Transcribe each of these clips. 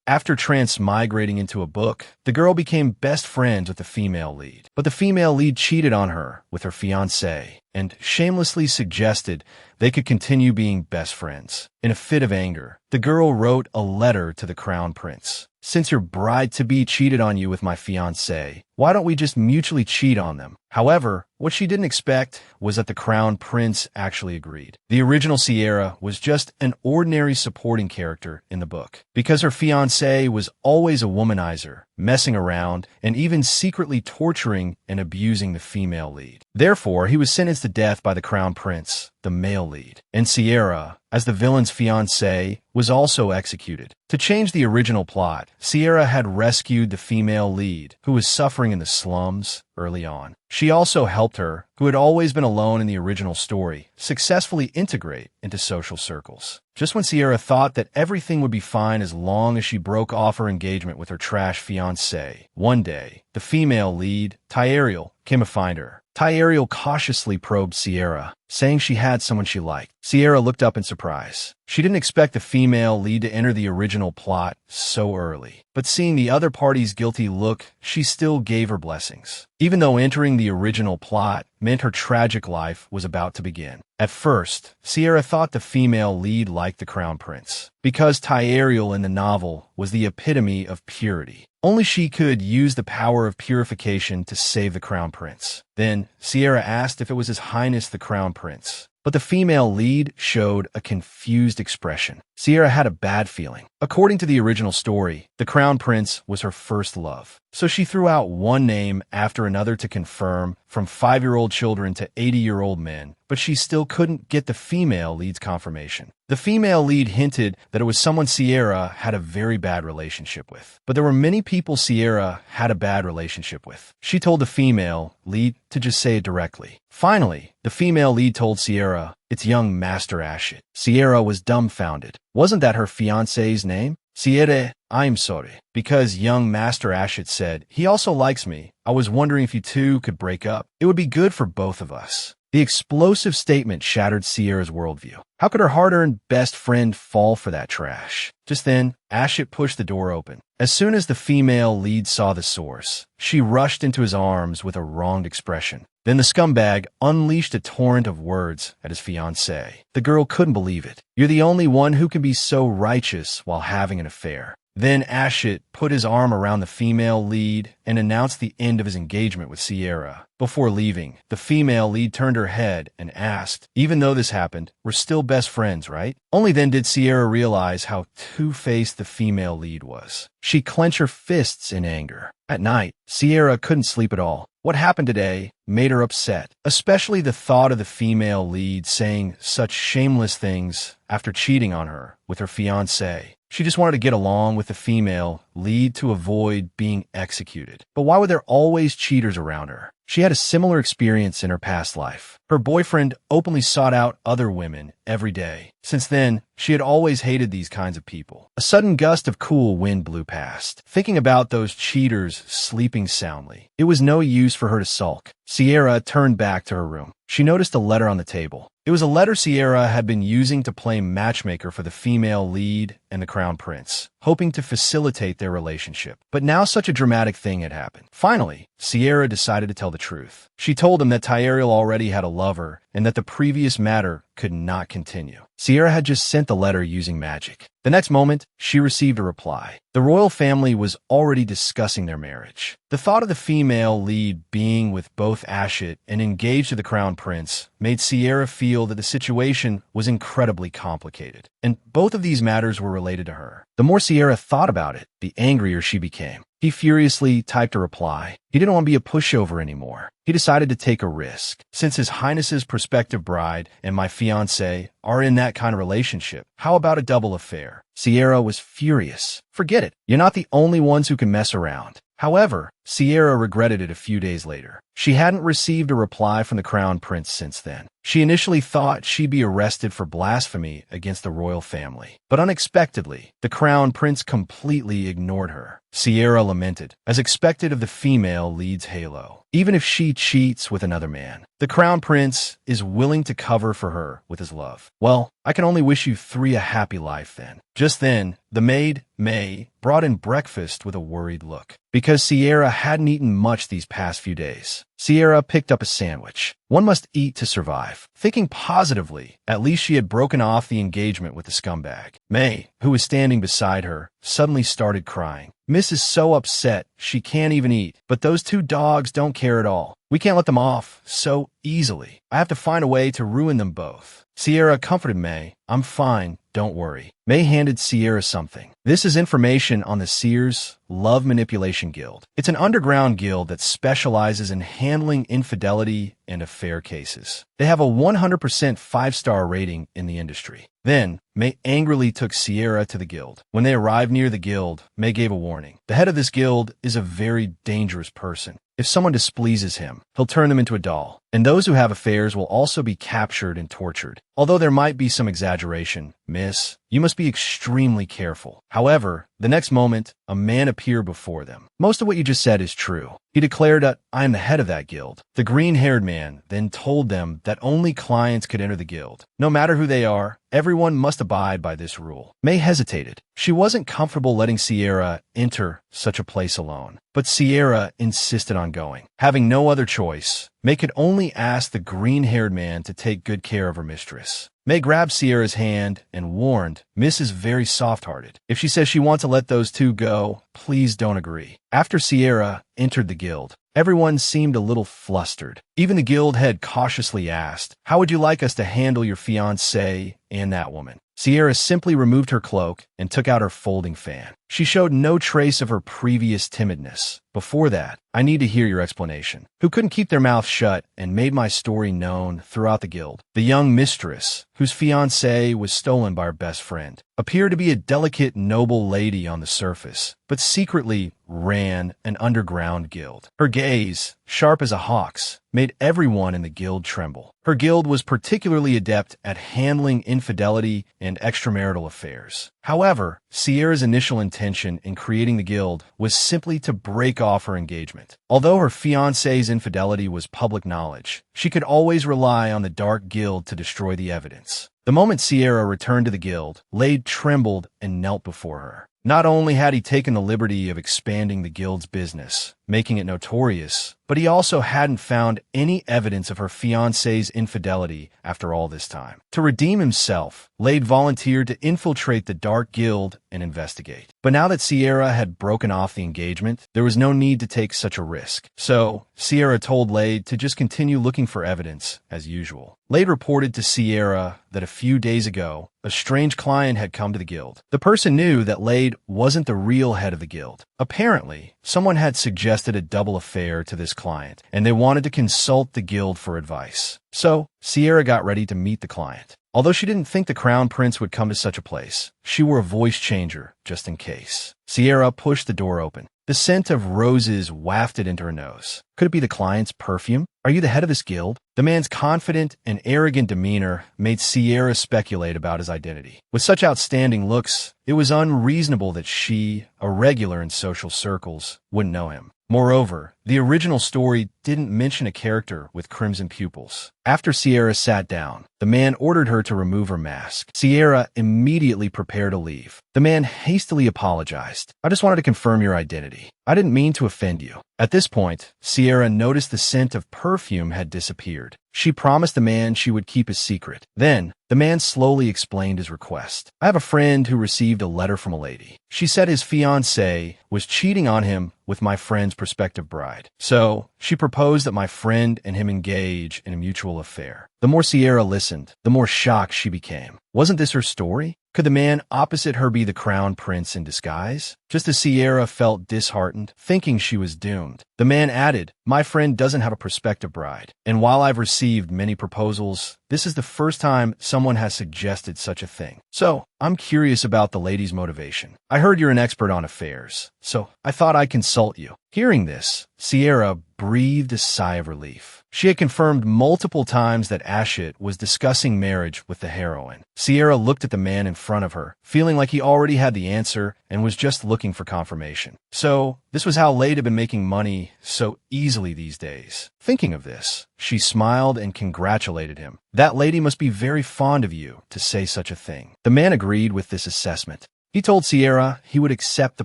After transmigrating into a book, the girl became best friends with the female lead. But the female lead cheated on her with her fiancé and shamelessly suggested they could continue being best friends. In a fit of anger, the girl wrote a letter to the crown prince. "Since your bride-to-be cheated on you with my fiancé, why don't we just mutually cheat on them?" However, what she didn't expect was that the crown prince actually agreed. The original Sierra was just an ordinary supporting character in the book, because her fiancé was always a womanizer, messing around, and even secretly torturing and abusing the female lead. Therefore, he was sentenced to death by the crown prince, the male lead. And Sierra, as the villain's fiancé, was also executed. To change the original plot, Sierra had rescued the female lead, who was suffering in the slums early on. She also helped her, who had always been alone in the original story, successfully integrate into social circles. Just when Sierra thought that everything would be fine as long as she broke off her engagement with her trash fiancé, one day, the female lead, Tyariel, came to find her. Tyariel cautiously probed Sierra, saying she had someone she liked. Sierra looked up in surprise. She didn't expect the female lead to enter the original plot so early. But seeing the other party's guilty look, she still gave her blessings. Even though entering the original plot meant her tragic life was about to begin. At first, Sierra thought the female lead liked the crown prince, because Tyariel in the novel was the epitome of purity. Only she could use the power of purification to save the crown prince. Then, Sierra asked if it was His Highness the Crown Prince. But the female lead showed a confused expression. Sierra had a bad feeling. According to the original story, the crown prince was her first love. So she threw out one name after another to confirm, from 5-year-old children to 80-year-old men, but she still couldn't get the female lead's confirmation. The female lead hinted that it was someone Sierra had a very bad relationship with. But there were many people Sierra had a bad relationship with. She told the female lead to just say it directly. Finally, the female lead told Sierra, "It's young Master Ashit." Sierra was dumbfounded. Wasn't that her fiancé's name? "Sierra, I'm sorry." Because young Master Ashit said, "He also likes me. I was wondering if you two could break up. It would be good for both of us." The explosive statement shattered Sierra's worldview. How could her hard-earned best friend fall for that trash? Just then, Ashit pushed the door open. As soon as the female lead saw the source, she rushed into his arms with a wronged expression. Then the scumbag unleashed a torrent of words at his fiancée. The girl couldn't believe it. "You're the only one who can be so righteous while having an affair." Then Ashit put his arm around the female lead and announced the end of his engagement with Sierra. Before leaving, the female lead turned her head and asked, "Even though this happened, we're still best friends, right?" Only then did Sierra realize how two-faced the female lead was. She clenched her fists in anger. At night, Sierra couldn't sleep at all. What happened today made her upset, especially the thought of the female lead saying such shameless things after cheating on her with her fiancé. She just wanted to get along with the female lead to avoid being executed. But why were there always cheaters around her? She had a similar experience in her past life. Her boyfriend openly sought out other women every day. Since then, she had always hated these kinds of people. A sudden gust of cool wind blew past. Thinking about those cheaters sleeping soundly, it was no use for her to sulk. Sierra turned back to her room. She noticed a letter on the table. It was a letter Sierra had been using to play matchmaker for the female lead and the crown prince, hoping to facilitate their relationship. But now such a dramatic thing had happened. Finally, Sierra decided to tell the truth. She told him that Tyariel already had a lover and that the previous matter could not continue. Sierra had just sent the letter using magic. The next moment, she received a reply. The royal family was already discussing their marriage. The thought of the female lead being with both Ashit and engaged to the crown prince made Sierra feel that the situation was incredibly complicated, and both of these matters were related to her. The more Sierra thought about it, the angrier she became. He furiously typed a reply. He didn't want to be a pushover anymore. He decided to take a risk. Since His Highness's prospective bride and my fiancé are in that kind of relationship, how about a double affair? Sierra was furious. Forget it. You're not the only ones who can mess around. However, Sierra regretted it a few days later. She hadn't received a reply from the crown prince since then. She initially thought she'd be arrested for blasphemy against the royal family. But unexpectedly, the crown prince completely ignored her. Sierra lamented, as expected of the female lead's halo. even if she cheats with another man. The crown prince is willing to cover for her with his love. Well, I can only wish you three a happy life then. Just then, the maid, May, brought in breakfast with a worried look. Because Sierra hadn't eaten much these past few days, Sierra picked up a sandwich. One must eat to survive. Thinking positively, at least she had broken off the engagement with the scumbag. May, who was standing beside her, suddenly started crying. Miss is so upset, she can't even eat. But those two dogs don't care at all. We can't let them off so easily. I have to find a way to ruin them both. Sierra comforted May. I'm fine, don't worry. May handed Sierra something. This is information on the Sears Love Manipulation Guild. It's an underground guild that specializes in handling infidelity and affair cases. They have a 100% 5-star rating in the industry. Then, May angrily took Sierra to the guild. When they arrived near the guild, May gave a warning. The head of this guild is a very dangerous person. If someone displeases him, he'll turn them into a doll. And those who have affairs will also be captured and tortured. Although there might be some exaggeration, Miss, you must be extremely careful. However, the next moment, a man appeared before them. Most of what you just said is true. He declared that I am the head of that guild. The green-haired man then told them that only clients could enter the guild. No matter who they are, everyone must abide by this rule. May hesitated. She wasn't comfortable letting Sierra enter such a place alone. But Sierra insisted on going. Having no other choice, May could only ask the green-haired man to take good care of her mistress. May grabbed Sierra's hand and warned, Miss is very soft-hearted. If she says she wants to let those two go, please don't agree. After Sierra entered the guild, everyone seemed a little flustered. Even the guild head cautiously asked, how would you like us to handle your fiancé and that woman? Sierra simply removed her cloak and took out her folding fan. She showed no trace of her previous timidness. Before that, I need to hear your explanation. Who couldn't keep their mouth shut and made my story known throughout the guild? The young mistress, whose fiancé was stolen by her best friend, appeared to be a delicate, noble lady on the surface, but secretly ran an underground guild. Her gaze, sharp as a hawk's, made everyone in the guild tremble. Her guild was particularly adept at handling infidelity and extramarital affairs. However, Sierra's initial intention in creating the guild was simply to break off her engagement. Although her fiancé's infidelity was public knowledge, she could always rely on the dark guild to destroy the evidence. The moment Sierra returned to the guild, Lade trembled and knelt before her. Not only had he taken the liberty of expanding the guild's business, making it notorious, but he also hadn't found any evidence of her fiancé's infidelity after all this time. To redeem himself, Lade volunteered to infiltrate the Dark Guild and investigate. But now that Sierra had broken off the engagement, there was no need to take such a risk. So, Sierra told Lade to just continue looking for evidence, as usual. Lade reported to Sierra that a few days ago, a strange client had come to the guild. The person knew that Lade wasn't the real head of the guild. Apparently, someone had suggested a double affair to this client, and they wanted to consult the guild for advice. So, Sierra got ready to meet the client. Although she didn't think the crown prince would come to such a place, she wore a voice changer just in case. Sierra pushed the door open. The scent of roses wafted into her nose. Could it be the client's perfume? Are you the head of this guild? The man's confident and arrogant demeanor made Sierra speculate about his identity. With such outstanding looks, it was unreasonable that she, a regular in social circles, wouldn't know him. Moreover, the original story didn't mention a character with crimson pupils. After Sierra sat down, the man ordered her to remove her mask. Sierra immediately prepared to leave. The man hastily apologized. I just wanted to confirm your identity. I didn't mean to offend you. At this point, Sierra noticed the scent of perfume had disappeared. She promised the man she would keep his secret. Then, the man slowly explained his request. I have a friend who received a letter from a lady. She said his fiancée was cheating on him with my friend's prospective bride. So, she proposed that my friend and him engage in a mutual affair. The more Sierra listened, the more shocked she became. Wasn't this her story? Could the man opposite her be the crown prince in disguise? Just as Sierra felt disheartened, thinking she was doomed, the man added, my friend doesn't have a prospective bride, and while I've received many proposals, this is the first time someone has suggested such a thing. So, I'm curious about the lady's motivation. I heard you're an expert on affairs, so I thought I'd consult you. Hearing this, Sierra breathed a sigh of relief. She had confirmed multiple times that Ashit was discussing marriage with the heroine. Sierra looked at the man in front of her, feeling like he already had the answer and was just looking for confirmation. So, this was how Lade had been making money so easily these days. Thinking of this, she smiled and congratulated him. That lady must be very fond of you to say such a thing. The man agreed with this assessment. He told Sierra he would accept the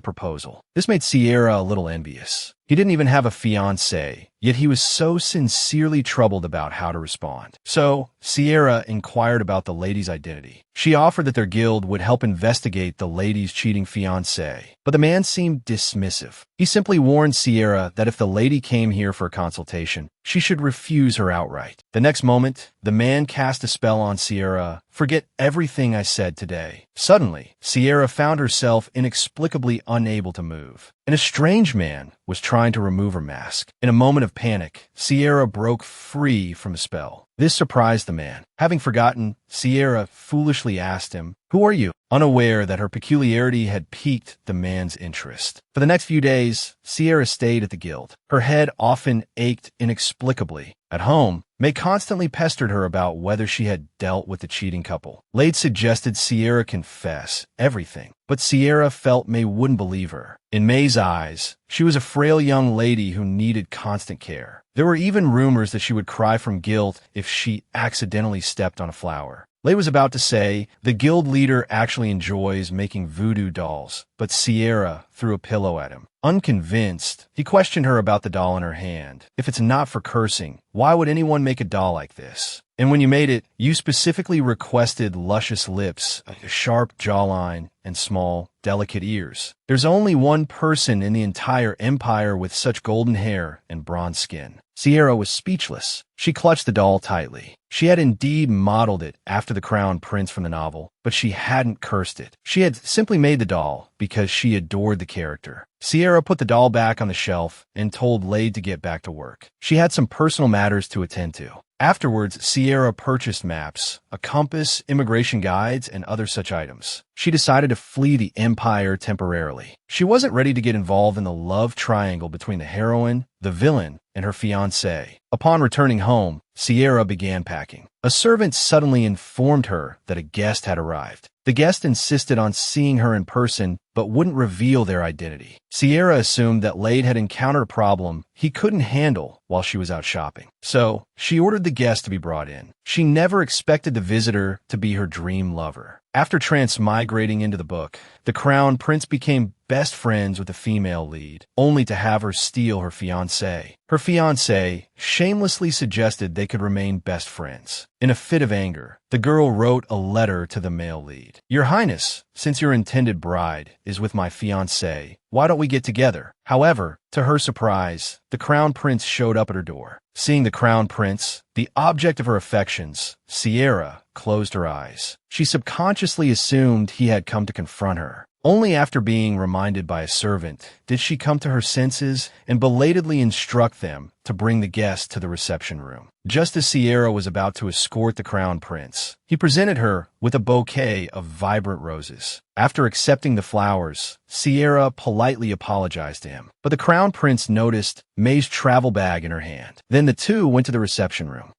proposal. This made Sierra a little envious. He didn't even have a fiancée, yet he was so sincerely troubled about how to respond. So, Sierra inquired about the lady's identity. She offered that their guild would help investigate the lady's cheating fiancé, but the man seemed dismissive. He simply warned Sierra that if the lady came here for a consultation, she should refuse her outright. The next moment, the man cast a spell on Sierra. Forget everything I said today. Suddenly, Sierra found herself inexplicably unable to move, and a strange man was trying to remove her mask. In a moment of panic, Sierra broke free from a spell. This surprised the man. Having forgotten, Sierra foolishly asked him, "Who are you?" unaware that her peculiarity had piqued the man's interest. For the next few days, Sierra stayed at the guild. Her head often ached inexplicably. At home, May constantly pestered her about whether she had dealt with the cheating couple. Lade suggested Sierra confess everything, but Sierra felt May wouldn't believe her. In May's eyes, she was a frail young lady who needed constant care. There were even rumors that she would cry from guilt if she accidentally stepped on a flower. Lay was about to say, the guild leader actually enjoys making voodoo dolls, but Sierra threw a pillow at him. Unconvinced, he questioned her about the doll in her hand. If it's not for cursing, why would anyone make a doll like this? And when you made it, you specifically requested luscious lips, a sharp jawline, and small, delicate ears. There's only one person in the entire empire with such golden hair and bronze skin. Sierra was speechless. She clutched the doll tightly. She had indeed modeled it after the crown prince from the novel, but she hadn't cursed it. She had simply made the doll because she adored the character. Sierra put the doll back on the shelf and told Lade to get back to work. She had some personal matters to attend to. Afterwards, Sierra purchased maps, a compass, immigration guides, and other such items. She decided to flee the Empire temporarily. She wasn't ready to get involved in the love triangle between the heroine, the villain, and her fiancé. Upon returning home, Sierra began packing. A servant suddenly informed her that a guest had arrived. The guest insisted on seeing her in person, but wouldn't reveal their identity. Sierra assumed that Lade had encountered a problem he couldn't handle while she was out shopping. So, she ordered the guest to be brought in. She never expected the visitor to be her dream lover. After transmigrating into the book, the crown prince became best friends with the female lead, only to have her steal her fiancé. Her fiancé shamelessly suggested they could remain best friends. In a fit of anger, the girl wrote a letter to the male lead. "Your Highness, since your intended bride is with my fiancé, why don't we get together?" However, to her surprise, the crown prince showed up at her door. Seeing the crown prince, the object of her affections, Sierra closed her eyes. She subconsciously assumed he had come to confront her. Only after being reminded by a servant did she come to her senses and belatedly instruct them to bring the guest to the reception room. Just as Sierra was about to escort the crown prince, he presented her with a bouquet of vibrant roses. After accepting the flowers, Sierra politely apologized to him, but the crown prince noticed May's travel bag in her hand. Then the two went to the reception room.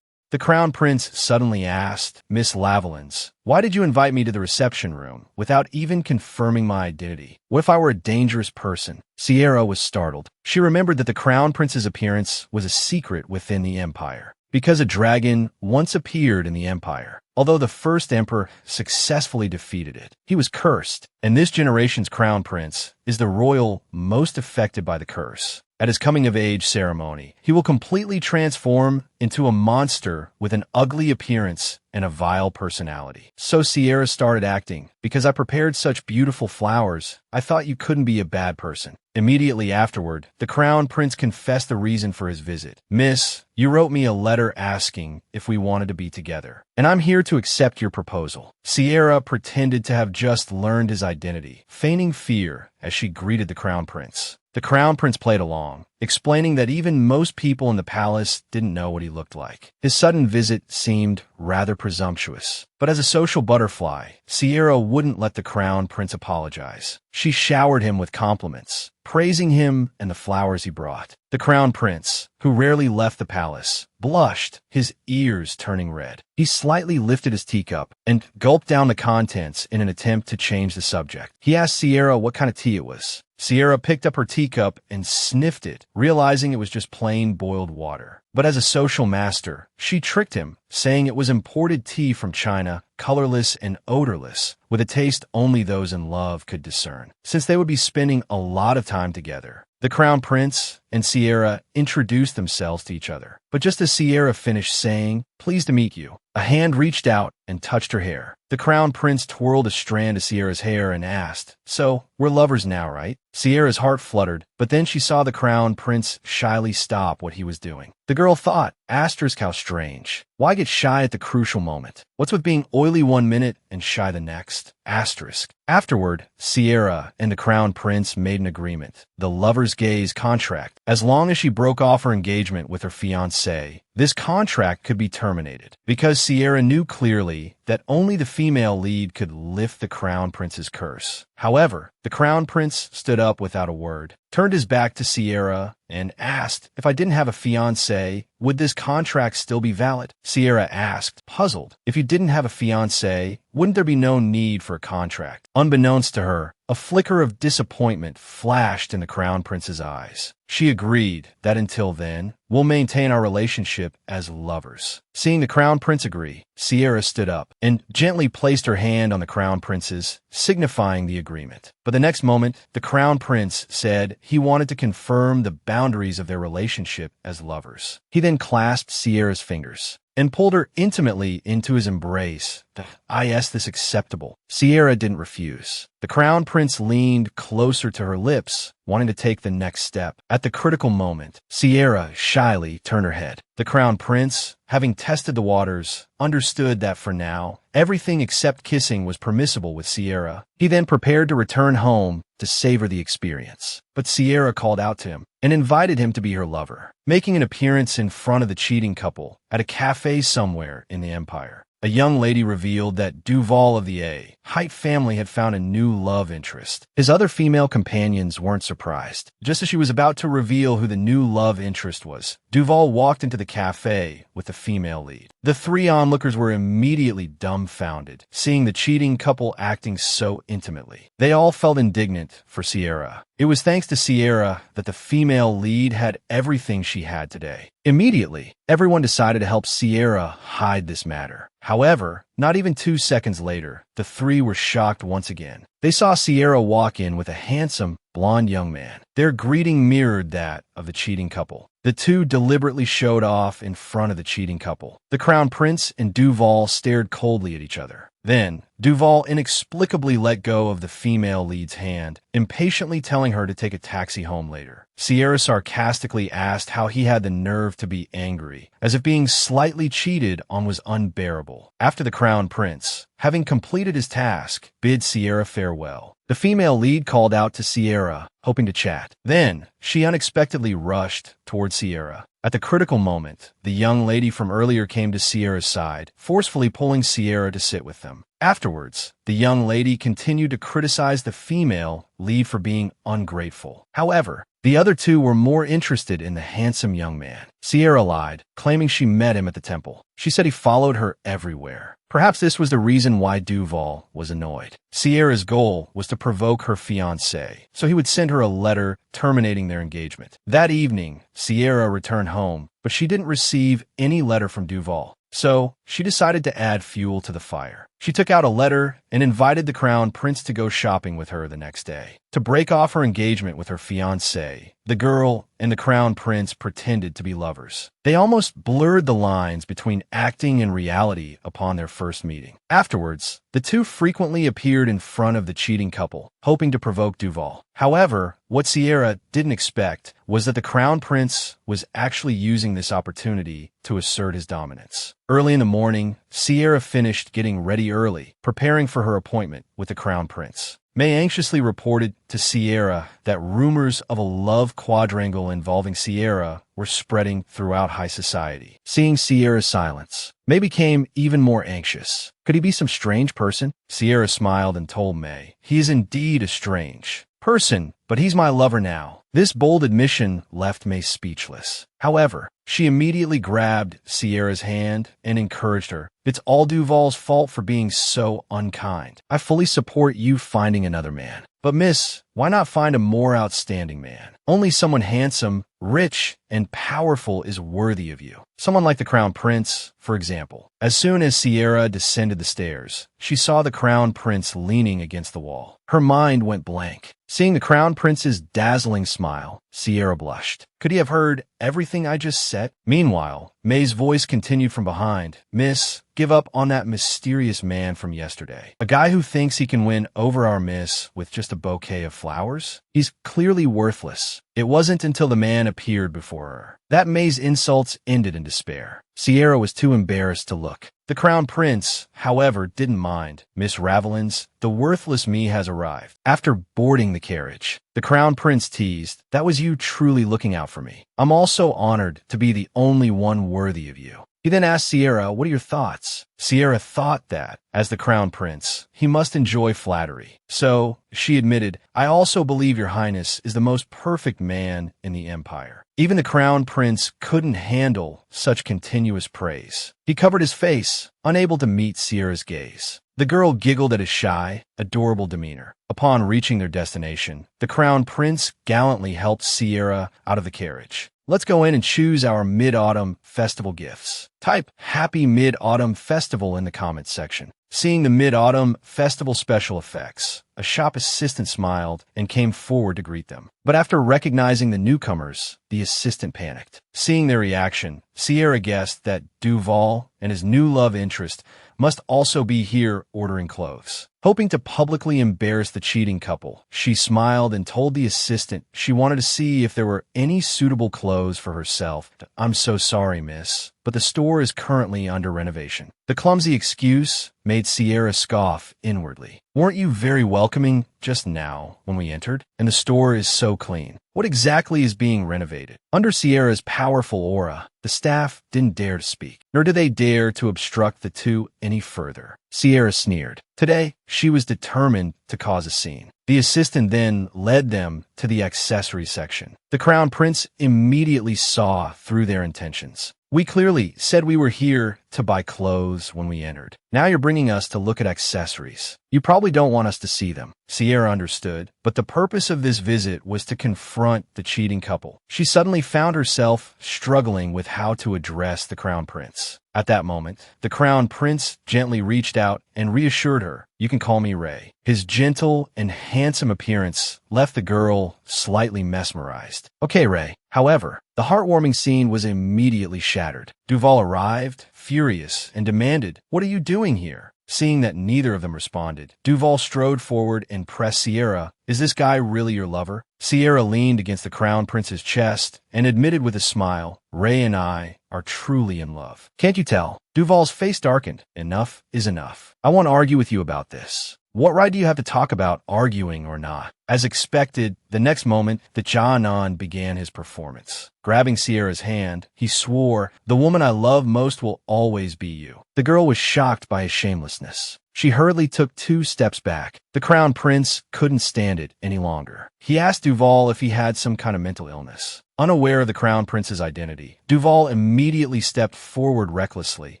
The crown prince suddenly asked, "Miss Lavalins, why did you invite me to the reception room without even confirming my identity? What if I were a dangerous person?" Sierra was startled. She remembered that the crown prince's appearance was a secret within the empire, because a dragon once appeared in the empire. Although the first emperor successfully defeated it, he was cursed, and this generation's crown prince is the royal most affected by the curse. At his coming-of-age ceremony, he will completely transform into a monster with an ugly appearance and a vile personality. So Sierra started acting. "Because I prepared such beautiful flowers, I thought you couldn't be a bad person." Immediately afterward, the crown prince confessed the reason for his visit. "Miss, you wrote me a letter asking if we wanted to be together, and I'm here to accept your proposal." Sierra pretended to have just learned his identity, feigning fear as she greeted the crown prince. The crown prince played along, explaining that even most people in the palace didn't know what he looked like. His sudden visit seemed rather presumptuous. But as a social butterfly, Sierra wouldn't let the crown prince apologize. She showered him with compliments, praising him and the flowers he brought. The crown prince, who rarely left the palace, blushed, his ears turning red. He slightly lifted his teacup and gulped down the contents in an attempt to change the subject. He asked Sierra what kind of tea it was. Sierra picked up her teacup and sniffed it, realizing it was just plain boiled water. But as a social master, she tricked him, saying it was imported tea from China, colorless and odorless, with a taste only those in love could discern, since they would be spending a lot of time together. The crown prince and Sierra introduced themselves to each other. But just as Sierra finished saying, "Pleased to meet you," a hand reached out and touched her hair. The crown prince twirled a strand of Sierra's hair and asked, "So, we're lovers now, right?" Sierra's heart fluttered, but then she saw the crown prince shyly stop what he was doing. The girl thought, asterisk how strange. Why get shy at the crucial moment? What's with being oily one minute and shy the next? Asterisk. Afterward, Sierra and the crown prince made an agreement, the lover's gaze contract. As long as she broke off her engagement with her fiancé, this contract could be terminated, because Sierra knew clearly that only the female lead could lift the crown prince's curse. However, the crown prince stood up without a word, turned his back to Sierra, and asked, "If I didn't have a fiancé, would this contract still be valid?" Sierra asked, puzzled. If you didn't have a fiancé, wouldn't there be no need for a contract? Unbeknownst to her, a flicker of disappointment flashed in the crown prince's eyes. She agreed that until then, we'll maintain our relationship as lovers. Seeing the crown prince agree, Sierra stood up and gently placed her hand on the crown prince's, signifying the agreement. But the next moment, the crown prince said he wanted to confirm the boundaries of their relationship as lovers. He then clasped Sierra's fingers and pulled her intimately into his embrace. "I asked this acceptable." Sierra didn't refuse. The crown prince leaned closer to her lips, wanting to take the next step. At the critical moment, Sierra shyly turned her head. The crown prince, having tested the waters, understood that for now, everything except kissing was permissible with Sierra. He then prepared to return home to savor the experience. But Sierra called out to him and invited him to be her lover, making an appearance in front of the cheating couple at a cafe somewhere in the empire. A young lady revealed that Duval of the Height family had found a new love interest. His other female companions weren't surprised. Just as she was about to reveal who the new love interest was, Duval walked into the cafe with the female lead. The three onlookers were immediately dumbfounded, seeing the cheating couple acting so intimately. They all felt indignant for Sierra. It was thanks to Sierra that the female lead had everything she had today. Immediately, everyone decided to help Sierra hide this matter. However, not even 2 seconds later, the three were shocked once again. They saw Sierra walk in with a handsome, blonde young man. Their greeting mirrored that of the cheating couple. The two deliberately showed off in front of the cheating couple. The crown prince and Duval stared coldly at each other. Then, Duval inexplicably let go of the female lead's hand, impatiently telling her to take a taxi home later. Sierra sarcastically asked how he had the nerve to be angry, as if being slightly cheated on was unbearable. After the crown prince, having completed his task, bid Sierra farewell. The female lead called out to Sierra, hoping to chat. Then, she unexpectedly rushed toward Sierra. At the critical moment, the young lady from earlier came to Sierra's side, forcefully pulling Sierra to sit with them. Afterwards, the young lady continued to criticize the female lead for being ungrateful. However, the other two were more interested in the handsome young man. Sierra lied, claiming she met him at the temple. She said he followed her everywhere. Perhaps this was the reason why Duval was annoyed. Sierra's goal was to provoke her fiancé, so he would send her a letter terminating their engagement. That evening, Sierra returned home, but she didn't receive any letter from Duval. So, she decided to add fuel to the fire. She took out a letter and invited the crown prince to go shopping with her the next day. To break off her engagement with her fiancé, the girl and the crown prince pretended to be lovers. They almost blurred the lines between acting and reality upon their first meeting. Afterwards, the two frequently appeared in front of the cheating couple, hoping to provoke Duval. However, what Sierra didn't expect was that the crown prince was actually using this opportunity to assert his dominance. Early in the morning, Sierra finished getting ready early, preparing for her appointment with the crown prince. May anxiously reported to Sierra that rumors of a love quadrangle involving Sierra were spreading throughout high society. Seeing Sierra's silence, May became even more anxious. Could he be some strange person? Sierra smiled and told May, "He is indeed a strange person, but he's my lover now." This bold admission left May speechless. However, she immediately grabbed Sierra's hand and encouraged her. "It's all Duval's fault for being so unkind. I fully support you finding another man. But miss, why not find a more outstanding man? Only someone handsome, rich, and powerful is worthy of you. Someone like the Crown Prince, for example." As soon as Sierra descended the stairs, she saw the Crown Prince leaning against the wall. Her mind went blank. Seeing the Crown Prince's dazzling smile, Sierra blushed. Could he have heard everything I just said? Meanwhile, May's voice continued from behind. "Miss, give up on that mysterious man from yesterday. A guy who thinks he can win over our miss with just a bouquet of flowers? He's clearly worthless." It wasn't until the man appeared before her that May's insults ended in despair. Sierra was too embarrassed to look. The Crown Prince, however, didn't mind. "Miss Ravelins, the worthless me has arrived." After boarding the carriage, the Crown Prince teased, "That was you truly looking out for me. I'm also honored to be the only one worthy of you." He then asked Sierra, "What are your thoughts?" Sierra thought that, as the Crown Prince, he must enjoy flattery. So, she admitted, "I also believe your highness is the most perfect man in the empire." Even the Crown Prince couldn't handle such continuous praise. He covered his face, unable to meet Sierra's gaze. The girl giggled at his shy, adorable demeanor. Upon reaching their destination, the Crown Prince gallantly helped Sierra out of the carriage. "Let's go in and choose our Mid-Autumn Festival gifts." Type Happy Mid-Autumn Festival in the comments section. Seeing the Mid-Autumn Festival special effects, a shop assistant smiled and came forward to greet them. But after recognizing the newcomers, the assistant panicked. Seeing their reaction, Sierra guessed that Duval and his new love interest must also be here ordering clothes. Hoping to publicly embarrass the cheating couple, she smiled and told the assistant she wanted to see if there were any suitable clothes for herself. "I'm so sorry, miss, but the store is currently under renovation." The clumsy excuse made Sierra scoff inwardly. "Weren't you very welcoming just now when we entered? And the store is so clean. What exactly is being renovated?" Under Sierra's powerful aura, the staff didn't dare to speak, nor did they dare to obstruct the two any further. Sierra sneered. Today, she was determined to cause a scene. The assistant then led them to the accessory section. The Crown Prince immediately saw through their intentions. "We clearly said we were here to buy clothes when we entered. Now you're bringing us to look at accessories. You probably don't want us to see them." Sierra understood, but the purpose of this visit was to confront the cheating couple. She suddenly found herself struggling with how to address the Crown Prince. At that moment, the Crown Prince gently reached out and reassured her, "You can call me Ray." His gentle and handsome appearance left the girl slightly mesmerized. "Okay, Ray." However, the heartwarming scene was immediately shattered. Duval arrived, furious, and demanded, "What are you doing here?" Seeing that neither of them responded, Duval strode forward and pressed Sierra. "Is this guy really your lover?" Sierra leaned against the Crown Prince's chest and admitted with a smile, "Ray and I are truly in love." "Can't you tell?" Duval's face darkened. "Enough is enough. I won't argue with you about this." "What right do you have to talk about arguing or not?" As expected, the next moment, the Ja'anan began his performance. Grabbing Sierra's hand, he swore, "The woman I love most will always be you." The girl was shocked by his shamelessness. She hurriedly took 2 steps back. The Crown Prince couldn't stand it any longer. He asked Duval if he had some kind of mental illness. Unaware of the Crown Prince's identity, Duval immediately stepped forward recklessly,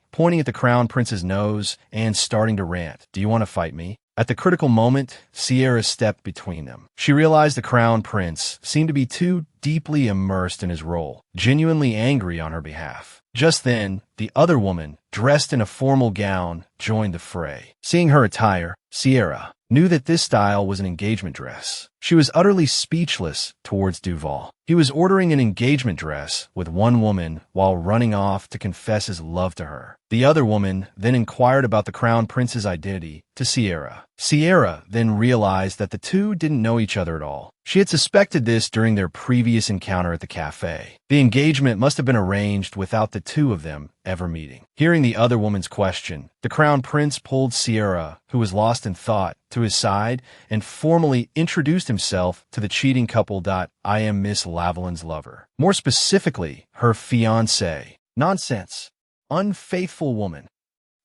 pointing at the Crown Prince's nose and starting to rant. "Do you want to fight me?" At the critical moment, Sierra stepped between them. She realized the Crown Prince seemed to be too deeply immersed in his role, genuinely angry on her behalf. Just then, the other woman, dressed in a formal gown, joined the fray. Seeing her attire, Sierra knew that this style was an engagement dress. She was utterly speechless towards Duval. He was ordering an engagement dress with one woman while running off to confess his love to her. The other woman then inquired about the crown prince's identity to Sierra. Sierra then realized that the two didn't know each other at all. She had suspected this during their previous encounter at the cafe. The engagement must have been arranged without the two of them ever meeting. Hearing the other woman's question, the crown prince pulled Sierra, who was lost in thought, to his side and formally introduced himself to the cheating couple. I am Miss Lavalyn's lover. More specifically, her fiancé. Nonsense. Unfaithful woman.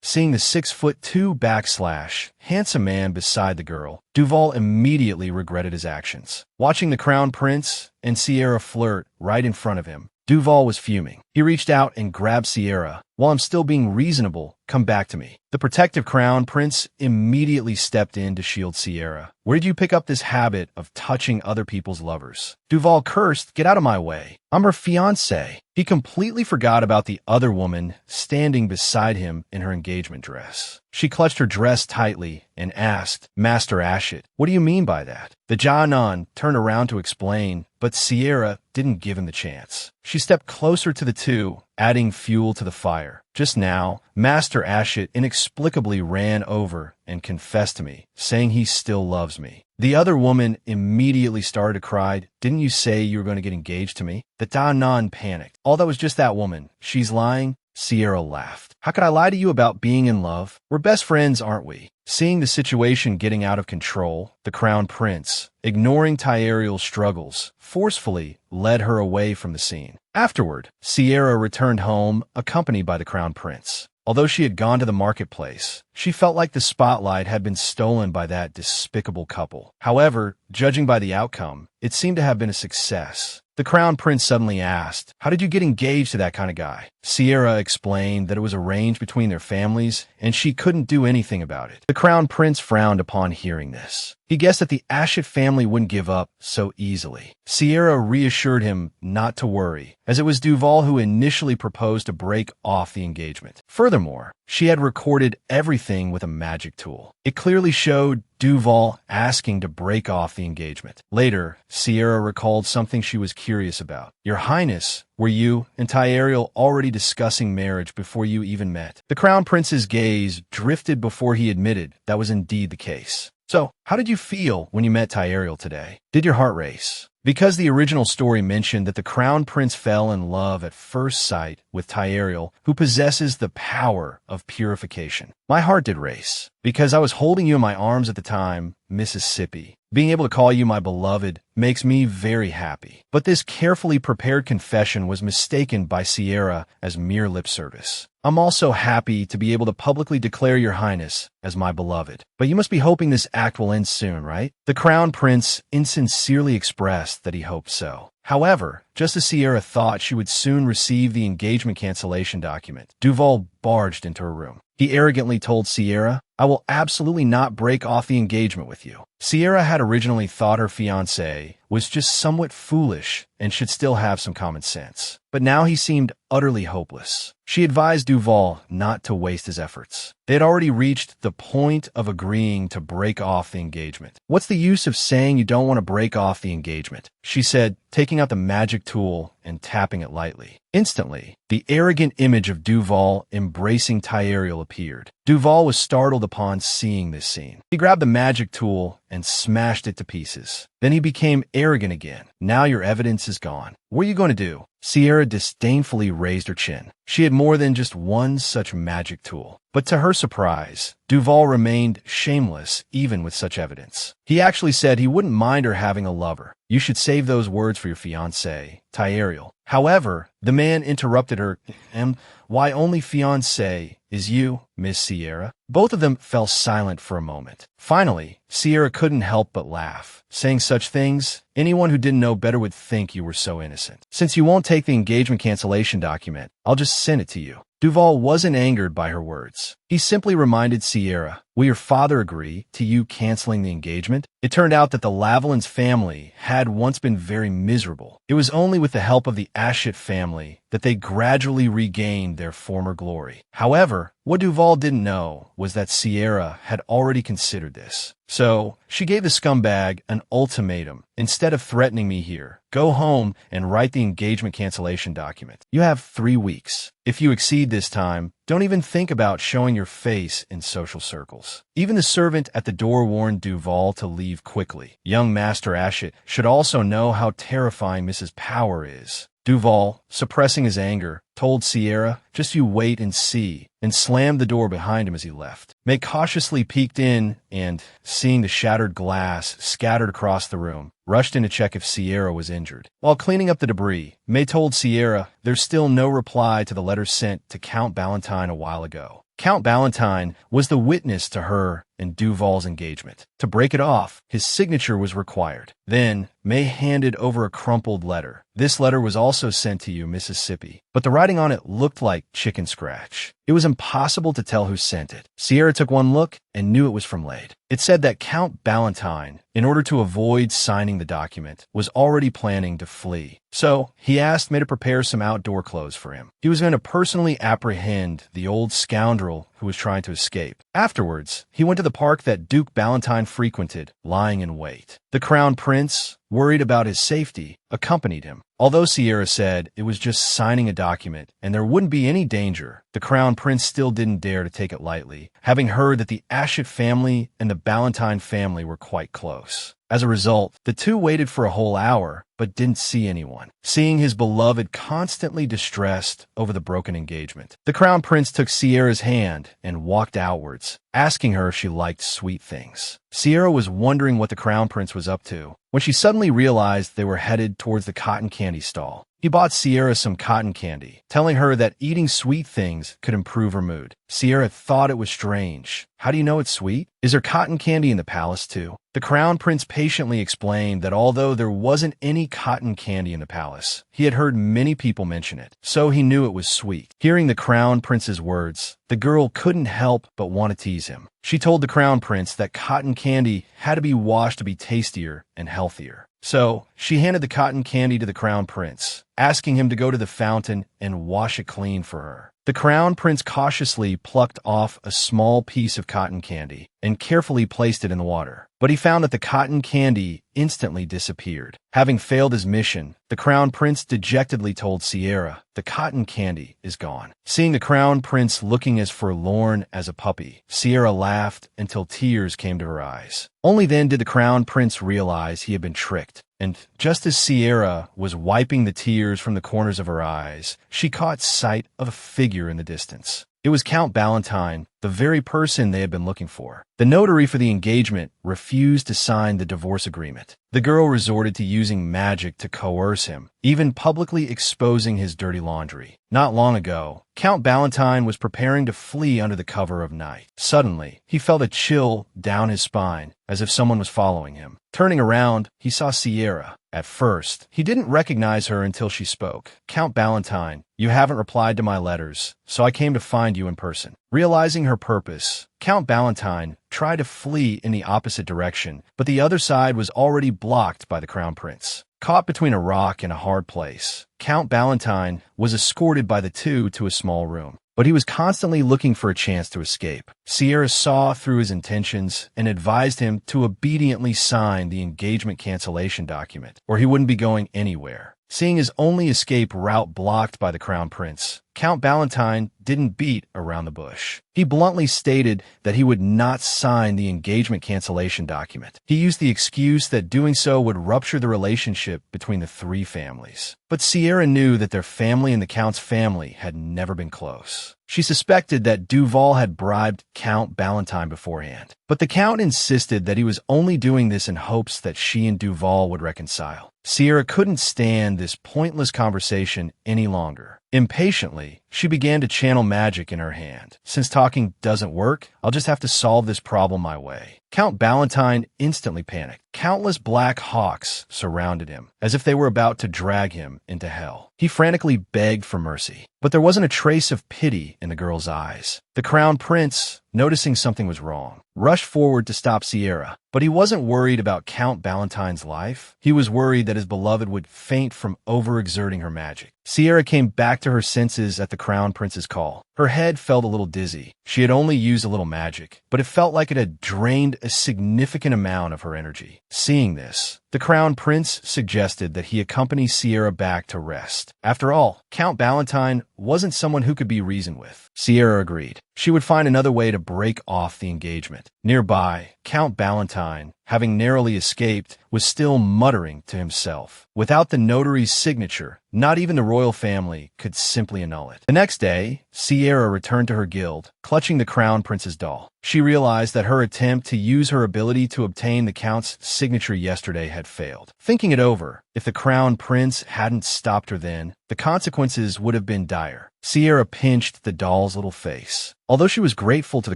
Seeing the 6'2" handsome man beside the girl, Duval immediately regretted his actions. Watching the crown prince and Sierra flirt right in front of him, Duval was fuming. He reached out and grabbed Sierra. While I'm still being reasonable, come back to me. The protective crown prince immediately stepped in to shield Sierra. Where did you pick up this habit of touching other people's lovers? Duval cursed, get out of my way. I'm her fiancé. He completely forgot about the other woman standing beside him in her engagement dress. She clutched her dress tightly and asked, Master Ashit, what do you mean by that? The Janan turned around to explain, but Sierra didn't give him the chance. She stepped closer to the two, adding fuel to the fire. Just now, Master Ashit inexplicably ran over and confessed to me, saying he still loves me. The other woman immediately started to cry. Didn't you say you were going to get engaged to me? The Danan panicked. All that was just that woman. She's lying. Sierra laughed. How could I lie to you about being in love? We're best friends, aren't we? Seeing the situation getting out of control, the crown prince, ignoring Tyariel's struggles, forcefully led her away from the scene. Afterward, Sierra returned home, accompanied by the crown prince. Although she had gone to the marketplace, she felt like the spotlight had been stolen by that despicable couple. However, judging by the outcome, it seemed to have been a success. The crown prince suddenly asked, how did you get engaged to that kind of guy? Sierra explained that it was arranged between their families, and she couldn't do anything about it. The crown prince frowned upon hearing this. He guessed that the Ashit family wouldn't give up so easily. Sierra reassured him not to worry, as it was Duval who initially proposed to break off the engagement. Furthermore, she had recorded everything with a magic tool. It clearly showed Duval asking to break off the engagement. Later, Sierra recalled something she was curious about. Your Highness, were you and Tyariel already discussing marriage before you even met? The crown prince's gaze drifted before he admitted that was indeed the case. So, how did you feel when you met Tyariel today? Did your heart race? Because the original story mentioned that the crown prince fell in love at first sight with Tyariel, who possesses the power of purification. My heart did race, because I was holding you in my arms at the time, Mississippi. Being able to call you my beloved makes me very happy. But this carefully prepared confession was mistaken by Sierra as mere lip service. I'm also happy to be able to publicly declare your highness as my beloved. But you must be hoping this act will end soon, right? The crown prince insincerely expressed that he hoped so. However, just as Sierra thought she would soon receive the engagement cancellation document, Duval barged into her room. He arrogantly told Sierra, I will absolutely not break off the engagement with you. Sierra had originally thought her fiancé was just somewhat foolish and should still have some common sense. But now he seemed utterly hopeless. She advised Duval not to waste his efforts. They had already reached the point of agreeing to break off the engagement. What's the use of saying you don't want to break off the engagement? She said, taking out the magic tool and tapping it lightly. Instantly, the arrogant image of Duval embracing Tyariel appeared. Duval was startled upon seeing this scene. He grabbed the magic tool and smashed it to pieces. Then he became arrogant again. Now your evidence is gone. What are you going to do? Sierra disdainfully raised her chin. She had more than just one such magic tool. But to her surprise, Duval remained shameless even with such evidence. He actually said he wouldn't mind her having a lover. You should save those words for your fiancé, Tyariel. However, the man interrupted her, and why only fiancé is you, Miss Sierra? Both of them fell silent for a moment. Finally, Sierra couldn't help but laugh. Saying such things, anyone who didn't know better would think you were so innocent. Since you won't take the engagement cancellation document, I'll just send it to you. Duval wasn't angered by her words. He simply reminded Sierra, "Will your father agree to you canceling the engagement?" It turned out that the Lavalins family had once been very miserable. It was only with the help of the Ashit family that they gradually regained their former glory. However, what Duval didn't know was that Sierra had already considered this. So, she gave the scumbag an ultimatum. "Instead of threatening me here, go home and write the engagement cancellation document. You have 3 weeks. If you exceed this time, don't even think about showing your face in social circles." Even the servant at the door warned Duval to leave quickly. Young Master Ashit should also know how terrifying Mrs. Power is. Duval, suppressing his anger, told Sierra, "Just you wait and see," and slammed the door behind him as he left. May cautiously peeked in and, seeing the shattered glass scattered across the room, rushed in to check if Sierra was injured. While cleaning up the debris, May told Sierra there's still no reply to the letter sent to Count Ballantyne a while ago. Count Ballantyne was the witness to her and Duval's engagement. To break it off, his signature was required. Then, May handed over a crumpled letter. "This letter was also sent to you, Mississippi," but the writing on it looked like chicken scratch. It was impossible to tell who sent it. Sierra took one look and knew it was from Lade. It said that Count Ballantyne, in order to avoid signing the document, was already planning to flee. So, he asked May to prepare some outdoor clothes for him. He was going to personally apprehend the old scoundrel who was trying to escape. Afterwards, he went to the park that Duke Ballantyne frequented, lying in wait. The Crown Prince, worried about his safety, accompanied him. Although Sierra said it was just signing a document and there wouldn't be any danger, the Crown Prince still didn't dare to take it lightly, having heard that the Ashit family and the Ballantyne family were quite close. As a result, the two waited for a whole hour, but didn't see anyone, seeing his beloved constantly distressed over the broken engagement. The Crown Prince took Sierra's hand and walked outwards, asking her if she liked sweet things. Sierra was wondering what the Crown Prince was up to when she suddenly realized they were headed towards the cotton candy stall. He bought Sierra some cotton candy, telling her that eating sweet things could improve her mood. Sierra thought it was strange. "How do you know it's sweet? Is there cotton candy in the palace too?" The Crown Prince patiently explained that although there wasn't any cotton candy in the palace, he had heard many people mention it, so he knew it was sweet. Hearing the Crown Prince's words, the girl couldn't help but want to tease him. She told the Crown Prince that cotton candy had to be washed to be tastier and healthier. So, she handed the cotton candy to the Crown Prince, asking him to go to the fountain and wash it clean for her. The Crown Prince cautiously plucked off a small piece of cotton candy and carefully placed it in the water. But he found that the cotton candy instantly disappeared. Having failed his mission, the Crown Prince dejectedly told Sierra, "The cotton candy is gone." Seeing the Crown Prince looking as forlorn as a puppy, Sierra laughed until tears came to her eyes. Only then did the Crown Prince realize he had been tricked. And just as Sierra was wiping the tears from the corners of her eyes, she caught sight of a figure in the distance. It was Count Ballantyne, the very person they had been looking for. The notary for the engagement refused to sign the divorce agreement. The girl resorted to using magic to coerce him, even publicly exposing his dirty laundry. Not long ago, Count Ballantyne was preparing to flee under the cover of night. Suddenly, he felt a chill down his spine, as if someone was following him. Turning around, he saw Sierra. At first, he didn't recognize her until she spoke. "Count Ballantyne, you haven't replied to my letters, so I came to find you in person." Realizing her purpose, Count Ballantyne tried to flee in the opposite direction, but the other side was already blocked by the Crown Prince. Caught between a rock and a hard place, Count Ballantyne was escorted by the two to a small room. But he was constantly looking for a chance to escape. Sierra saw through his intentions and advised him to obediently sign the engagement cancellation document, or he wouldn't be going anywhere. Seeing his only escape route blocked by the Crown Prince, Count Ballantyne didn't beat around the bush. He bluntly stated that he would not sign the engagement cancellation document. He used the excuse that doing so would rupture the relationship between the three families. But Sierra knew that their family and the Count's family had never been close. She suspected that Duval had bribed Count Ballantyne beforehand. But the Count insisted that he was only doing this in hopes that she and Duval would reconcile. Sierra couldn't stand this pointless conversation any longer. Impatiently, she began to channel magic in her hand. Since talking doesn't work, I'll just have to solve this problem my way. Count Ballantyne instantly panicked. Countless black hawks surrounded him, as if they were about to drag him into hell. He frantically begged for mercy, but there wasn't a trace of pity in the girl's eyes. The crown prince, noticing something was wrong, rushed forward to stop Sierra, but he wasn't worried about Count Ballantyne's life. He was worried that his beloved would faint from overexerting her magic. Sierra came back to her senses at the crown prince's call. Her head felt a little dizzy. She had only used a little magic, but it felt like it had drained a significant amount of her energy. Seeing this, the crown prince suggested that he accompany Sierra back to rest. After all, Count Ballantyne wasn't someone who could be reasoned with. Sierra agreed. She would find another way to break off the engagement. Nearby, Count Ballantyne, having narrowly escaped, was still muttering to himself. Without the notary's signature, not even the royal family could simply annul it. The next day, Sierra returned to her guild, clutching the crown prince's doll. She realized that her attempt to use her ability to obtain the count's signature yesterday had failed. Thinking it over, if the crown prince hadn't stopped her then, the consequences would have been dire. Sierra pinched the doll's little face. Although she was grateful to the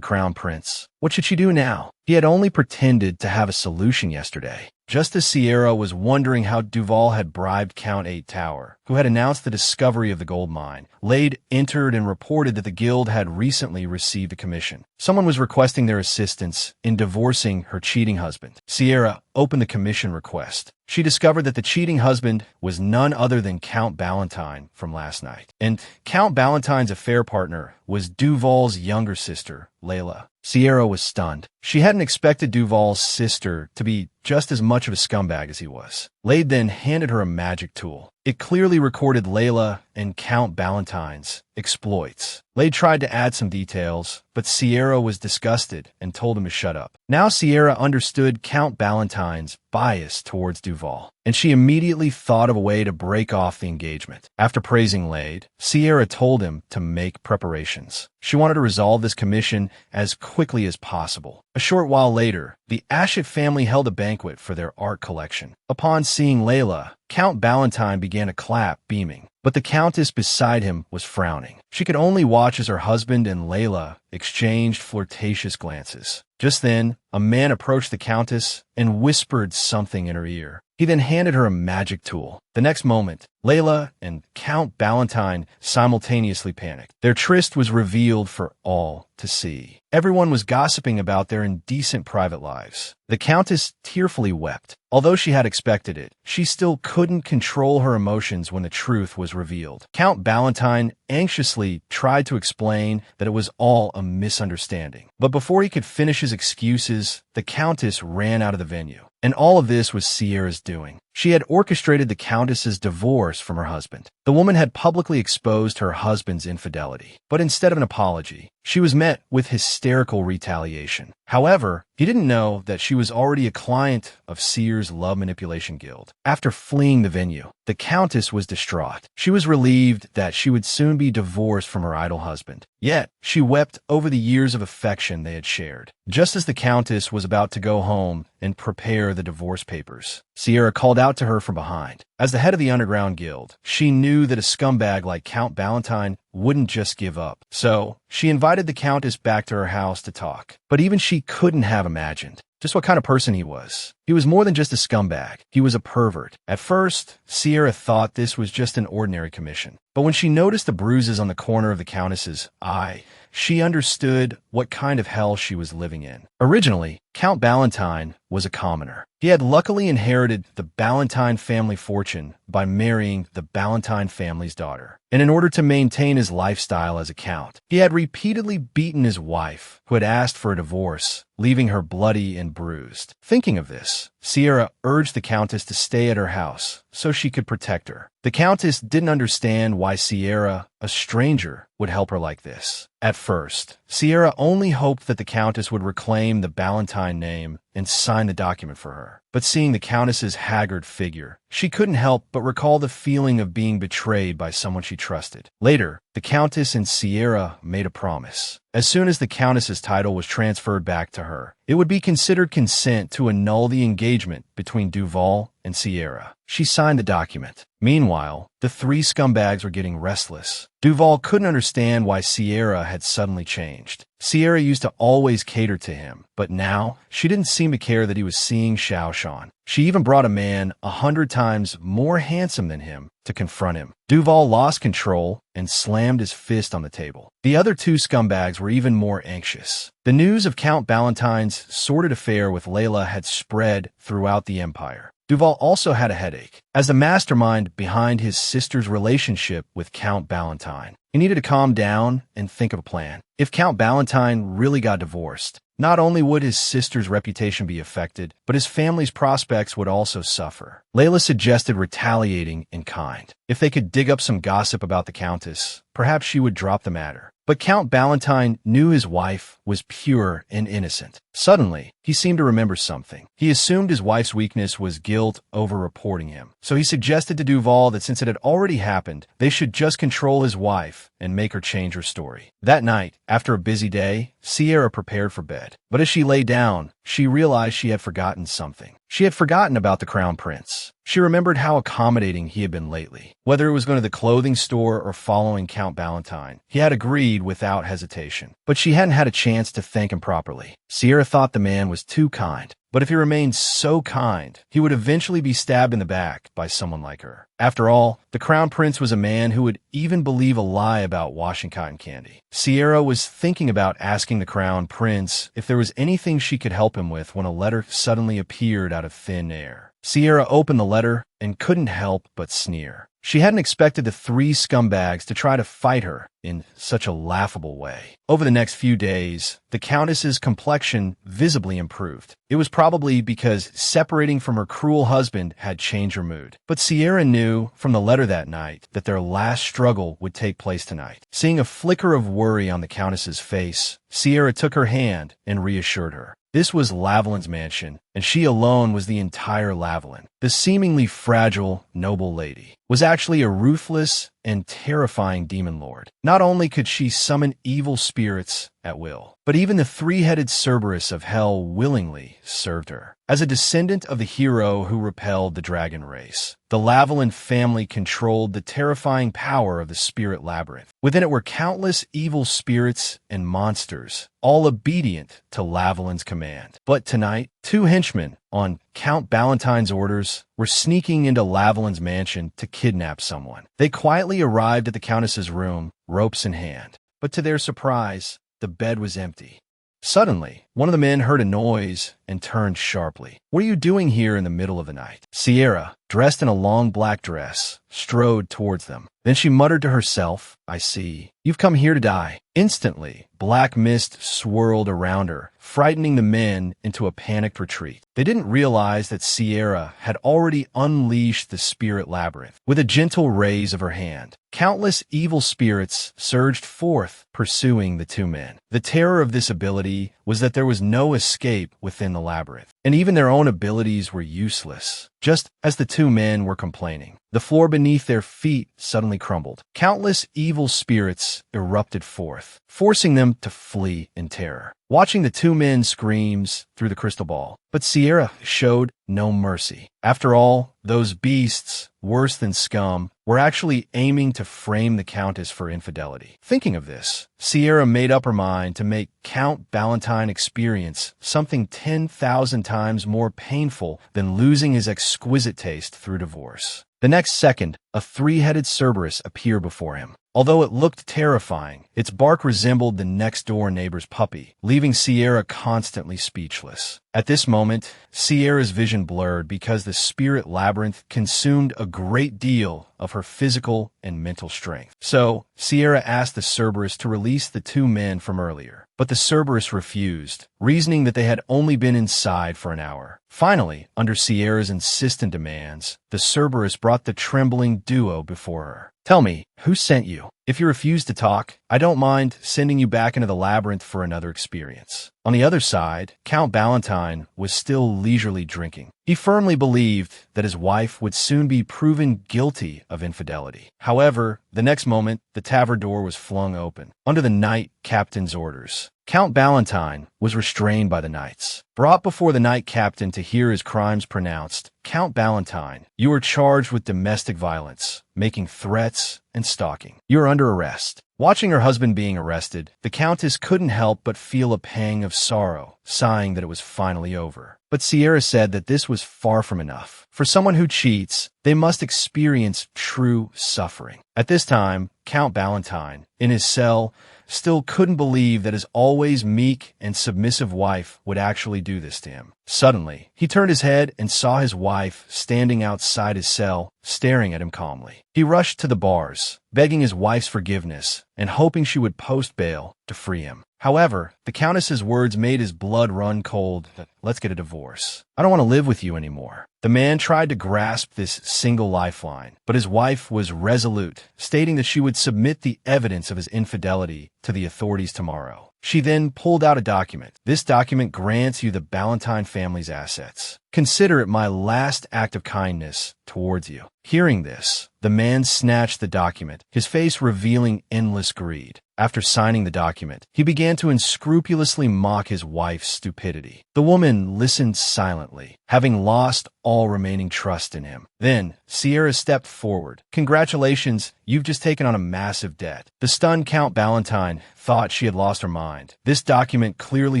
crown prince, what should she do now? He had only pretended to have a solution yesterday. Just as Sierra was wondering how Duval had bribed Count 8 Tower, who had announced the discovery of the gold mine, Lade entered and reported that the guild had recently received a commission. Someone was requesting their assistance in divorcing her cheating husband. Sierra opened the commission request. She discovered that the cheating husband was none other than Count Ballantyne from last night. And Count Ballantyne's affair partner was Duval's younger sister, Layla. Sierra was stunned. She hadn't expected Duval's sister to be just as much of a scumbag as he was. Lade then handed her a magic tool. It clearly recorded Layla and Count Ballantyne's exploits. Lade tried to add some details, but Sierra was disgusted and told him to shut up. Now Sierra understood Count Ballantyne's bias towards Duval, and she immediately thought of a way to break off the engagement. After praising Lade, Sierra told him to make preparations. She wanted to resolve this commission as quickly as possible. A short while later, the Ashett family held a banquet for their art collection. Upon seeing Layla, Count Ballantyne began to clap, beaming. But the countess beside him was frowning. She could only watch as her husband and Layla exchanged flirtatious glances. Just then, a man approached the countess and whispered something in her ear. He then handed her a magic tool. The next moment, Layla and Count Ballantyne simultaneously panicked. Their tryst was revealed for all to see. Everyone was gossiping about their indecent private lives. The countess tearfully wept. Although she had expected it, she still couldn't control her emotions when the truth was revealed. Count Ballantyne anxiously tried to explain that it was all a misunderstanding. But before he could finish his excuses, the countess ran out of the venue. And all of this was Sierra's doing. She had orchestrated the countess's divorce from her husband. The woman had publicly exposed her husband's infidelity. But instead of an apology, she was met with hysterical retaliation. However, he didn't know that she was already a client of Seer's Love Manipulation Guild. After fleeing the venue, the countess was distraught. She was relieved that she would soon be divorced from her idle husband. Yet, she wept over the years of affection they had shared. Just as the countess was about to go home and prepare the divorce papers, Sierra called out to her from behind. As the head of the underground guild, she knew that a scumbag like Count Ballantyne wouldn't just give up. So, she invited the countess back to her house to talk. But even she couldn't have imagined just what kind of person he was. He was more than just a scumbag. He was a pervert. At first, Sierra thought this was just an ordinary commission. But when she noticed the bruises on the corner of the countess's eye, she understood what kind of hell she was living in. Originally, Count Ballantyne was a commoner. He had luckily inherited the Ballantyne family fortune by marrying the Ballantyne family's daughter. And in order to maintain his lifestyle as a count, he had repeatedly beaten his wife, who had asked for a divorce, leaving her bloody and bruised. Thinking of this, Sierra urged the countess to stay at her house so she could protect her. The countess didn't understand why Sierra, a stranger, would help her like this. At first, Sierra only hoped that the countess would reclaim the Ballantyne name and sign the document for her. But seeing the countess's haggard figure, she couldn't help but recall the feeling of being betrayed by someone she trusted. Later, the countess and Sierra made a promise. As soon as the countess's title was transferred back to her, it would be considered consent to annul the engagement between Duval and Sierra. She signed the document. Meanwhile, the three scumbags were getting restless. Duval couldn't understand why Sierra had suddenly changed. Sierra used to always cater to him, but now she didn't seem to care that he was seeing Xiaoshan. She even brought a man 100 times more handsome than him to confront him. Duval lost control and slammed his fist on the table. The other two scumbags were even more anxious. The news of Count Ballantyne's sordid affair with Layla had spread throughout the empire. Duval also had a headache. As the mastermind behind his sister's relationship with Count Ballantyne, he needed to calm down and think of a plan. If Count Ballantyne really got divorced, not only would his sister's reputation be affected, but his family's prospects would also suffer. Layla suggested retaliating in kind. If they could dig up some gossip about the Countess, perhaps she would drop the matter. But Count Ballantyne knew his wife was pure and innocent. Suddenly, he seemed to remember something. He assumed his wife's weakness was guilt over reporting him. So he suggested to Duval that since it had already happened, they should just control his wife and make her change her story. That night, after a busy day, Sierra prepared for bed. But as she lay down, she realized she had forgotten something. She had forgotten about the Crown Prince. She remembered how accommodating he had been lately. Whether it was going to the clothing store or following Count Ballantyne, he had agreed without hesitation. But she hadn't had a chance to thank him properly. Sierra thought the man was too kind. But if he remained so kind, he would eventually be stabbed in the back by someone like her. After all, the Crown Prince was a man who would even believe a lie about washing cotton candy. Sierra was thinking about asking the Crown Prince if there was anything she could help him with when a letter suddenly appeared out of thin air. Sierra opened the letter and couldn't help but sneer. She hadn't expected the three scumbags to try to fight her in such a laughable way. Over the next few days, the Countess's complexion visibly improved. It was probably because separating from her cruel husband had changed her mood. But Sierra knew from the letter that night that their last struggle would take place tonight. Seeing a flicker of worry on the Countess's face, Sierra took her hand and reassured her. This was Lavalyn's mansion, and she alone was the entire Lavalyn. The seemingly fragile, noble lady was actually a ruthless and terrifying demon lord. Not only could she summon evil spirits at will, but even the three-headed Cerberus of hell willingly served her. As a descendant of the hero who repelled the dragon race, the Lavalyn family controlled the terrifying power of the spirit labyrinth. Within it were countless evil spirits and monsters, all obedient to Lavalyn's command. But tonight, two henchmen, on Count Ballantyne's orders, were sneaking into Lavalyn's mansion to kidnap someone. They quietly arrived at the Countess's room, ropes in hand. But to their surprise, the bed was empty. Suddenly, one of the men heard a noise and turned sharply. "What are you doing here in the middle of the night?" Sierra, dressed in a long black dress, strode towards them. Then she muttered to herself, "I see. You've come here to die." Instantly, black mist swirled around her, frightening the men into a panicked retreat. They didn't realize that Sierra had already unleashed the spirit labyrinth. With a gentle raise of her hand, countless evil spirits surged forth, pursuing the two men. The terror of this ability was that there was no escape within the labyrinth, and even their own abilities were useless. Just as the two men were complaining, the floor beneath their feet suddenly crumbled. Countless evil spirits erupted forth, forcing them to flee in terror. Watching the two men screams through the crystal ball, but Sierra showed no mercy. After all, those beasts, worse than scum, were actually aiming to frame the Countess for infidelity. Thinking of this, Sierra made up her mind to make Count Ballantyne experience something 10,000 times more painful than losing his exquisite taste through divorce. The next second, a three-headed Cerberus appeared before him. Although it looked terrifying, its bark resembled the next-door neighbor's puppy, leaving Sierra constantly speechless. At this moment, Sierra's vision blurred because the spirit labyrinth consumed a great deal of her physical and mental strength. So, Sierra asked the Cerberus to release the two men from earlier. But the Cerberus refused, reasoning that they had only been inside for an hour. Finally, under Sierra's insistent demands, the Cerberus brought the trembling duo before her. "Tell me, who sent you? If you refuse to talk, I don't mind sending you back into the labyrinth for another experience." On the other side, Count Ballantyne was still leisurely drinking. He firmly believed that his wife would soon be proven guilty of infidelity. However, the next moment, the tavern door was flung open. Under the knight captain's orders, years. Count Ballantyne was restrained by the knights. Brought before the knight captain to hear his crimes pronounced, Count Ballantyne, you are charged with domestic violence, making threats, and stalking. You are under arrest. Watching her husband being arrested, the countess couldn't help but feel a pang of sorrow, sighing that it was finally over. But Sierra said that this was far from enough. For someone who cheats, they must experience true suffering. At this time, Count Ballantyne, in his cell, still couldn't believe that his always meek and submissive wife would actually do this to him. Suddenly, he turned his head and saw his wife standing outside his cell, staring at him calmly. He rushed to the bars, begging his wife's forgiveness and hoping she would post bail to free him. However, the countess's words made his blood run cold. Let's get a divorce. I don't want to live with you anymore. The man tried to grasp this single lifeline, but his wife was resolute, stating that she would submit the evidence of his infidelity to the authorities tomorrow. She then pulled out a document. This document grants you the Ballantyne family's assets. Consider it my last act of kindness towards you. Hearing this, the man snatched the document, his face revealing endless greed. After signing the document, he began to unscrupulously mock his wife's stupidity. The woman listened silently, having lost all remaining trust in him. Then, Sierra stepped forward. Congratulations, you've just taken on a massive debt. The stunned Count Ballantyne thought she had lost her mind. This document clearly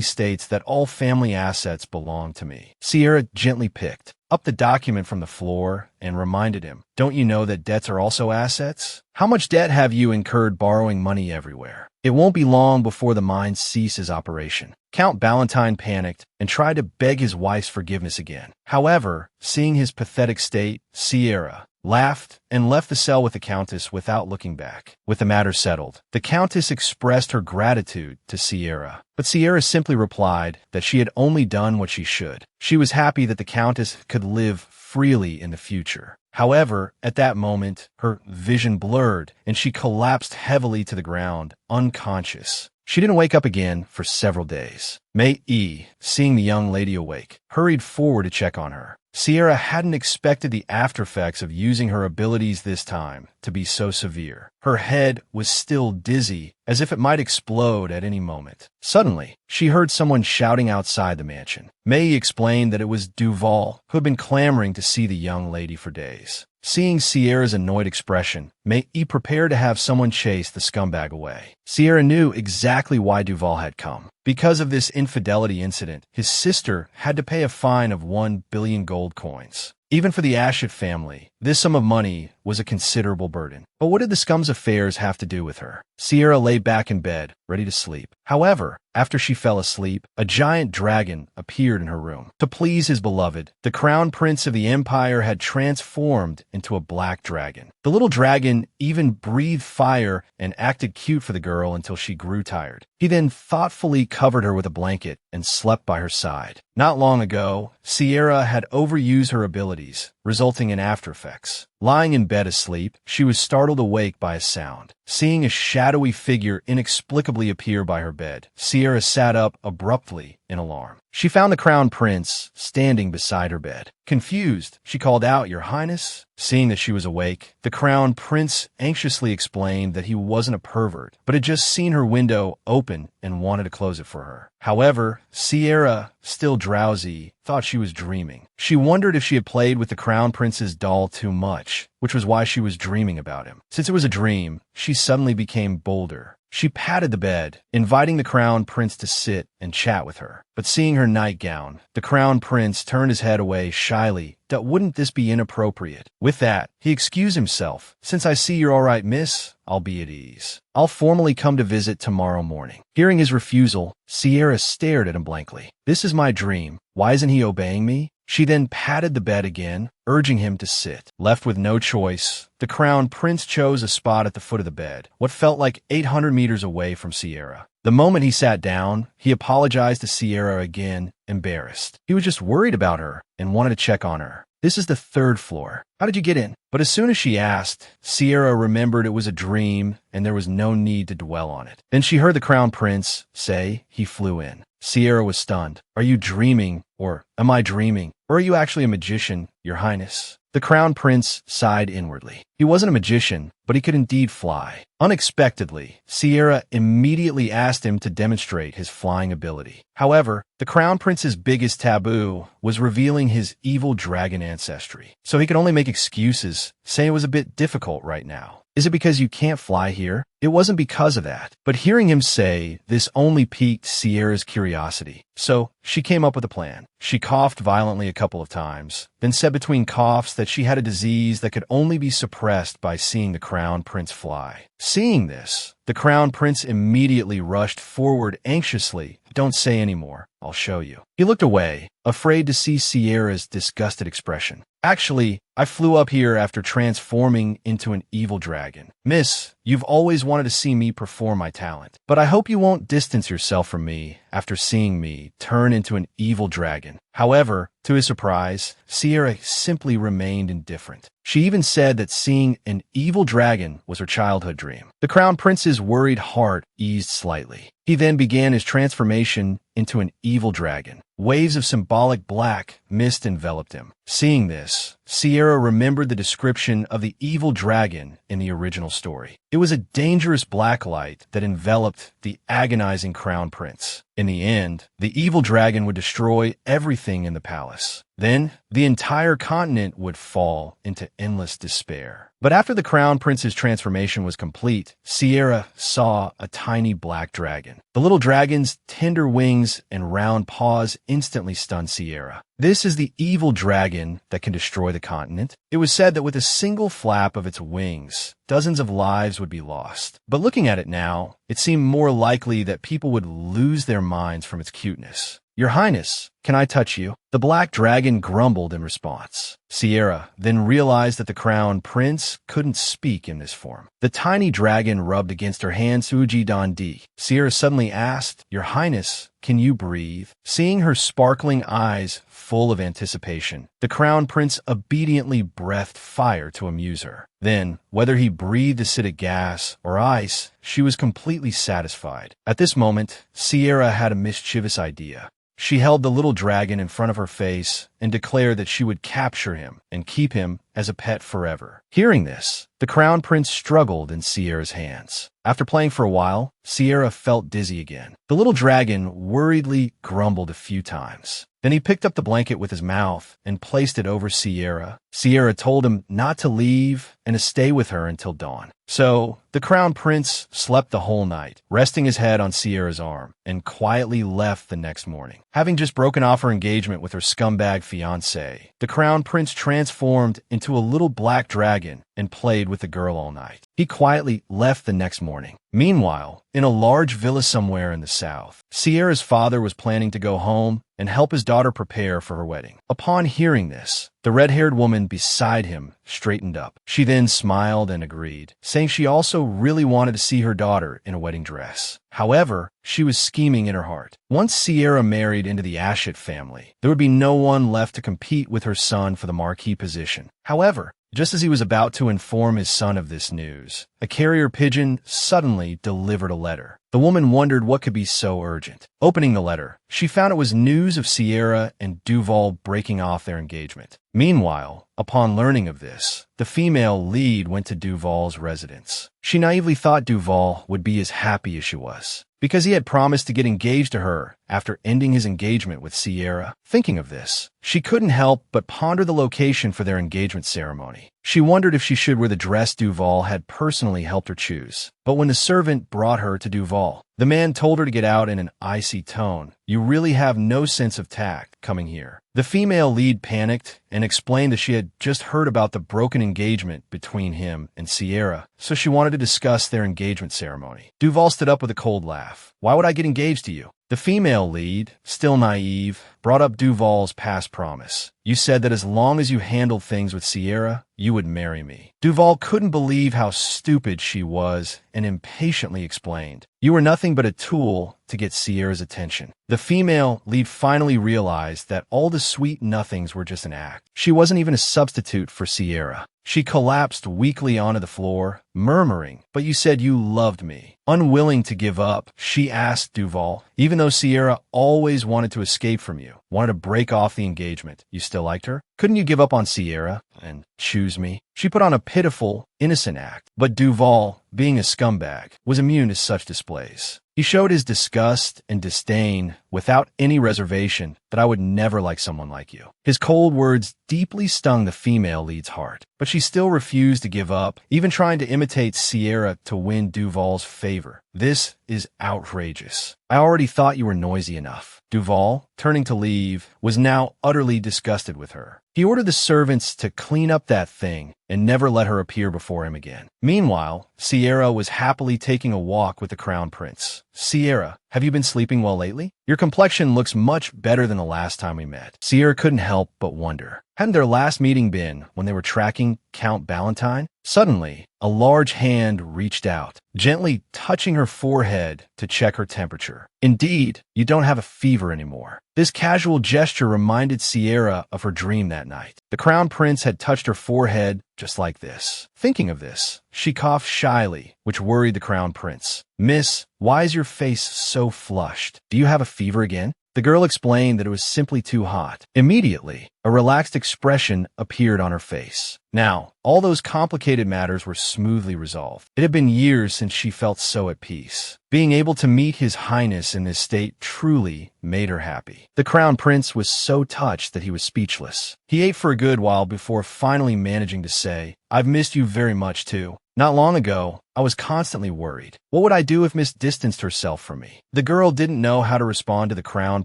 states that all family assets belong to me. Sierra gently picked up the document from the floor and reminded him, don't you know that debts are also assets? How much debt have you incurred borrowing money everywhere? It won't be long before the mine ceases operation. Count Ballantyne panicked and tried to beg his wife's forgiveness again. However, seeing his pathetic state, Sierra laughed and left the cell with the countess without looking back. With the matter settled, the countess expressed her gratitude to Sierra, but Sierra simply replied that she had only done what she should. She was happy that the countess could live freely in the future. However, at that moment, her vision blurred and she collapsed heavily to the ground, unconscious. She didn't wake up again for several days. Mei Yi, seeing the young lady awake, hurried forward to check on her. Sierra hadn't expected the aftereffects of using her abilities this time to be so severe. Her head was still dizzy, as if it might explode at any moment. Suddenly, she heard someone shouting outside the mansion. Mei explained that it was Duval, who had been clamoring to see the young lady for days. Seeing Sierra's annoyed expression, Mei prepared to have someone chase the scumbag away. Sierra knew exactly why Duval had come. Because of this infidelity incident, his sister had to pay a fine of 1 billion gold coins. Even for the Ashit family, this sum of money was a considerable burden. But what did the scum's affairs have to do with her? Sierra lay back in bed, ready to sleep. However, after she fell asleep, a giant dragon appeared in her room. To please his beloved, the crown prince of the empire had transformed into a black dragon. The little dragon even breathed fire and acted cute for the girl until she grew tired. He then thoughtfully covered her with a blanket and slept by her side. Not long ago, Sierra had overused her abilities, resulting in after effects. Lying in bed asleep, she was startled awake by a sound. Seeing a shadowy figure inexplicably appear by her bed, Sierra sat up abruptly in alarm. She found the crown prince standing beside her bed. Confused, she called out, "Your Highness?" Seeing that she was awake, the crown prince anxiously explained that he wasn't a pervert, but had just seen her window open and wanted to close it for her. However, Sierra, still drowsy, thought she was dreaming. She wondered if she had played with the crown prince's doll too much, which was why she was dreaming about him. Since it was a dream, she suddenly became bolder. She patted the bed, inviting the crown prince to sit and chat with her. But seeing her nightgown, the crown prince turned his head away shyly. Wouldn't this be inappropriate? With that, he excused himself. "Since I see you're all right, miss, I'll be at ease. I'll formally come to visit tomorrow morning." Hearing his refusal, Sierra stared at him blankly. "This is my dream. Why isn't he obeying me?" She then patted the bed again, urging him to sit. Left with no choice, the crown prince chose a spot at the foot of the bed, what felt like 800 meters away from Sierra. The moment he sat down, he apologized to Sierra again, embarrassed. He was just worried about her and wanted to check on her. "This is the 3rd floor. How did you get in?" But as soon as she asked, Sierra remembered it was a dream and there was no need to dwell on it. Then she heard the crown prince say he flew in. Sierra was stunned. "Are you dreaming? Or am I dreaming? Or are you actually a magician, Your Highness?" The crown prince sighed inwardly. He wasn't a magician, but he could indeed fly. Unexpectedly, Sierra immediately asked him to demonstrate his flying ability. However, the crown prince's biggest taboo was revealing his evil dragon ancestry, so he could only make excuses, saying it was a bit difficult right now. Is it because you can't fly here? It wasn't because of that, but hearing him say this only piqued Sierra's curiosity. So she came up with a plan. She coughed violently a couple of times, then said between coughs that she had a disease that could only be suppressed by seeing the crown prince fly. Seeing this, the crown prince immediately rushed forward anxiously. Don't say any more. I'll show you. He looked away, afraid to see Sierra's disgusted expression. Actually, I flew up here after transforming into an evil dragon. Miss, you've always wanted to see me perform my talent, but I hope you won't distance yourself from me after seeing me turn into an evil dragon. However, to his surprise, Sierra simply remained indifferent. She even said that seeing an evil dragon was her childhood dream. The crown prince's worried heart eased slightly. He then began his transformation into an evil dragon. Waves of symbolic black mist enveloped him. Seeing this, Sierra remembered the description of the evil dragon in the original story. It was a dangerous black light that enveloped the agonizing crown prince. In the end, the evil dragon would destroy everything in the palace. Then, the entire continent would fall into endless despair. But after the crown prince's transformation was complete, Sierra saw a tiny black dragon. The little dragon's tender wings and round paws instantly stunned Sierra. This is the evil dragon that can destroy the continent. It was said that with a single flap of its wings, dozens of lives would be lost. But looking at it now, it seemed more likely that people would lose their minds from its cuteness. Your Highness, can I touch you? The black dragon grumbled in response. Sierra then realized that the crown prince couldn't speak in this form. The tiny dragon rubbed against her hand. Suji Dandi. Sierra suddenly asked, Your Highness, can you breathe? Seeing her sparkling eyes full of anticipation, the crown prince obediently breathed fire to amuse her. Then, whether he breathed acidic gas or ice, she was completely satisfied. At this moment, Sierra had a mischievous idea. She held the little dragon in front of her face and declared that she would capture him and keep him as a pet forever. Hearing this, the crown prince struggled in Sierra's hands. After playing for a while, Sierra felt dizzy again. The little dragon worriedly grumbled a few times. Then he picked up the blanket with his mouth and placed it over Sierra. Sierra told him not to leave and to stay with her until dawn. So, the crown prince slept the whole night, resting his head on Sierra's arm, and quietly left the next morning. Having just broken off her engagement with her scumbag fiancé, the crown prince transformed into a little black dragon and played with the girl all night. He quietly left the next morning. Meanwhile, in a large villa somewhere in the south, Sierra's father was planning to go home and help his daughter prepare for her wedding. Upon hearing this, the red-haired woman beside him straightened up. She then smiled and agreed, saying she also really wanted to see her daughter in a wedding dress. However, she was scheming in her heart. Once Sierra married into the Ashit family, there would be no one left to compete with her son for the marquee position. However, just as he was about to inform his son of this news, a carrier pigeon suddenly delivered a letter. The woman wondered what could be so urgent. Opening the letter, she found it was news of Sierra and Duval breaking off their engagement. Meanwhile, upon learning of this, the female lead went to Duval's residence. She naively thought Duval would be as happy as she was, because he had promised to get engaged to her after ending his engagement with Sierra. Thinking of this, she couldn't help but ponder the location for their engagement ceremony. She wondered if she should wear the dress Duval had personally helped her choose. But when the servant brought her to Duval, the man told her to get out in an icy tone. You really have no sense of tact coming here. The female lead panicked and explained that she had just heard about the broken engagement between him and Sierra, so she wanted to discuss their engagement ceremony. Duval stood up with a cold laugh. Why would I get engaged to you? The female lead, still naive, brought up Duval's past promise. You said that as long as you handled things with Sierra, you would marry me. Duval couldn't believe how stupid she was and impatiently explained. You were nothing but a tool to get Sierra's attention. The female lead finally realized that all the sweet nothings were just an act. She wasn't even a substitute for Sierra. She collapsed weakly onto the floor, murmuring, "But you said you loved me." Unwilling to give up, she asked Duval, "Even though Sierra always wanted to escape from you, wanted to break off the engagement, you still liked her? Couldn't you give up on Sierra and choose me?" She put on a pitiful, innocent act, but Duval, being a scumbag, was immune to such displays. He showed his disgust and disdain without any reservation that "I would never like someone like you." His cold words deeply stung the female lead's heart, but she still refused to give up, even trying to imitate Sierra to win Duval's favor. "This is outrageous. I already thought you were noisy enough." Duval, turning to leave, was now utterly disgusted with her. He ordered the servants to clean up that thing and never let her appear before him again. Meanwhile, Sierra was happily taking a walk with the crown prince. "Sierra, have you been sleeping well lately? Your complexion looks much better than the last time we met." Sierra couldn't help but wonder. Hadn't their last meeting been when they were tracking Count Ballantyne? Suddenly, a large hand reached out, gently touching her forehead to check her temperature. "Indeed, you don't have a fever anymore." This casual gesture reminded Sierra of her dream that night. The crown prince had touched her forehead just like this. Thinking of this, she coughed shyly, which worried the crown prince. "Miss, why is your face so flushed? Do you have a fever again?" The girl explained that it was simply too hot. Immediately, a relaxed expression appeared on her face. Now, all those complicated matters were smoothly resolved. It had been years since she felt so at peace. Being able to meet His Highness in this state truly made her happy. The crown prince was so touched that he was speechless. He ate for a good while before finally managing to say, "I've missed you very much too. Not long ago, I was constantly worried. What would I do if Miss distanced herself from me?" The girl didn't know how to respond to the crown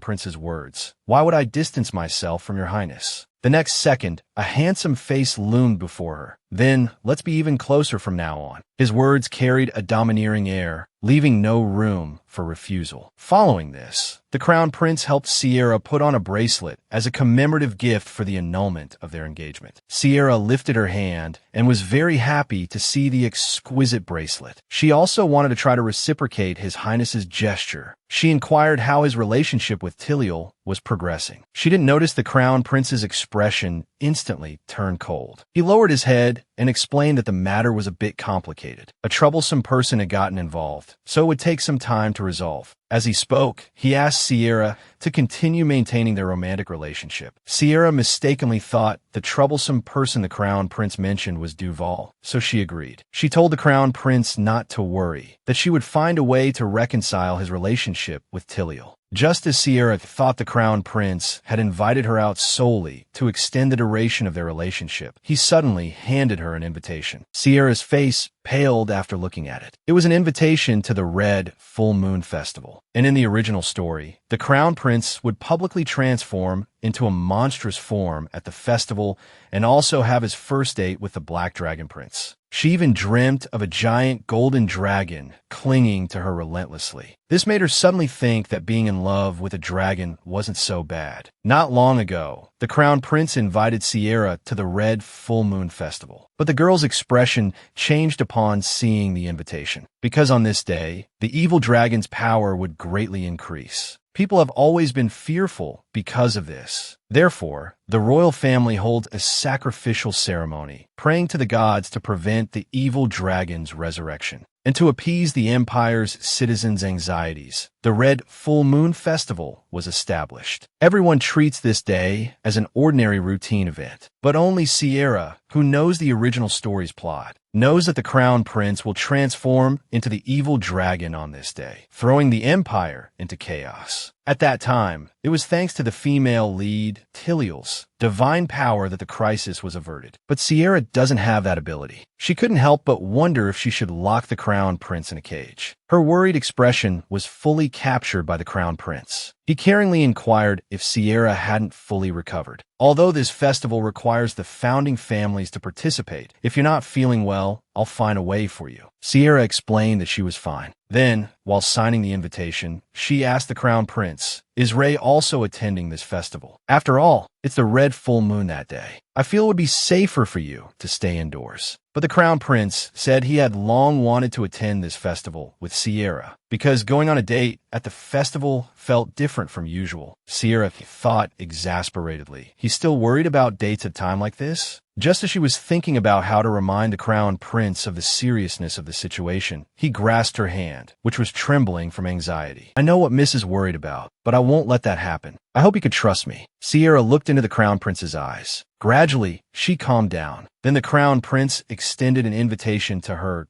prince's words. "Why would I distance myself from your highness?" The next second, a handsome face loomed before her. "Then, let's be even closer from now on." His words carried a domineering air, leaving no room for refusal. Following this, the crown prince helped Sierra put on a bracelet as a commemorative gift for the annulment of their engagement. Sierra lifted her hand and was very happy to see the exquisite bracelet. She also wanted to try to reciprocate His Highness's gesture. She inquired how his relationship with Tiliel was progressing. She didn't notice the crown prince's expression instantly turned cold. He lowered his head and explained that the matter was a bit complicated. A troublesome person had gotten involved, so it would take some time to resolve. As he spoke, he asked Sierra to continue maintaining their romantic relationship. Sierra mistakenly thought the troublesome person the crown prince mentioned was Duval, so she agreed. She told the crown prince not to worry, that she would find a way to reconcile his relationship with Tiliel. Just as Sierra thought the crown prince had invited her out solely to extend the duration of their relationship, he suddenly handed her an invitation. Sierra's face paled after looking at it. It was an invitation to the Red Full Moon Festival. And in the original story, the crown prince would publicly transform into a monstrous form at the festival and also have his first date with the Black Dragon Prince. She even dreamt of a giant golden dragon clinging to her relentlessly. This made her suddenly think that being in love with a dragon wasn't so bad. Not long ago, the crown prince invited Sierra to the Red Full Moon Festival, but the girl's expression changed upon seeing the invitation, because on this day, the evil dragon's power would greatly increase. People have always been fearful because of this. Therefore, the royal family holds a sacrificial ceremony, praying to the gods to prevent the evil dragon's resurrection. And to appease the empire's citizens' anxieties, the Red Full Moon Festival was established. Everyone treats this day as an ordinary routine event, but only Sierra, who knows the original story's plot, knows that the crown prince will transform into the evil dragon on this day, throwing the empire into chaos. At that time, it was thanks to the female lead, Tiliel's divine power, that the crisis was averted. But Sierra doesn't have that ability. She couldn't help but wonder if she should lock the crown prince in a cage. Her worried expression was fully captured by the crown prince. He caringly inquired if Sierra hadn't fully recovered. "Although this festival requires the founding families to participate, if you're not feeling well, I'll find a way for you." Sierra explained that she was fine. Then, while signing the invitation, she asked the crown prince, "Is Ray also attending this festival? After all, it's the Red Full Moon that day. I feel it would be safer for you to stay indoors." But the crown prince said he had long wanted to attend this festival with Sierra, because going on a date at the festival felt different from usual. Sierra thought exasperatedly. He's still worried about dates at a time like this? Just as she was thinking about how to remind the crown prince of the seriousness of the situation, he grasped her hand, which was trembling from anxiety. "I know what Miss is worried about, but I won't let that happen. I hope you could trust me." Sierra looked into the crown prince's eyes. Gradually, she calmed down. Then the crown prince extended an invitation to her.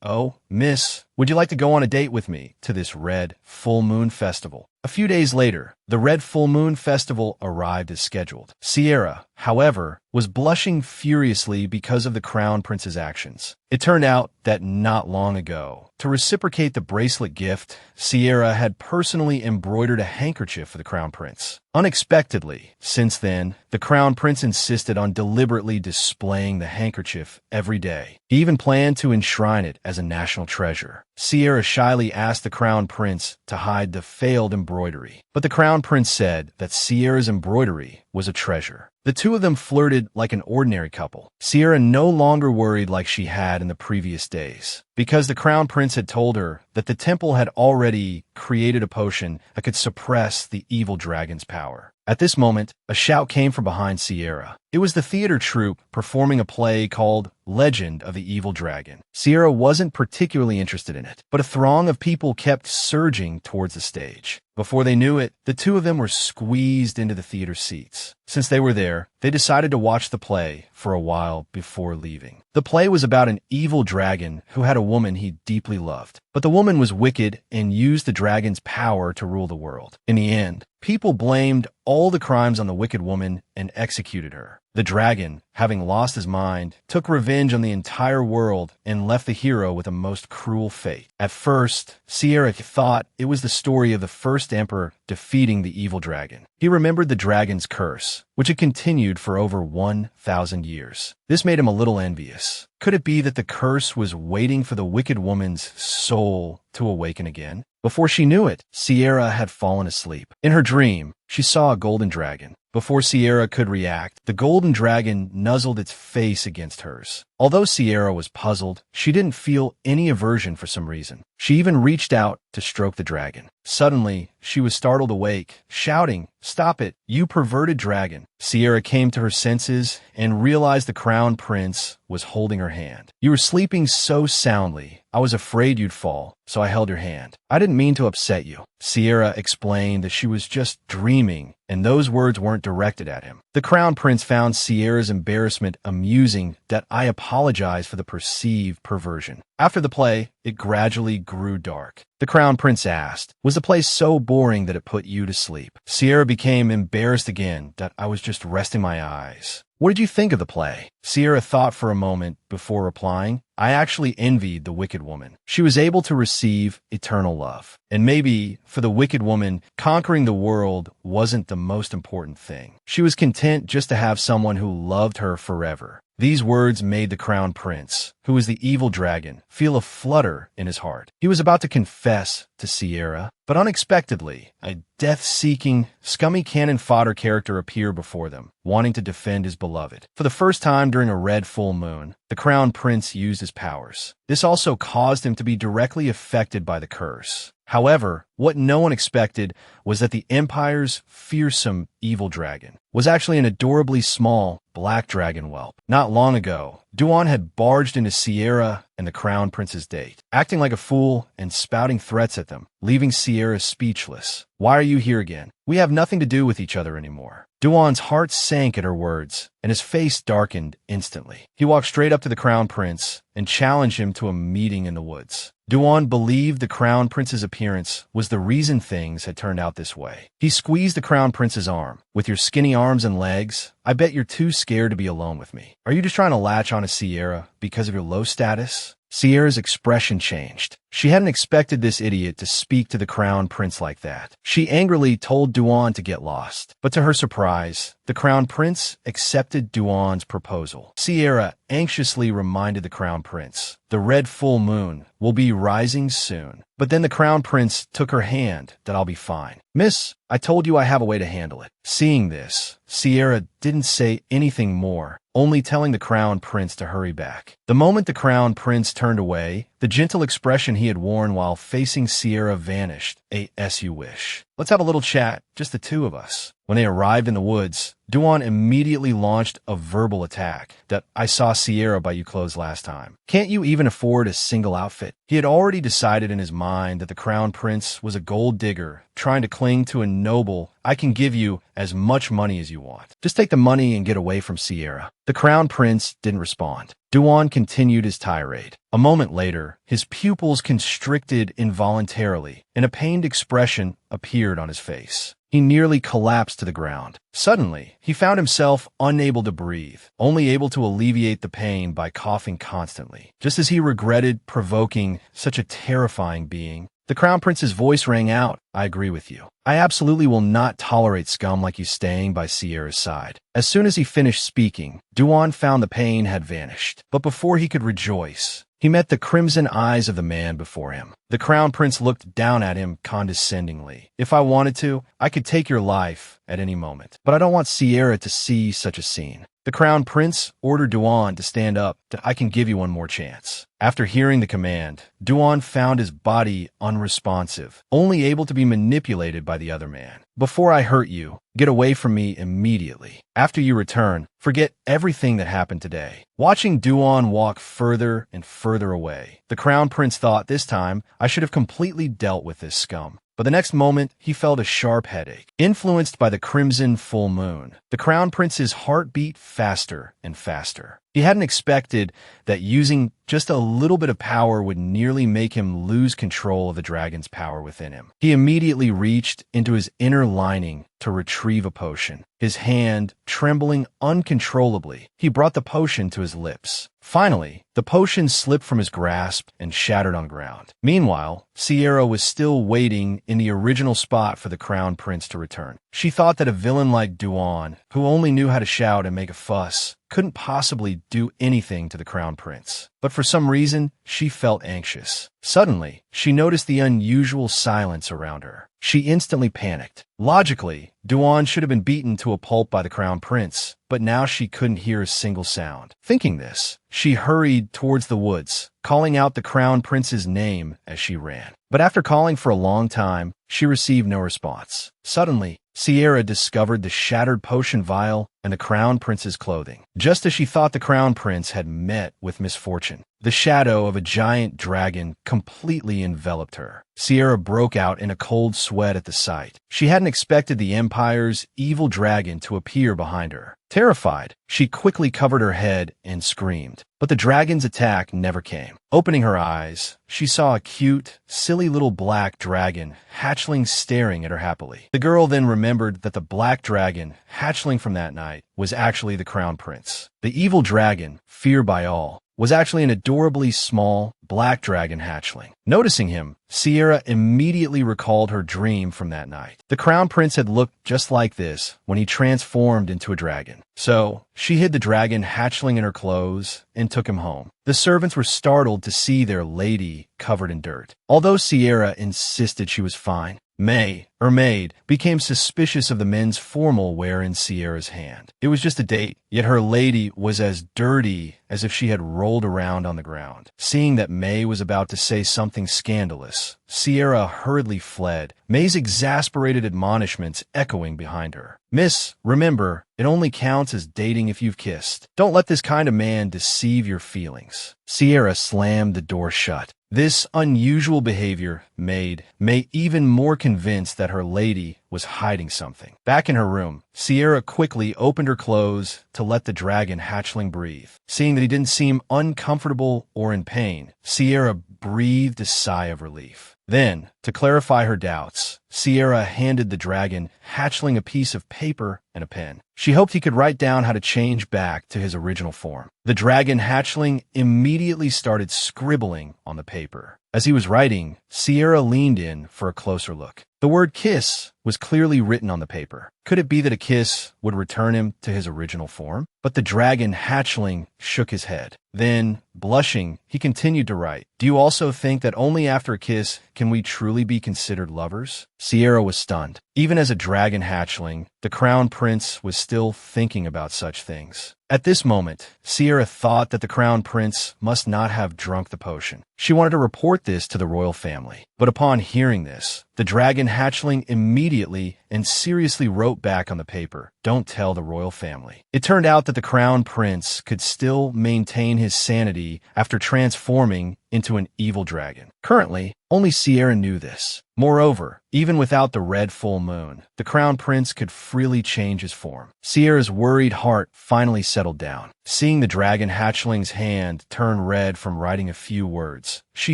"Oh, Miss, would you like to go on a date with me to this Red Full Moon Festival?" A few days later, the Red Full Moon Festival arrived as scheduled. Sierra, however, was blushing furiously because of the crown prince's actions. It turned out that not long ago, to reciprocate the bracelet gift, Sierra had personally embroidered a handkerchief for the crown prince. Unexpectedly, since then, the crown prince insisted on deliberately displaying the handkerchief every day. He even planned to enshrine it as a national treasure. Sierra shyly asked the crown prince to hide the failed embroidery, but the crown prince said that Sierra's embroidery was a treasure. The two of them flirted like an ordinary couple. Sierra no longer worried like she had in the previous days, because the crown prince had told her that the temple had already created a potion that could suppress the evil dragon's power. At this moment, a shout came from behind Sierra. It was the theater troupe performing a play called Legend of the Evil Dragon. Sierra wasn't particularly interested in it, but a throng of people kept surging towards the stage. Before they knew it, the two of them were squeezed into the theater seats. Since they were there, they decided to watch the play for a while before leaving. The play was about an evil dragon who had a woman he deeply loved. But the woman was wicked and used the dragon's power to rule the world. In the end, people blamed all the crimes on the wicked woman and executed her. The dragon, having lost his mind, took revenge on the entire world and left the hero with a most cruel fate. At first, Sierra thought it was the story of the first emperor defeating the evil dragon. He remembered the dragon's curse, which had continued for over 1,000 years. This made him a little envious. Could it be that the curse was waiting for the wicked woman's soul to awaken again? Before she knew it, Sierra had fallen asleep. In her dream, she saw a golden dragon. Before Sierra could react, the golden dragon nuzzled its face against hers. Although Sierra was puzzled, she didn't feel any aversion for some reason. She even reached out to stroke the dragon. Suddenly, she was startled awake, shouting, "Stop it, you perverted dragon." Sierra came to her senses and realized the crown prince was holding her hand. "You were sleeping so soundly, I was afraid you'd fall, so I held your hand. I didn't mean to upset you." Sierra explained that she was just dreaming, and those words weren't directed at him. The crown prince found Sierra's embarrassment amusing, that I apologized for the perceived perversion. After the play, it gradually grew dark. The crown prince asked, "Was the play so boring that it put you to sleep?" Sierra became embarrassed again, that I was just resting my eyes. "What did you think of the play?" Sierra thought for a moment before replying, "I actually envied the wicked woman. She was able to receive eternal love. And maybe, for the wicked woman, conquering the world wasn't the most important thing. She was content just to have someone who loved her forever." These words made the crown prince, who was the evil dragon, feel a flutter in his heart. He was about to confess to Sierra, but unexpectedly, a death-seeking, scummy cannon fodder character appeared before them, wanting to defend his beloved. For the first time during a red full moon, the crown prince used his powers. This also caused him to be directly affected by the curse. However, what no one expected was that the Empire's fearsome evil dragon was actually an adorably small black dragon whelp. Not long ago, Duan had barged into Sierra and the crown prince's date, acting like a fool and spouting threats at them, leaving Sierra speechless. "Why are you here again? We have nothing to do with each other anymore." Duan's heart sank at her words, and his face darkened instantly. He walked straight up to the crown prince and challenged him to a meeting in the woods. Duan believed the crown prince's appearance was the reason things had turned out this way. He squeezed the crown prince's arm. "With your skinny arms and legs, I bet you're too scared to be alone with me. Are you just trying to latch onto Sierra because of your low status?" Sierra's expression changed. She hadn't expected this idiot to speak to the crown prince like that. She angrily told Duan to get lost. But to her surprise, the crown prince accepted Duan's proposal. Sierra anxiously reminded the crown prince, "The red full moon will be rising soon." But then the crown prince took her hand, that "I'll be fine. Miss, I told you I have a way to handle it." Seeing this, Sierra didn't say anything more, only telling the crown prince to hurry back. The moment the crown prince turned away, the gentle expression he had worn while facing Sierra vanished. "As you wish. Let's have a little chat, just the two of us." When they arrived in the woods, Duan immediately launched a verbal attack that I saw Sierra buy you clothes last time. Can't you even afford a single outfit? He had already decided in his mind that the crown prince was a gold digger trying to cling to a noble. I can give you as much money as you want. Just take the money and get away from Sierra. The crown prince didn't respond. Duan continued his tirade. A moment later, his pupils constricted involuntarily, and a pained expression appeared on his face. He nearly collapsed to the ground. Suddenly, he found himself unable to breathe, only able to alleviate the pain by coughing constantly. Just as he regretted provoking such a terrifying being, the crown prince's voice rang out. I agree with you. I absolutely will not tolerate scum like you staying by Sierra's side. As soon as he finished speaking, Duan found the pain had vanished. But before he could rejoice, he met the crimson eyes of the man before him. The crown prince looked down at him condescendingly. If I wanted to, I could take your life at any moment. But I don't want Sierra to see such a scene. The crown prince ordered Duan to stand up. I can give you one more chance. After hearing the command, Duan found his body unresponsive, only able to be manipulated by the other man. Before I hurt you, get away from me immediately. After you return, forget everything that happened today. Watching Duan walk further and further away, the crown prince thought this time I should have completely dealt with this scum. But the next moment, he felt a sharp headache. Influenced by the crimson full moon, the crown prince's heart beat faster and faster. He hadn't expected that using just a little bit of power would nearly make him lose control of the dragon's power within him. He immediately reached into his inner lining to retrieve a potion. His hand trembling uncontrollably, he brought the potion to his lips. Finally, the potion slipped from his grasp and shattered on the ground. Meanwhile, Sierra was still waiting in the original spot for the crown prince to return. She thought that a villain like Duan, who only knew how to shout and make a fuss, couldn't possibly do anything to the crown prince. But for some reason, she felt anxious. Suddenly, she noticed the unusual silence around her. She instantly panicked. Logically, Duan should have been beaten to a pulp by the crown prince, but now she couldn't hear a single sound. Thinking this, she hurried towards the woods, calling out the crown prince's name as she ran. But after calling for a long time, she received no response. Suddenly, Sierra discovered the shattered potion vial and the crown prince's clothing. Just as she thought the crown prince had met with misfortune, the shadow of a giant dragon completely enveloped her. Sierra broke out in a cold sweat at the sight. She hadn't expected the Empire's evil dragon to appear behind her. Terrified, she quickly covered her head and screamed. But the dragon's attack never came. Opening her eyes, she saw a cute, silly little black dragon hatchling staring at her happily. The girl then remembered that the black dragon hatchling from that night was actually the crown prince. The evil dragon, feared by all, was actually an adorably small black dragon hatchling. Noticing him, Sierra immediately recalled her dream from that night. The crown prince had looked just like this when he transformed into a dragon. So, she hid the dragon hatchling in her clothes and took him home. The servants were startled to see their lady covered in dirt. Although Sierra insisted she was fine, May, her maid, became suspicious of the men's formal wear in Sierra's hand. It was just a date, yet her lady was as dirty as if she had rolled around on the ground. Seeing that May was about to say something scandalous, Sierra hurriedly fled, May's exasperated admonishments echoing behind her. Miss, remember, it only counts as dating if you've kissed. Don't let this kind of man deceive your feelings. Sierra slammed the door shut. This unusual behavior made May even more convinced that her lady was hiding something. Back in her room, Sierra quickly opened her clothes to let the dragon hatchling breathe. Seeing that he didn't seem uncomfortable or in pain, Sierra breathed a sigh of relief. Then, to clarify her doubts, Sierra handed the dragon hatchling a piece of paper and a pen. She hoped he could write down how to change back to his original form. The dragon hatchling immediately started scribbling on the paper. As he was writing, Sierra leaned in for a closer look. The word kiss was clearly written on the paper. Could it be that a kiss would return him to his original form? But the dragon hatchling shook his head. Then, blushing, he continued to write, "Do you also think that only after a kiss can we truly be considered lovers?" Sierra was stunned. Even as a dragon hatchling, the crown prince was still thinking about such things. At this moment, Sierra thought that the crown prince must not have drunk the potion. She wanted to report this to the royal family. But upon hearing this, the dragon hatchling immediately and seriously wrote back on the paper, "Don't tell the royal family." It turned out that the crown prince could still maintain his sanity after transforming into an evil dragon. Currently, only Sierra knew this. Moreover, even without the red full moon, the crown prince could freely change his form. Sierra's worried heart finally settled down. Seeing the dragon hatchling's hand turn red from writing a few words, she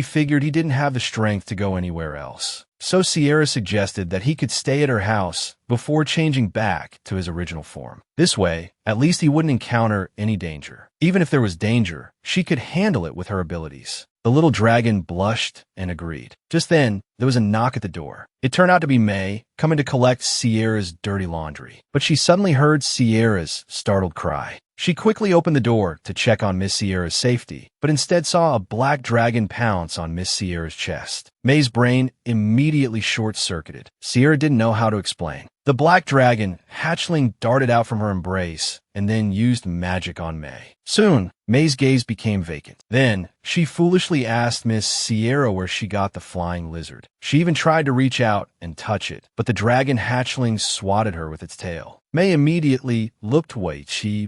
figured he didn't have the strength to go anywhere else. So Sierra suggested that he could stay at her house before changing back to his original form. This way, at least he wouldn't encounter any danger. Even if there was danger, she could handle it with her abilities. The little dragon blushed and agreed. Just then, there was a knock at the door. It turned out to be May, coming to collect Sierra's dirty laundry. But she suddenly heard Sierra's startled cry. She quickly opened the door to check on Miss Sierra's safety, but instead saw a black dragon pounce on Miss Sierra's chest. May's brain immediately short-circuited. Sierra didn't know how to explain. The black dragon hatchling darted out from her embrace and then used magic on May. Soon, May's gaze became vacant. Then, she foolishly asked Miss Sierra where she got the flying lizard. She even tried to reach out and touch it, but the dragon hatchling swatted her with its tail. May immediately looked away.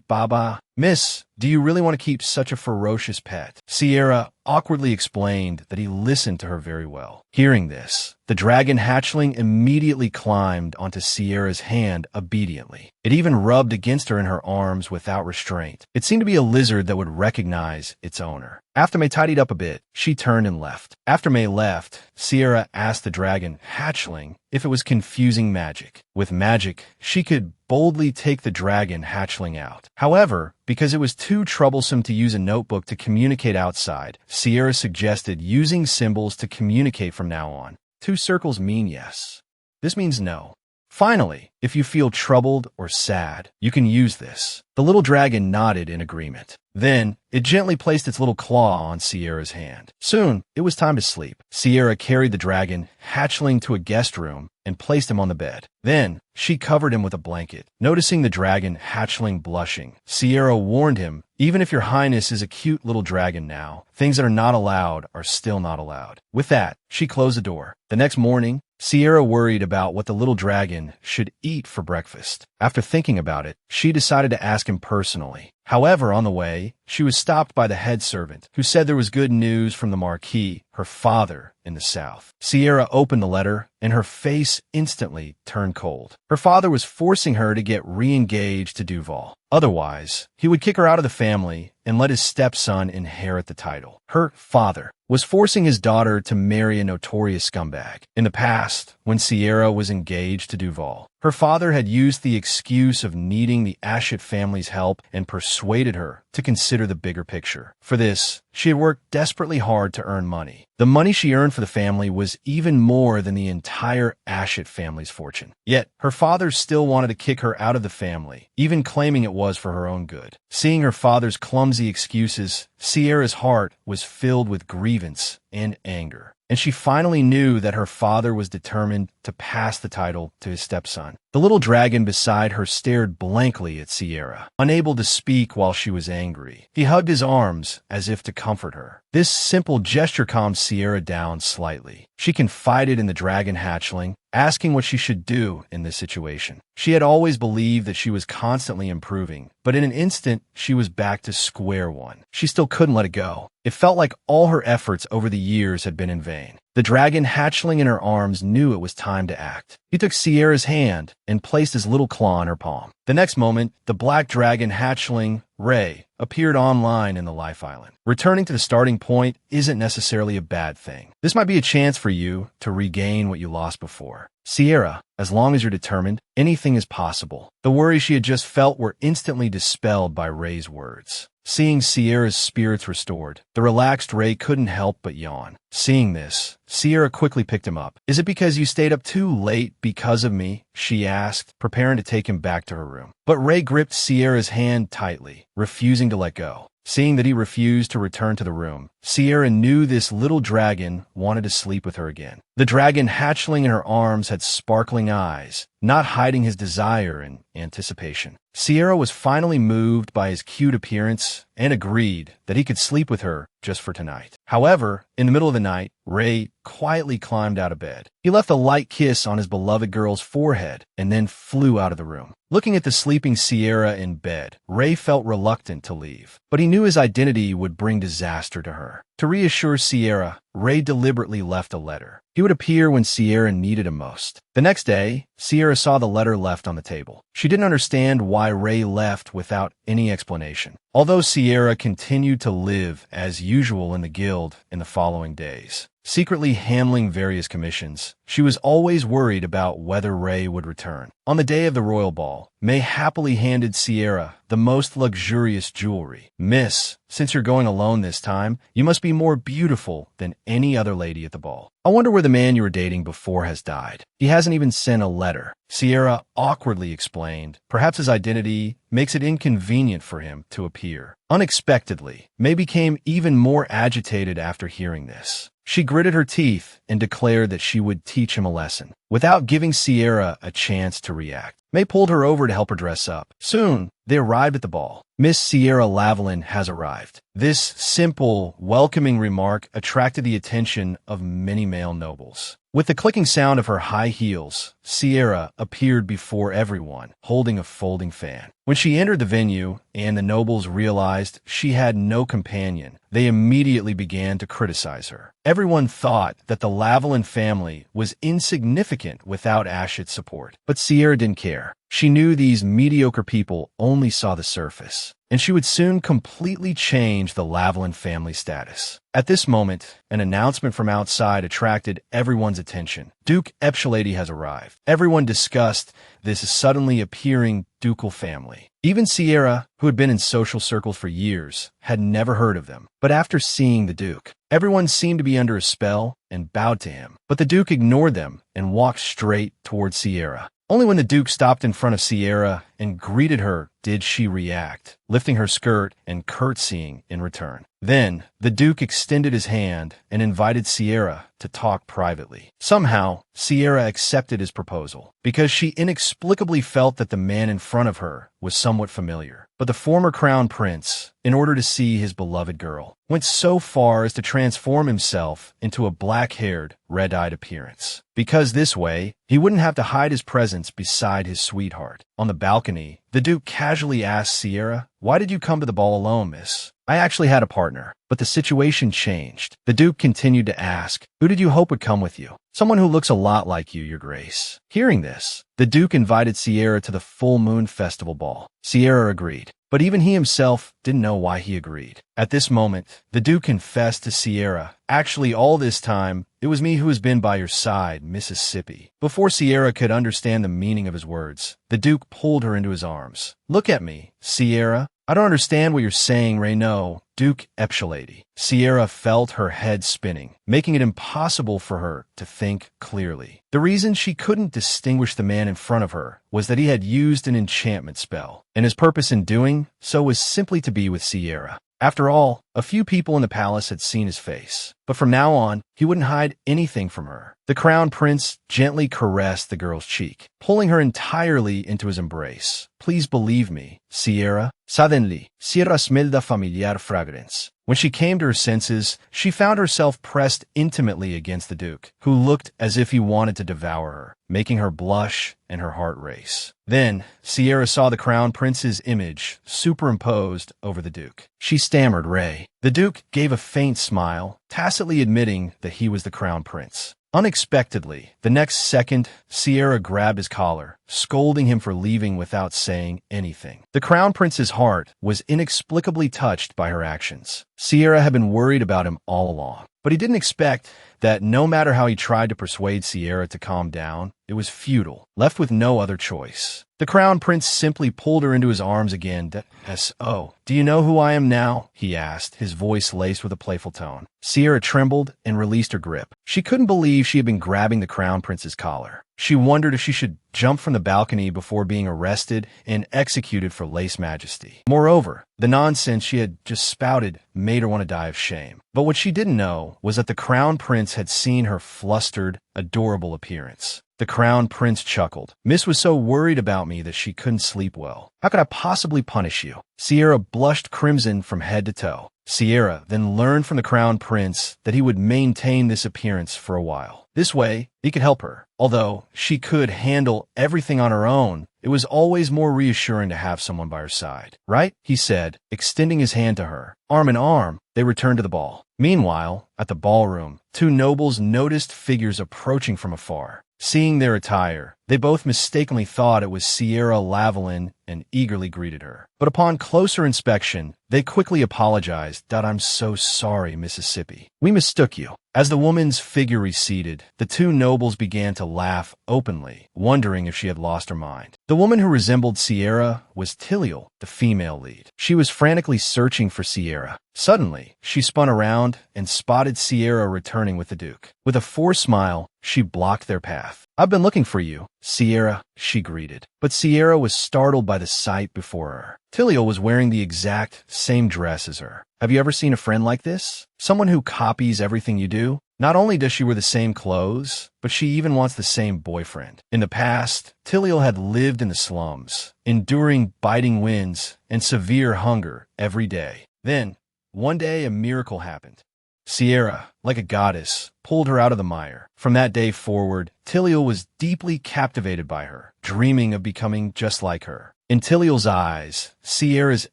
Baba. "Miss, do you really want to keep such a ferocious pet?" Sierra awkwardly explained that he listened to her very well. Hearing this, the dragon hatchling immediately climbed onto Sierra's hand obediently. It even rubbed against her in her arms without restraint. It seemed to be a lizard that would recognize its owner. After May tidied up a bit, she turned and left. After May left, Sierra asked the dragon hatchling if it was confusing magic. With magic, she could boldly take the dragon hatchling out. However, because it was too troublesome to use a notebook to communicate outside, Sierra suggested using symbols to communicate from now on. 2 circles mean yes. This means no. Finally, if you feel troubled or sad, you can use this. The little dragon nodded in agreement. Then, it gently placed its little claw on Sierra's hand. Soon, it was time to sleep. Sierra carried the dragon hatchling to a guest room and placed him on the bed. Then, she covered him with a blanket. Noticing the dragon hatchling blushing, Sierra warned him, "Even if your highness is a cute little dragon now, things that are not allowed are still not allowed." With that, she closed the door. The next morning, Sierra worried about what the little dragon should eat for breakfast. After thinking about it, she decided to ask him personally. However, on the way, she was stopped by the head servant, who said there was good news from the Marquis, her father, in the south. Sierra opened the letter, and her face instantly turned cold. Her father was forcing her to get re-engaged to Duval. Otherwise, he would kick her out of the family and let his stepson inherit the title. Her father was forcing his daughter to marry a notorious scumbag. In the past, when Sierra was engaged to Duval, her father had used the excuse of needing the Ashett family's help and persuaded her to consider the bigger picture. For this, she had worked desperately hard to earn money. The money she earned for the family was even more than the entire Ashett family's fortune. Yet, her father still wanted to kick her out of the family, even claiming it was for her own good. Seeing her father's clumsy excuses, Sierra's heart was filled with grievance and anger. And she finally knew that her father was determined to pass the title to his stepson. The little dragon beside her stared blankly at Sierra, unable to speak while she was angry. He hugged his arms as if to comfort her. This simple gesture calmed Sierra down slightly. She confided in the dragon hatchling, asking what she should do in this situation. She had always believed that she was constantly improving, but in an instant, she was back to square one. She still couldn't let it go. It felt like all her efforts over the years had been in vain. The dragon hatchling in her arms knew it was time to act. He took Sierra's hand and placed his little claw in her palm. The next moment, the black dragon hatchling, Ray, appeared online in the Life Island. Returning to the starting point isn't necessarily a bad thing. This might be a chance for you to regain what you lost before. Sierra, as long as you're determined, anything is possible. The worries she had just felt were instantly dispelled by Ray's words. Seeing Sierra's spirits restored, the relaxed Ray couldn't help but yawn. Seeing this, Sierra quickly picked him up. "Is it because you stayed up too late because of me?" she asked, preparing to take him back to her room. But Ray gripped Sierra's hand tightly, refusing to let go. Seeing that he refused to return to the room, Sierra knew this little dragon wanted to sleep with her again. The dragon hatchling in her arms had sparkling eyes, not hiding his desire and anticipation. Sierra was finally moved by his cute appearance and agreed that he could sleep with her just for tonight. However, in the middle of the night, Ray quietly climbed out of bed. He left a light kiss on his beloved girl's forehead and then flew out of the room. Looking at the sleeping Sierra in bed, Ray felt reluctant to leave, but he knew his identity would bring disaster to her. To reassure Sierra, Ray deliberately left a letter. He would appear when Sierra needed him most. The next day, Sierra saw the letter left on the table. She didn't understand why Ray left without any explanation. Although Sierra continued to live as usual in the guild in the following days, secretly handling various commissions, she was always worried about whether Ray would return. On the day of the royal ball, May happily handed Sierra the most luxurious jewelry. "Miss, since you're going alone this time, you must be more beautiful than any other lady at the ball. I wonder where the man you were dating before has died. He hasn't even sent a letter." Sierra awkwardly explained. Perhaps his identity makes it inconvenient for him to appear. Unexpectedly, May became even more agitated after hearing this. She gritted her teeth and declared that she would teach him a lesson. Without giving Sierra a chance to react, May pulled her over to help her dress up. Soon, they arrived at the ball. "Miss Sierra Lavalin has arrived." This simple, welcoming remark attracted the attention of many male nobles. With the clicking sound of her high heels, Sierra appeared before everyone, holding a folding fan. When she entered the venue and the nobles realized she had no companion, they immediately began to criticize her. Everyone thought that the Lavalin family was insignificant without Ashit's support. But Sierra didn't care. She knew these mediocre people only saw the surface, and she would soon completely change the Lavalin family status. At this moment, an announcement from outside attracted everyone's attention. Duke Epshalady has arrived. Everyone discussed this suddenly appearing ducal family. Even Sierra, who had been in social circles for years, had never heard of them. But after seeing the Duke, everyone seemed to be under a spell and bowed to him. But the Duke ignored them and walked straight toward Sierra. Only when the Duke stopped in front of Sierra and greeted her did she react, lifting her skirt and curtsying in return. Then, the Duke extended his hand and invited Sierra to talk privately. Somehow, Sierra accepted his proposal, because she inexplicably felt that the man in front of her was somewhat familiar. But the former crown prince, in order to see his beloved girl, went so far as to transform himself into a black-haired, red-eyed appearance. Because this way, he wouldn't have to hide his presence beside his sweetheart. On the balcony, the Duke casually asked Sierra, "Why did you come to the ball alone, miss?" "I actually had a partner, but the situation changed." The Duke continued to ask, "Who did you hope would come with you?" "Someone who looks a lot like you, your grace." Hearing this, the Duke invited Sierra to the full moon festival ball. Sierra agreed, but even he himself didn't know why he agreed. At this moment, the Duke confessed to Sierra, "Actually, all this time, it was me who has been by your side, Mississippi." Before Sierra could understand the meaning of his words, the Duke pulled her into his arms. "Look at me, Sierra. I don't understand what you're saying, Reynaud, Duke Epshalady." Sierra felt her head spinning, making it impossible for her to think clearly. The reason she couldn't distinguish the man in front of her was that he had used an enchantment spell, and his purpose in doing so was simply to be with Sierra. After all, a few people in the palace had seen his face, but from now on, he wouldn't hide anything from her. The crown prince gently caressed the girl's cheek, pulling her entirely into his embrace. "Please believe me, Sierra." Suddenly, Sierra smelled a familiar fragrance. When she came to her senses, she found herself pressed intimately against the Duke, who looked as if he wanted to devour her, making her blush and her heart race. Then, Sierra saw the crown prince's image superimposed over the Duke. She stammered, "Ray." The Duke gave a faint smile, tacitly admitting that he was the crown prince. Unexpectedly, the next second, Sierra grabbed his collar, scolding him for leaving without saying anything. The crown prince's heart was inexplicably touched by her actions. Sierra had been worried about him all along, but he didn't expect that no matter how he tried to persuade Sierra to calm down, it was futile, left with no other choice. The crown prince simply pulled her into his arms again. "S.O. Do you know who I am now?" he asked, his voice laced with a playful tone. Sierra trembled and released her grip. She couldn't believe she had been grabbing the crown prince's collar. She wondered if she should jump from the balcony before being arrested and executed for lèse majesty. Moreover, the nonsense she had just spouted made her want to die of shame. But what she didn't know was that the Crown Prince had seen her flustered, adorable appearance. The Crown Prince chuckled. Miss was so worried about me that she couldn't sleep well. How could I possibly punish you? Sierra blushed crimson from head to toe. Sierra then learned from the Crown Prince that he would maintain this appearance for a while. This way, he could help her. Although she could handle everything on her own, it was always more reassuring to have someone by her side. Right? He said, extending his hand to her. Arm in arm, they returned to the ball. Meanwhile, at the ballroom, two nobles noticed figures approaching from afar. Seeing their attire, they both mistakenly thought it was Sierra Lavalin and eagerly greeted her. But upon closer inspection, they quickly apologized. I'm so sorry, Mississippi. We mistook you. As the woman's figure receded, the two nobles began to laugh openly, wondering if she had lost her mind. The woman who resembled Sierra was Tiliel, the female lead. She was frantically searching for Sierra. Suddenly, she spun around and spotted Sierra returning with the Duke. With a forced smile, she blocked their path. I've been looking for you, Sierra, she greeted. But Sierra was startled by the sight before her. Tiliel was wearing the exact same dress as her. Have you ever seen a friend like this? Someone who copies everything you do? Not only does she wear the same clothes, but she even wants the same boyfriend. In the past, Tiliel had lived in the slums, enduring biting winds and severe hunger every day. Then, one day a miracle happened. Sierra, like a goddess, pulled her out of the mire. From that day forward, Tiliel was deeply captivated by her, dreaming of becoming just like her. In Tiliel's eyes, Sierra's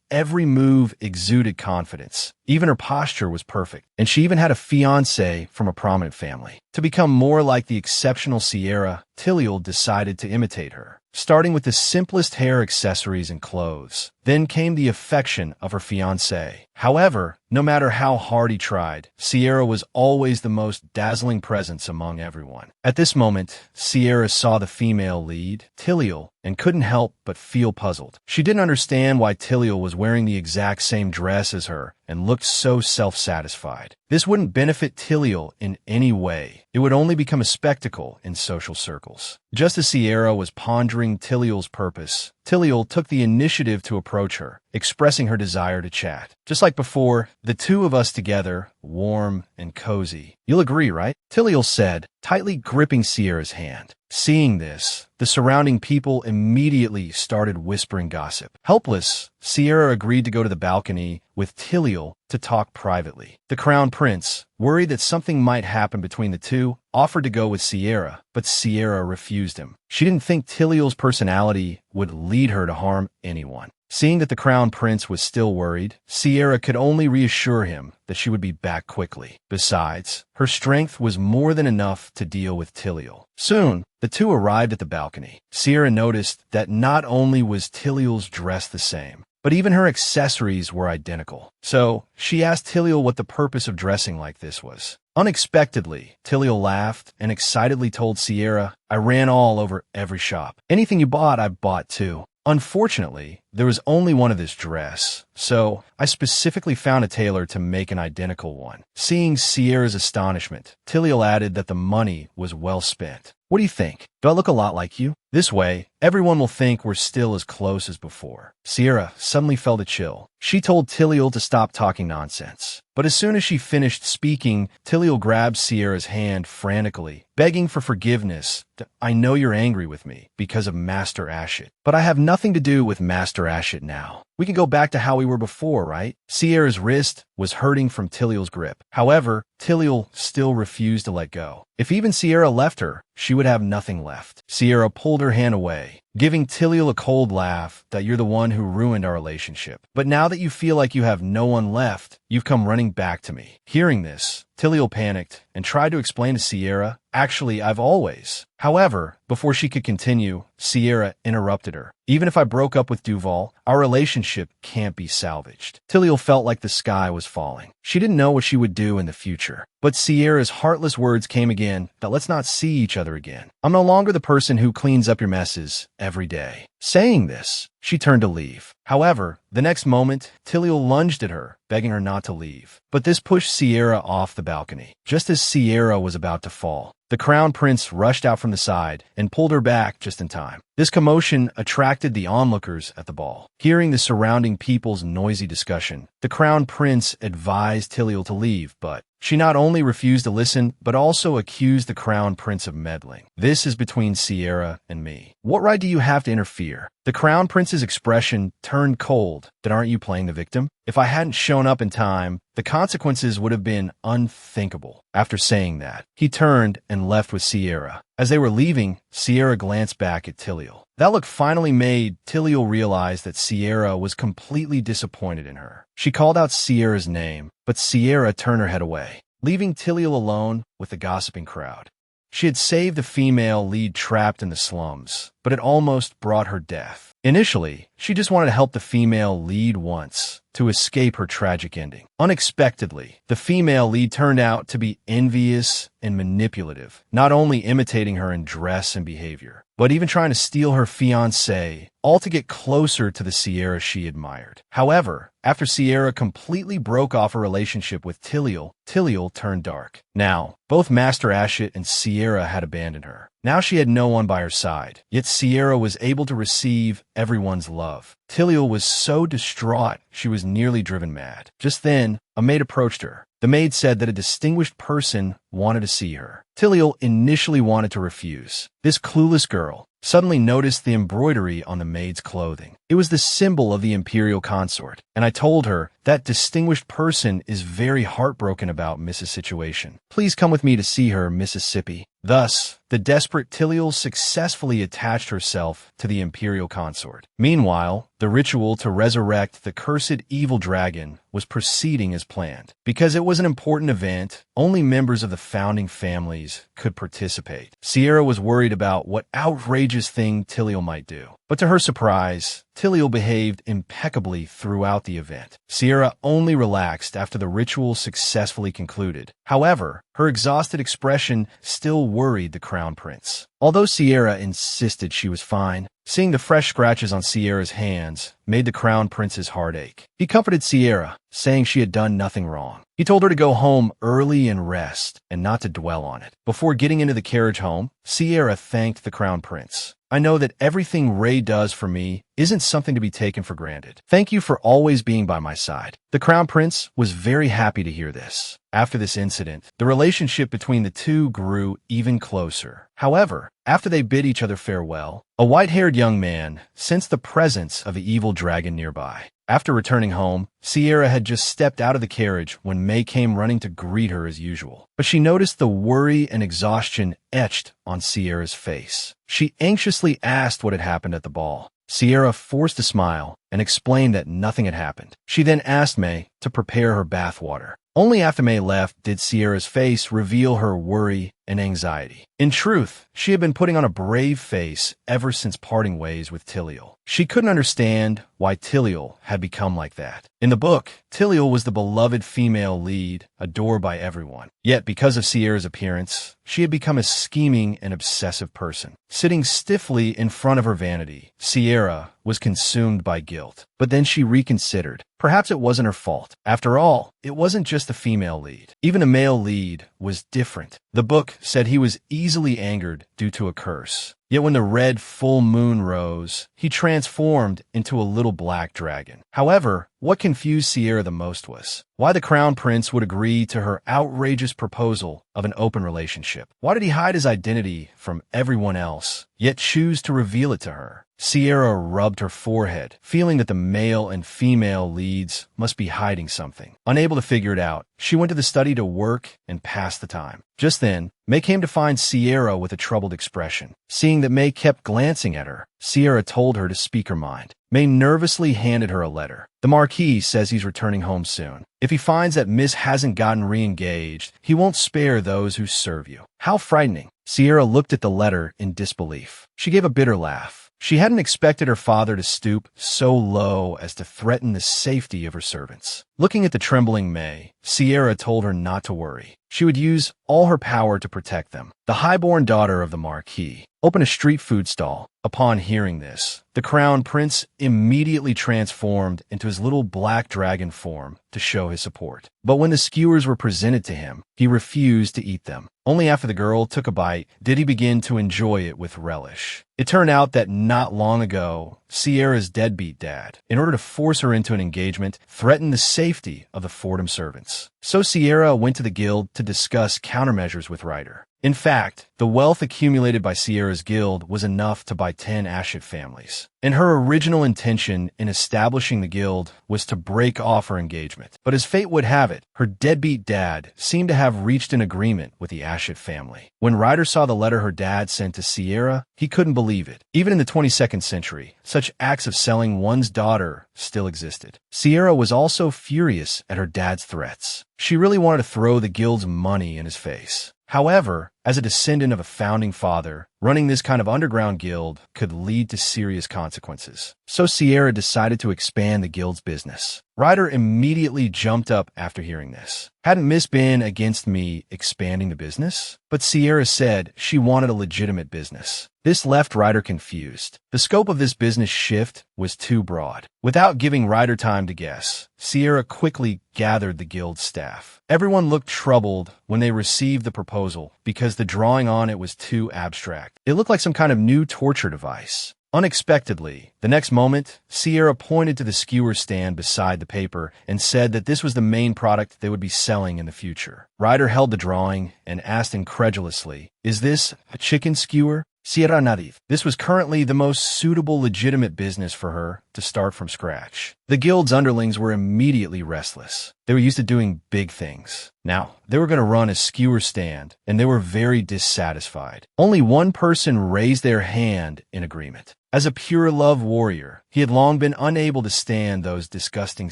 every move exuded confidence. Even her posture was perfect, and she even had a fiancé from a prominent family. To become more like the exceptional Sierra, Tiliel decided to imitate her, starting with the simplest hair accessories and clothes. Then came the affection of her fiancé. However, no matter how hard he tried, Sierra was always the most dazzling presence among everyone. At this moment, Sierra saw the female lead, Tiliel, and couldn't help but feel puzzled. She didn't understand why Tiliel was wearing the exact same dress as her and looked so self-satisfied. This wouldn't benefit Tiliel in any way. It would only become a spectacle in social circles. Just as Sierra was pondering Tiliel's purpose, Tiliel took the initiative to approach her, expressing her desire to chat. Just like before, the two of us together, warm and cozy. You'll agree, right? Tiliel said, tightly gripping Sierra's hand. Seeing this, the surrounding people immediately started whispering gossip. Helpless, Sierra agreed to go to the balcony with Tiliel to talk privately. The Crown Prince, worried that something might happen between the two, offered to go with Sierra, but Sierra refused him. She didn't think Tiliel's personality would lead her to harm anyone. Seeing that the Crown Prince was still worried, Sierra could only reassure him that she would be back quickly. Besides, her strength was more than enough to deal with Tiliel. Soon, the two arrived at the balcony. Sierra noticed that not only was Tiliel's dress the same, but even her accessories were identical. So, she asked Tiliel what the purpose of dressing like this was. Unexpectedly, Tiliel laughed and excitedly told Sierra, I ran all over every shop. Anything you bought, I bought too. Unfortunately, there was only one of this dress, so I specifically found a tailor to make an identical one. Seeing Sierra's astonishment, Tiliel added that the money was well spent. What do you think? Do I look a lot like you? This way, everyone will think we're still as close as before. Sierra suddenly felt a chill. She told Tiliel to stop talking nonsense. But as soon as she finished speaking, Tiliel grabbed Sierra's hand frantically, begging for forgiveness. I know you're angry with me because of Master Ashit, but I have nothing to do with Master Ashit now. We can go back to how we were before, right? Sierra's wrist was hurting from Tiliel's grip. However, Tiliel still refused to let go. If even Sierra left her, she would have nothing left. Sierra pulled her hand away, giving Tiliel a cold laugh that you're the one who ruined our relationship. But now that you feel like you have no one left, you've come running back to me. Hearing this, Tiliel panicked and tried to explain to Sierra, actually, I've always. However, before she could continue, Sierra interrupted her. Even if I broke up with Duval, our relationship can't be salvaged. Tiliel felt like the sky was falling. She didn't know what she would do in the future. But Sierra's heartless words came again that let's not see each other again. I'm no longer the person who cleans up your messes every day. Saying this, she turned to leave. However, the next moment, Tiliel lunged at her, begging her not to leave. But this pushed Sierra off the balcony. Just as Sierra was about to fall, the Crown Prince rushed out from from the side and pulled her back just in time. This commotion attracted the onlookers at the ball. Hearing the surrounding people's noisy discussion, the crown prince advised Tiliel to leave, but she not only refused to listen, but also accused the crown prince of meddling. "This is between Sierra and me. What right do you have to interfere?" The crown prince's expression turned cold. "Then aren't you playing the victim? If I hadn't shown up in time, the consequences would have been unthinkable." After saying that, he turned and left with Sierra. As they were leaving, Sierra glanced back at Tiliel. That look finally made Tiliel realize that Sierra was completely disappointed in her. She called out Sierra's name, but Sierra turned her head away, leaving Tiliel alone with the gossiping crowd. She had saved the female lead trapped in the slums, but it almost brought her death. Initially, she just wanted to help the female lead once, to escape her tragic ending. Unexpectedly, the female lead turned out to be envious and manipulative, not only imitating her in dress and behavior, but even trying to steal her fiancé, all to get closer to the Sierra she admired. However, after Sierra completely broke off a relationship with Tiliel, Tiliel turned dark. Now, both Master Ashit and Sierra had abandoned her. Now she had no one by her side, yet Sierra was able to receive everyone's love. Tiliel was so distraught she was nearly driven mad. Just then, a maid approached her. The maid said that a distinguished person wanted to see her. Tiliel initially wanted to refuse. This clueless girl suddenly noticed the embroidery on the maid's clothing. It was the symbol of the imperial consort, and I told her that distinguished person is very heartbroken about Mrs. Situation. Please come with me to see her, Mississippi. Thus, the desperate Tiliel successfully attached herself to the imperial consort. Meanwhile, the ritual to resurrect the cursed evil dragon was proceeding as planned. Because it was an important event, only members of the founding families could participate. Sierra was worried about what outrageous thing Tiliel might do. But to her surprise, Tiliel behaved impeccably throughout the event. Sierra only relaxed after the ritual successfully concluded. However, her exhausted expression still worried the crown prince. Although Sierra insisted she was fine, seeing the fresh scratches on Sierra's hands made the crown prince's heart ache. He comforted Sierra, saying she had done nothing wrong. He told her to go home early and rest, and not to dwell on it. Before getting into the carriage home, Sierra thanked the crown prince. "I know that everything Ray does for me isn't something to be taken for granted. Thank you for always being by my side." The crown prince was very happy to hear this. After this incident, the relationship between the two grew even closer. However, after they bid each other farewell, a white-haired young man sensed the presence of an evil dragon nearby. After returning home, Sierra had just stepped out of the carriage when May came running to greet her as usual. But she noticed the worry and exhaustion etched on Sierra's face. She anxiously asked what had happened at the ball. Sierra forced a smile and explained that nothing had happened. She then asked May to prepare her bath water. Only after May left did Sierra's face reveal her worry and anxiety. In truth, she had been putting on a brave face ever since parting ways with Tiliel. She couldn't understand why Tiliel had become like that. In the book, Tiliel was the beloved female lead, adored by everyone. Yet, because of Sierra's appearance, she had become a scheming and obsessive person. Sitting stiffly in front of her vanity, Sierra was consumed by guilt. But then she reconsidered. Perhaps it wasn't her fault. After all, it wasn't just the female lead. Even a male lead was different. The book said he was easily angered due to a curse. Yet when the red full moon rose, he transformed into a little black dragon. However, what confused Sierra the most was why the crown prince would agree to her outrageous proposal of an open relationship. Why did he hide his identity from everyone else, yet choose to reveal it to her? Sierra rubbed her forehead, feeling that the male and female leads must be hiding something. Unable to figure it out, she went to the study to work and pass the time. Just then, May came to find Sierra with a troubled expression. Seeing that May kept glancing at her, Sierra told her to speak her mind. May nervously handed her a letter. The Marquis says he's returning home soon. If he finds that Miss hasn't gotten re-engaged, he won't spare those who serve you. How frightening. Sierra looked at the letter in disbelief. She gave a bitter laugh. She hadn't expected her father to stoop so low as to threaten the safety of her servants. Looking at the trembling May, Sierra told her not to worry. She would use all her power to protect them. The highborn daughter of the Marquis opened a street food stall. Upon hearing this, the crown prince immediately transformed into his little black dragon form to show his support. But when the skewers were presented to him, he refused to eat them. Only after the girl took a bite did he begin to enjoy it with relish. It turned out that not long ago, Sierra's deadbeat dad, in order to force her into an engagement, threatened the safety of the Fordham servants. So Sierra went to the guild to discuss countermeasures with Ryder. In fact, the wealth accumulated by Sierra's guild was enough to buy 10 Ashit families. And her original intention in establishing the guild was to break off her engagement. But as fate would have it, her deadbeat dad seemed to have reached an agreement with the Ashit family. When Ryder saw the letter her dad sent to Sierra, he couldn't believe it. Even in the 22nd century, such acts of selling one's daughter still existed. Sierra was also furious at her dad's threats. She really wanted to throw the guild's money in his face. However, as a descendant of a founding father, running this kind of underground guild could lead to serious consequences. So Sierra decided to expand the guild's business. Ryder immediately jumped up after hearing this. Hadn't Miss been against me expanding the business? But Sierra said she wanted a legitimate business. This left Ryder confused. The scope of this business shift was too broad. Without giving Ryder time to guess, Sierra quickly gathered the guild's staff. Everyone looked troubled when they received the proposal because the drawing on it was too abstract. It looked like some kind of new torture device. Unexpectedly, the next moment, Sierra pointed to the skewer stand beside the paper and said that this was the main product they would be selling in the future. Ryder held the drawing and asked incredulously, "Is this a chicken skewer?" Sierra nodded. This was currently the most suitable legitimate business for her to start from scratch. The guild's underlings were immediately restless. They were used to doing big things. Now, they were going to run a skewer stand, and they were very dissatisfied. Only one person raised their hand in agreement. As a pure love warrior, he had long been unable to stand those disgusting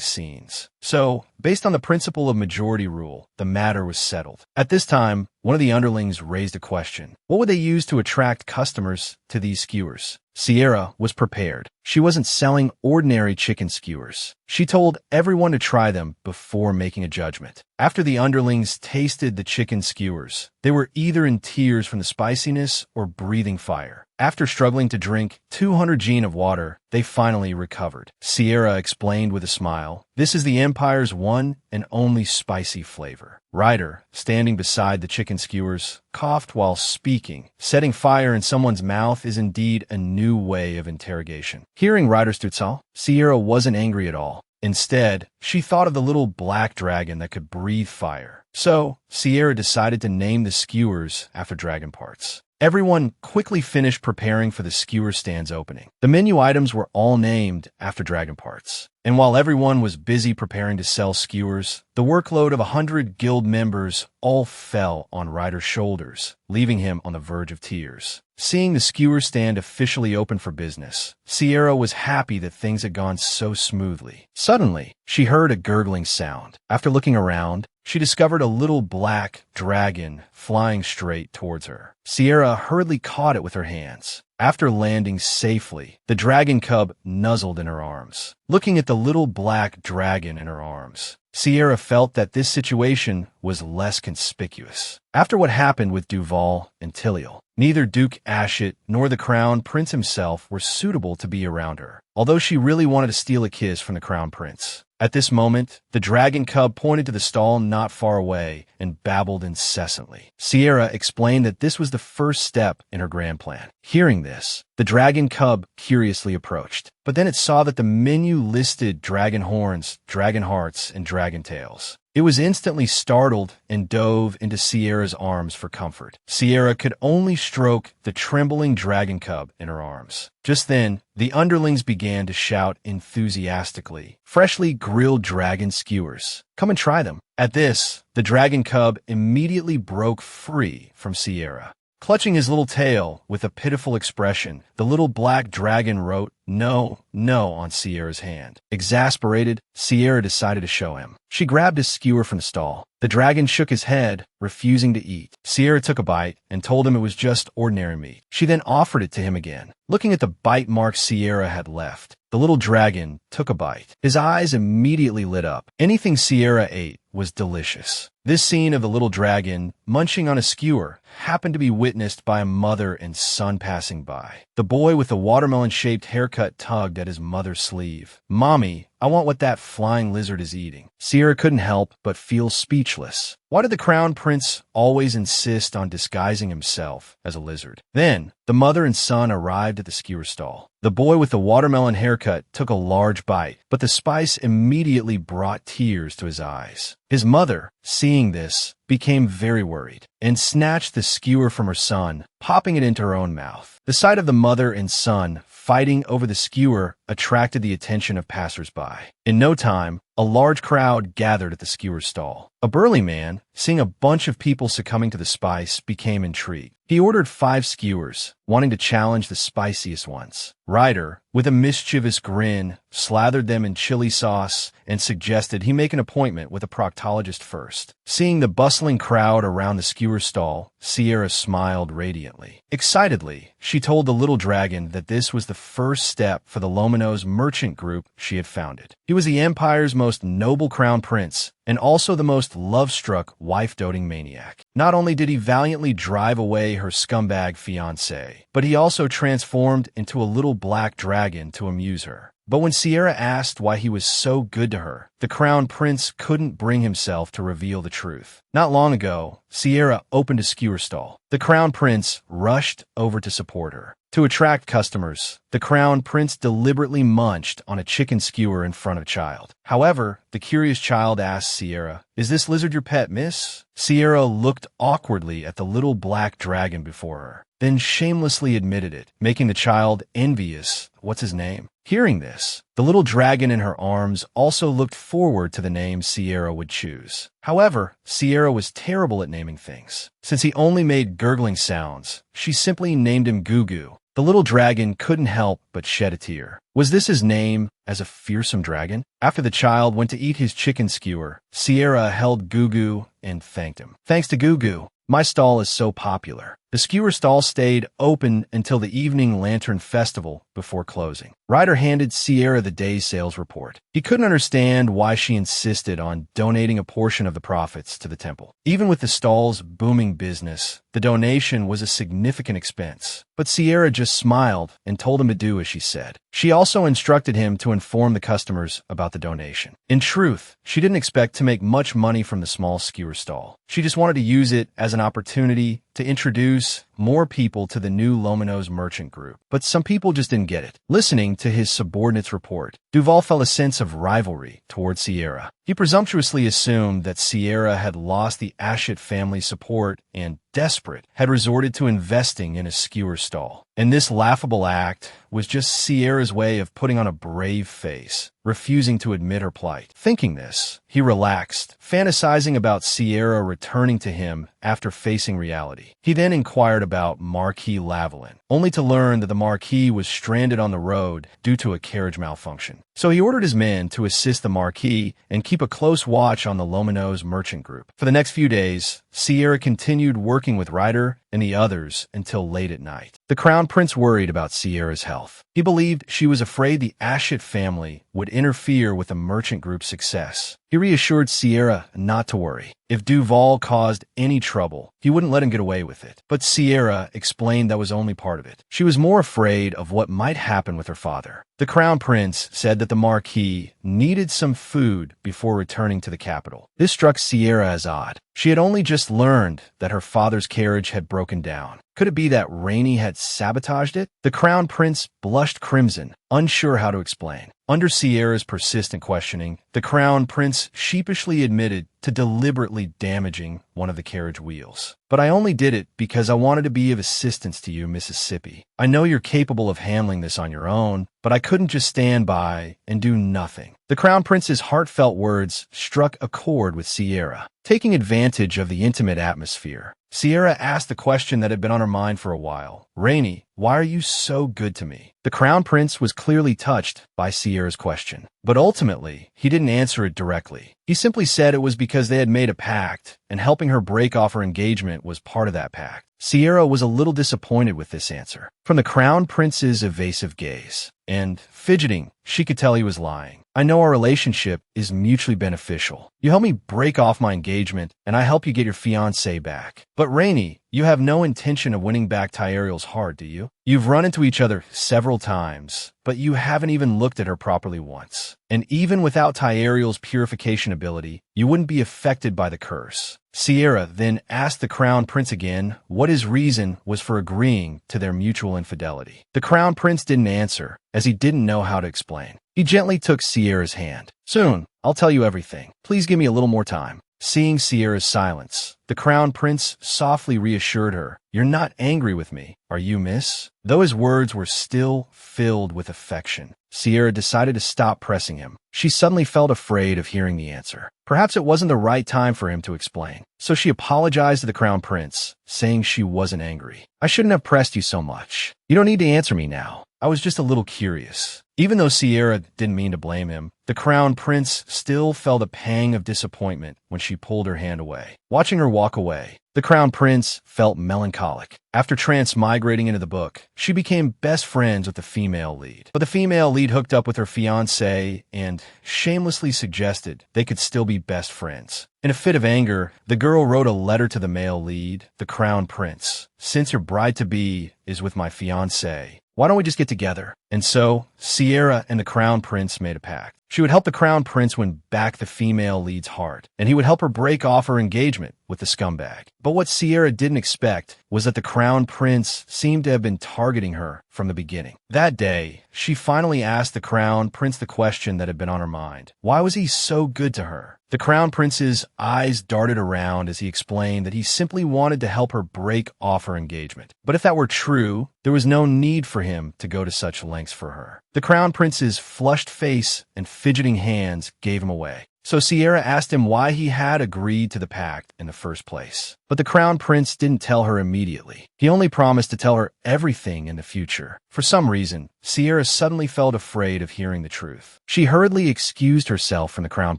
scenes. So, based on the principle of majority rule, the matter was settled. At this time, one of the underlings raised a question. What would they use to attract customers to these skewers? Sierra was prepared. She wasn't selling ordinary chicken skewers. She told everyone to try them before making a judgment. After the underlings tasted the chicken skewers, they were either in tears from the spiciness or breathing fire. After struggling to drink 200 gin of water, they finally recovered. Sierra explained with a smile, "This is the Empire's one and only spicy flavor." Ryder, standing beside the chicken skewers, coughed while speaking. Setting fire in someone's mouth is indeed a new way of interrogation. Hearing Ryder's tutsal, Sierra wasn't angry at all. Instead, she thought of the little black dragon that could breathe fire. So, Sierra decided to name the skewers after dragon parts. Everyone quickly finished preparing for the skewer stand's opening. The menu items were all named after dragon parts. And while everyone was busy preparing to sell skewers, the workload of 100 guild members all fell on Ryder's shoulders, leaving him on the verge of tears. Seeing the skewer stand officially open for business, Sierra was happy that things had gone so smoothly. Suddenly, she heard a gurgling sound. After looking around, she discovered a little black dragon flying straight towards her. Sierra hurriedly caught it with her hands. After landing safely, the dragon cub nuzzled in her arms. Looking at the little black dragon in her arms, Sierra felt that this situation was less conspicuous. After what happened with Duval and Tiliel, neither Duke Ashit nor the Crown Prince himself were suitable to be around her, although she really wanted to steal a kiss from the Crown Prince. At this moment, the dragon cub pointed to the stall not far away and babbled incessantly. Sierra explained that this was the first step in her grand plan. Hearing this, the dragon cub curiously approached, but then it saw that the menu listed dragon horns, dragon hearts, and dragon tails. It was instantly startled and dove into Sierra's arms for comfort. Sierra could only stroke the trembling dragon cub in her arms. Just then, the underlings began to shout enthusiastically, "Freshly grilled dragon skewers. Come and try them." At this, the dragon cub immediately broke free from Sierra. Clutching his little tail with a pitiful expression, the little black dragon wrote, "No, no," on Sierra's hand. Exasperated, Sierra decided to show him. She grabbed a skewer from the stall. The dragon shook his head, refusing to eat. Sierra took a bite and told him it was just ordinary meat. She then offered it to him again. Looking at the bite marks Sierra had left, The little dragon took a bite. His eyes immediately lit up. Anything Sierra ate was delicious. This scene of the little dragon munching on a skewer happened to be witnessed by a mother and son passing by. The boy with the watermelon-shaped haircut tugged at his mother's sleeve. "Mommy, I want what that flying lizard is eating." Sierra couldn't help but feel speechless. Why did the crown prince always insist on disguising himself as a lizard? Then, the mother and son arrived at the skewer stall. The boy with the watermelon haircut took a large bite, but the spice immediately brought tears to his eyes. His mother, seeing this, became very worried and snatched the skewer from her son, popping it into her own mouth. The sight of the mother and son fighting over the skewer attracted the attention of passers-by. In no time, a large crowd gathered at the skewer stall. A burly man, seeing a bunch of people succumbing to the spice, became intrigued. He ordered 5 skewers, wanting to challenge the spiciest ones. Ryder, with a mischievous grin, slathered them in chili sauce and suggested he make an appointment with a proctologist first. Seeing the bustling crowd around the skewer stall, Sierra smiled radiantly. Excitedly, she told the little dragon that this was the first step for the Lomino's merchant group she had founded. He was the empire's most noble crown prince, and also the most love-struck, wife-doting maniac. Not only did he valiantly drive away her scumbag fiancé, but he also transformed into a little black dragon to amuse her. But when Sierra asked why he was so good to her, the crown prince couldn't bring himself to reveal the truth. Not long ago, Sierra opened a skewer stall. The crown prince rushed over to support her. To attract customers, the crown prince deliberately munched on a chicken skewer in front of a child. However, the curious child asked Sierra, "Is this lizard your pet, miss?" Sierra looked awkwardly at the little black dragon before her, then shamelessly admitted it, making the child envious. What's his name? Hearing this, the little dragon in her arms also looked forward to the name Sierra would choose. However, Sierra was terrible at naming things. Since he only made gurgling sounds, she simply named him Goo Goo. The little dragon couldn't help but shed a tear. Was this his name as a fearsome dragon? After the child went to eat his chicken skewer, Sierra held Goo Goo and thanked him. "Thanks to Goo Goo, my stall is so popular." The skewer stall stayed open until the evening lantern festival before closing. Ryder handed Sierra the day's sales report. He couldn't understand why she insisted on donating a portion of the profits to the temple. Even with the stall's booming business, the donation was a significant expense. But Sierra just smiled and told him to do as she said. She also instructed him to inform the customers about the donation. In truth, she didn't expect to make much money from the small skewer stall. She just wanted to use it as an opportunity to introduce more people to the new Lomino's merchant group. But some people just didn't get it. Listening to his subordinate's report, Duval felt a sense of rivalry toward Sierra. He presumptuously assumed that Sierra had lost the Ashit family's support and, desperate, had resorted to investing in a skewer stall. And this laughable act was just Sierra's way of putting on a brave face, refusing to admit her plight. Thinking this, he relaxed, fantasizing about Sierra returning to him after facing reality. He then inquired about Marquis Lavalin, only to learn that the Marquis was stranded on the road due to a carriage malfunction. So he ordered his men to assist the Marquis and keep a close watch on the Lomino's merchant group. For the next few days, Sierra continued working with Ryder and the others until late at night. The crown prince worried about Sierra's health. He believed she was afraid the Ashit family would interfere with the merchant group's success. He reassured Sierra not to worry. If Duval caused any trouble, he wouldn't let him get away with it. But Sierra explained that was only part of it. She was more afraid of what might happen with her father. The crown prince said that the Marquis needed some food before returning to the capital. This struck Sierra as odd. She had only just learned that her father's carriage had broken down. Could it be that Rainey had sabotaged it? The crown prince blushed crimson, unsure how to explain. Under Sierra's persistent questioning, the crown prince sheepishly admitted to deliberately damaging one of the carriage wheels. "But I only did it because I wanted to be of assistance to you, Mississippi. I know you're capable of handling this on your own, but I couldn't just stand by and do nothing." The crown prince's heartfelt words struck a chord with Sierra. Taking advantage of the intimate atmosphere, Sierra asked the question that had been on her mind for a while. "Rainey, why are you so good to me? The Crown Prince was clearly touched by Sierra's question, but ultimately, he didn't answer it directly. He simply said it was because they had made a pact, and helping her break off her engagement was part of that pact. Sierra was a little disappointed with this answer. From the Crown Prince's evasive gaze and fidgeting, she could tell he was lying. I know our relationship is mutually beneficial. You help me break off my engagement, and I help you get your fiancée back. But Rainey, you have no intention of winning back Tyariel's heart, do you? You've run into each other several times, but you haven't even looked at her properly once. And even without Tyariel's purification ability, you wouldn't be affected by the curse. Sierra then asked the Crown Prince again what his reason was for agreeing to their mutual infidelity. The Crown Prince didn't answer, as he didn't know how to explain. He gently took Sierra's hand. Soon, I'll tell you everything. Please give me a little more time. Seeing Sierra's silence, the Crown Prince softly reassured her, "You're not angry with me, are you, miss?" Though his words were still filled with affection, Sierra decided to stop pressing him. She suddenly felt afraid of hearing the answer. Perhaps it wasn't the right time for him to explain. So she apologized to the Crown Prince, saying she wasn't angry. "I shouldn't have pressed you so much. You don't need to answer me now. I was just a little curious." Even though Sierra didn't mean to blame him, the Crown Prince still felt a pang of disappointment when she pulled her hand away. Watching her walk away, the Crown Prince felt melancholic. After transmigrating into the book, she became best friends with the female lead. But the female lead hooked up with her fiancé and shamelessly suggested they could still be best friends. In a fit of anger, the girl wrote a letter to the male lead, the Crown Prince. "Since your bride-to-be is with my fiancé, why don't we just get together?" And so, Sierra and the Crown Prince made a pact. She would help the Crown Prince win back the female lead's heart, and he would help her break off her engagement with the scumbag. But what Sierra didn't expect was that the Crown Prince seemed to have been targeting her from the beginning. That day, she finally asked the Crown Prince the question that had been on her mind. Why was he so good to her? The Crown Prince's eyes darted around as he explained that he simply wanted to help her break off her engagement. But if that were true, there was no need for him to go to such lengths for her. The Crown Prince's flushed face and fidgeting hands gave him away. So Sierra asked him why he had agreed to the pact in the first place. But the Crown Prince didn't tell her immediately. He only promised to tell her everything in the future. For some reason, Sierra suddenly felt afraid of hearing the truth. She hurriedly excused herself from the Crown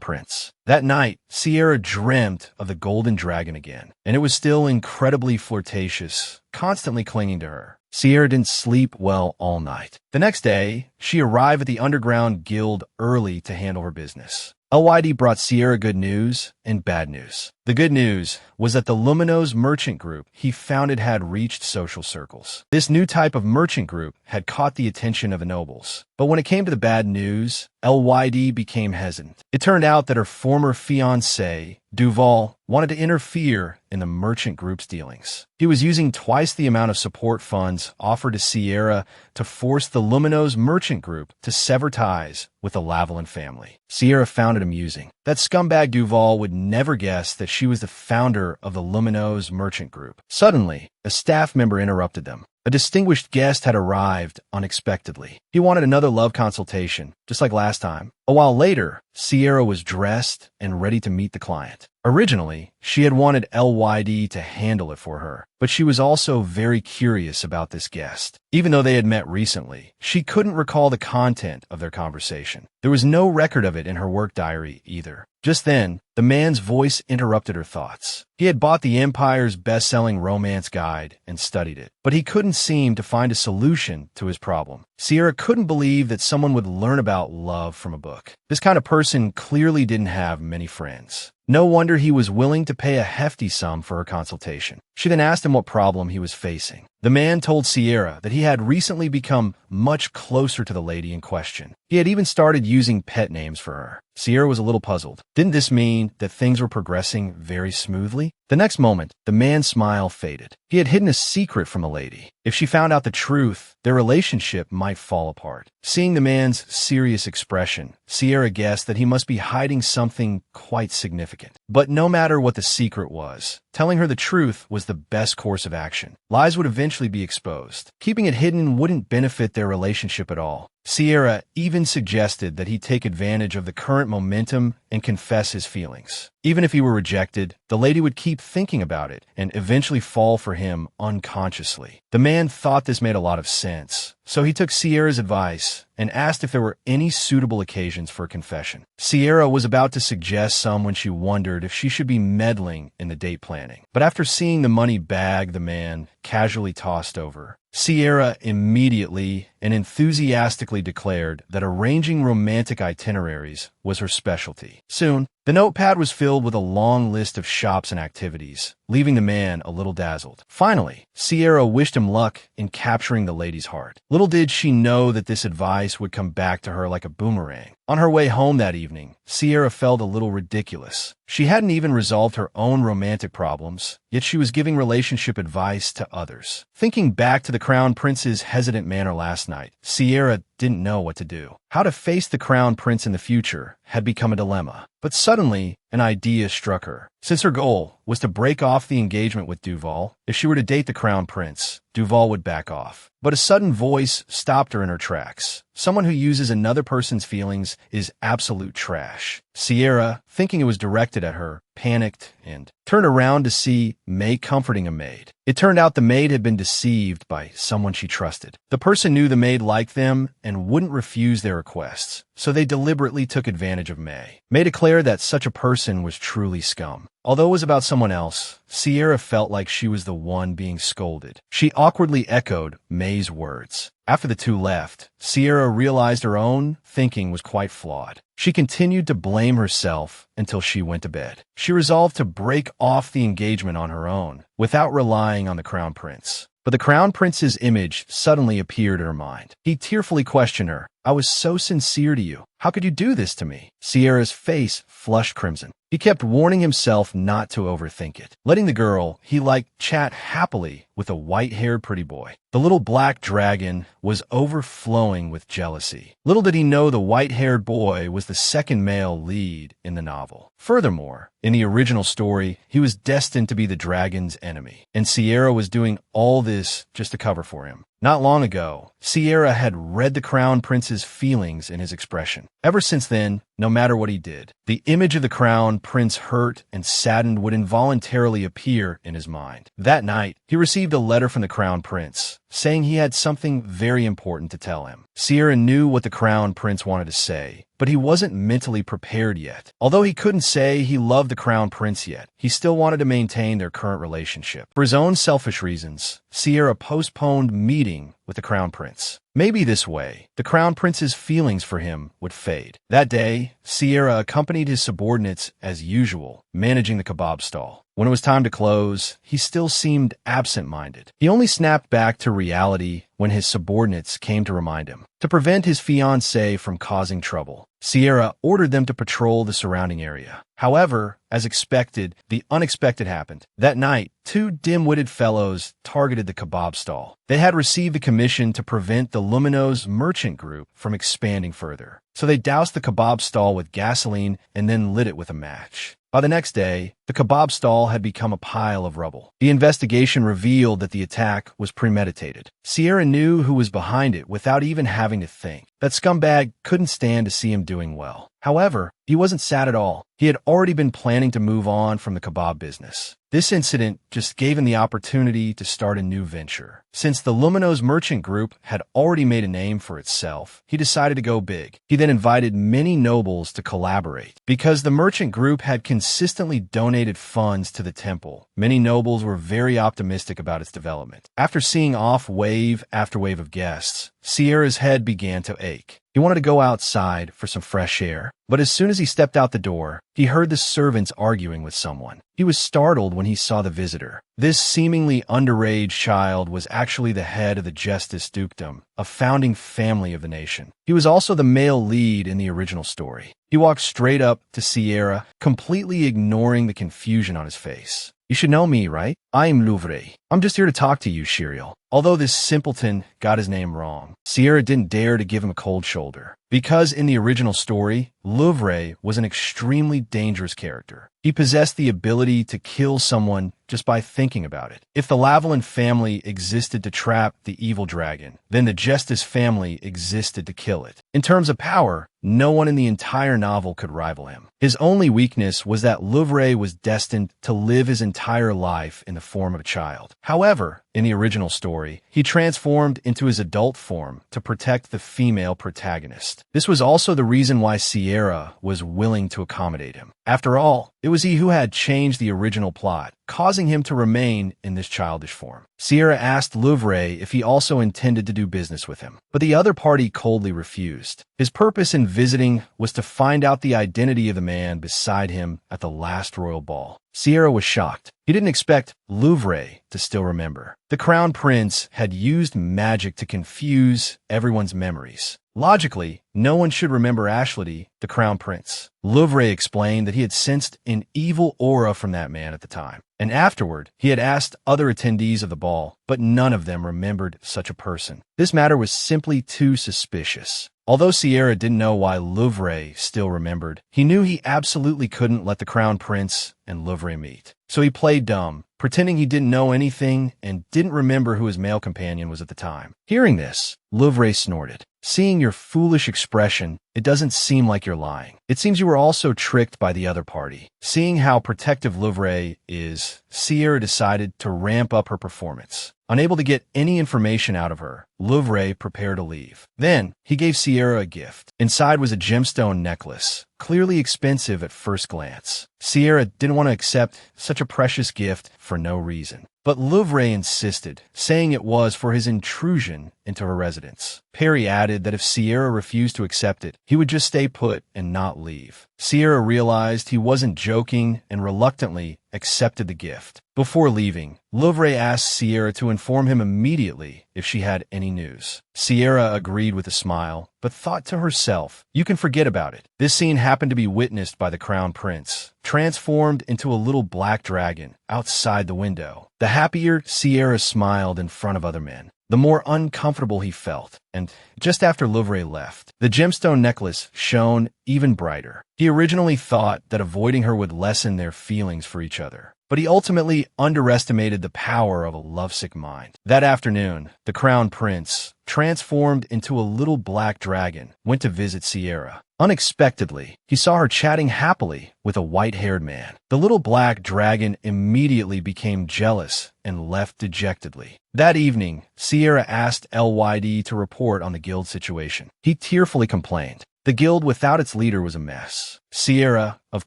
Prince. That night, Sierra dreamt of the Golden Dragon again, and it was still incredibly flirtatious, constantly clinging to her. Sierra didn't sleep well all night. The next day, she arrived at the Underground Guild early to handle her business. LYD brought Sierra good news and bad news. The good news was that the Luminous merchant group he founded had reached social circles. This new type of merchant group had caught the attention of the nobles. But when it came to the bad news, LYD became hesitant. It turned out that her former fiancé, Duval, wanted to interfere in the merchant group's dealings. He was using twice the amount of support funds offered to Sierra to force the Luminous merchant group to sever ties with the Lavalin family. Sierra found it amusing. That scumbag Duval would never guess that she was the founder of the Luminous merchant group. Suddenly, a staff member interrupted them. A distinguished guest had arrived unexpectedly. He wanted another love consultation, just like last time. A while later, Sierra was dressed and ready to meet the client. Originally, she had wanted LYD to handle it for her, but she was also very curious about this guest. Even though they had met recently, she couldn't recall the content of their conversation. There was no record of it in her work diary either. Just then, the man's voice interrupted her thoughts. He had bought the Empire's best-selling romance guide and studied it, but he couldn't seem to find a solution to his problem. Sierra couldn't believe that someone would learn about love from a book. This kind of person clearly didn't have many friends. No wonder he was willing to pay a hefty sum for her consultation. She then asked him what problem he was facing. The man told Sierra that he had recently become much closer to the lady in question. He had even started using pet names for her. Sierra was a little puzzled. Didn't this mean that things were progressing very smoothly? The next moment, the man's smile faded. He had hidden a secret from the lady. If she found out the truth, their relationship might fall apart. Seeing the man's serious expression, Sierra guessed that he must be hiding something quite significant. But no matter what the secret was, telling her the truth was the best course of action. Lies would eventually be exposed. Keeping it hidden wouldn't benefit their relationship at all. Sierra even suggested that he take advantage of the current momentum and confess his feelings. Even if he were rejected, the lady would keep thinking about it and eventually fall for him unconsciously. The man thought this made a lot of sense, so he took Sierra's advice and asked if there were any suitable occasions for a confession. Sierra was about to suggest some when she wondered if she should be meddling in the date planning. But after seeing the money bag the man casually tossed over, Sierra immediately and enthusiastically declared that arranging romantic itineraries was her specialty. Soon, the notepad was filled with a long list of shops and activities, leaving the man a little dazzled. Finally, Sierra wished him luck in capturing the lady's heart. Little did she know that this advice would come back to her like a boomerang. On her way home that evening, Sierra felt a little ridiculous. She hadn't even resolved her own romantic problems, yet she was giving relationship advice to others. Thinking back to the Crown Prince's hesitant manner last night, Sierra didn't know what to do. How to face the Crown Prince in the future had become a dilemma. But suddenly, an idea struck her. Since her goal was to break off the engagement with Duval, if she were to date the Crown Prince, Duval would back off. But a sudden voice stopped her in her tracks. Someone who uses another person's feelings is absolute trash. Sierra, thinking it was directed at her, panicked and turned around to see May comforting a maid. It turned out the maid had been deceived by someone she trusted. The person knew the maid liked them and wouldn't refuse their requests, so they deliberately took advantage of May. May declared that such a person was truly scum. Although it was about someone else, Sierra felt like she was the one being scolded. She awkwardly echoed May's words. After the two left, Sierra realized her own thinking was quite flawed. She continued to blame herself until she went to bed. She resolved to break off the engagement on her own, without relying on the Crown Prince. But the Crown Prince's image suddenly appeared in her mind. He tearfully questioned her. "I was so sincere to you. How could you do this to me?" Sierra's face flushed crimson. He kept warning himself not to overthink it, letting the girl he liked chat happily with a white-haired pretty boy. The little black dragon was overflowing with jealousy. Little did he know the white-haired boy was the second male lead in the novel. Furthermore, in the original story, he was destined to be the dragon's enemy, and Sierra was doing all this just to cover for him. Not long ago, Sierra had read the Crown Prince's feelings in his expression. Ever since then, no matter what he did, the image of the Crown Prince hurt and saddened would involuntarily appear in his mind. That night, he received a letter from the Crown Prince, saying he had something very important to tell him. Sierra knew what the Crown Prince wanted to say, but he wasn't mentally prepared yet. Although he couldn't say he loved the Crown Prince yet, he still wanted to maintain their current relationship. For his own selfish reasons, Sierra postponed meeting with the Crown Prince. Maybe this way, the Crown Prince's feelings for him would fade. That day, Sierra accompanied his subordinates as usual, managing the kebab stall. When it was time to close, he still seemed absent-minded. He only snapped back to reality when his subordinates came to remind him. To prevent his fiancée from causing trouble, Sierra ordered them to patrol the surrounding area. However, as expected, the unexpected happened. That night, two dim-witted fellows targeted the kebab stall. They had received the commission to prevent the Luminos merchant group from expanding further. So they doused the kebab stall with gasoline and then lit it with a match. By the next day, the kebab stall had become a pile of rubble. The investigation revealed that the attack was premeditated. Sierra knew who was behind it without even having to think. That scumbag couldn't stand to see him doing well. However, he wasn't sad at all. He had already been planning to move on from the kebab business. This incident just gave him the opportunity to start a new venture. Since the Luminos merchant group had already made a name for itself, he decided to go big. He then invited many nobles to collaborate. Because the merchant group had consistently donated funds to the temple, many nobles were very optimistic about its development. After seeing off wave after wave of guests, Sierra's head began to ache. He wanted to go outside for some fresh air, but as soon as he stepped out the door, he heard the servants arguing with someone. He was startled when he saw the visitor. This seemingly underage child was actually the head of the Justice Dukedom, a founding family of the nation. He was also the male lead in the original story. He walked straight up to Sierra, completely ignoring the confusion on his face. "You should know me, right? I'm Louvre. I'm just here to talk to you, Shiriel. Although this simpleton got his name wrong, Sierra didn't dare to give him a cold shoulder. Because in the original story, Louvre was an extremely dangerous character. He possessed the ability to kill someone just by thinking about it. If the Lavalin family existed to trap the evil dragon, then the Justice family existed to kill it. In terms of power, no one in the entire novel could rival him. His only weakness was that Louvre was destined to live his entire life in the form of a child. However, in the original story, he transformed into his adult form to protect the female protagonist. This was also the reason why Sierra was willing to accommodate him. After all, it was he who had changed the original plot, causing him to remain in this childish form. Sierra asked Louvre if he also intended to do business with him, but the other party coldly refused. His purpose in visiting was to find out the identity of the man beside him at the last royal ball. Sierra was shocked. He didn't expect Louvre to still remember. The Crown Prince had used magic to confuse everyone's memories. Logically, no one should remember Ashley, the Crown Prince. Louvre explained that he had sensed an evil aura from that man at the time, and afterward, he had asked other attendees of the ball, but none of them remembered such a person. This matter was simply too suspicious. Although Sierra didn't know why Louvre still remembered, he knew he absolutely couldn't let the Crown Prince and Louvre meet. So he played dumb, pretending he didn't know anything and didn't remember who his male companion was at the time. Hearing this, Louvre snorted. Seeing your foolish expression, it doesn't seem like you're lying. It seems you were also tricked by the other party. Seeing how protective Louvre is, Sierra decided to ramp up her performance. Unable to get any information out of her, Louvre prepared to leave. Then, he gave Sierra a gift. Inside was a gemstone necklace, clearly expensive at first glance. Sierra didn't want to accept such a precious gift for no reason. But Louvre insisted, saying it was for his intrusion into her residence. Perry added that if Sierra refused to accept it, he would just stay put and not leave. Sierra realized he wasn't joking and reluctantly accepted the gift. Before leaving, Louvre asked Sierra to inform him immediately if she had any news. Sierra agreed with a smile, but thought to herself, you can forget about it. This scene happened to be witnessed by the Crown Prince, transformed into a little black dragon outside the window. The happier Sierra smiled in front of other men, the more uncomfortable he felt, and just after Louvre left, the gemstone necklace shone even brighter. He originally thought that avoiding her would lessen their feelings for each other, but he ultimately underestimated the power of a lovesick mind. That afternoon, the Crown Prince, transformed into a little black dragon, went to visit Sierra. Unexpectedly, he saw her chatting happily with a white-haired man. The little black dragon immediately became jealous and left dejectedly. That evening, Sierra asked LYD to report on the guild situation. He tearfully complained. The guild without its leader was a mess. Sierra, of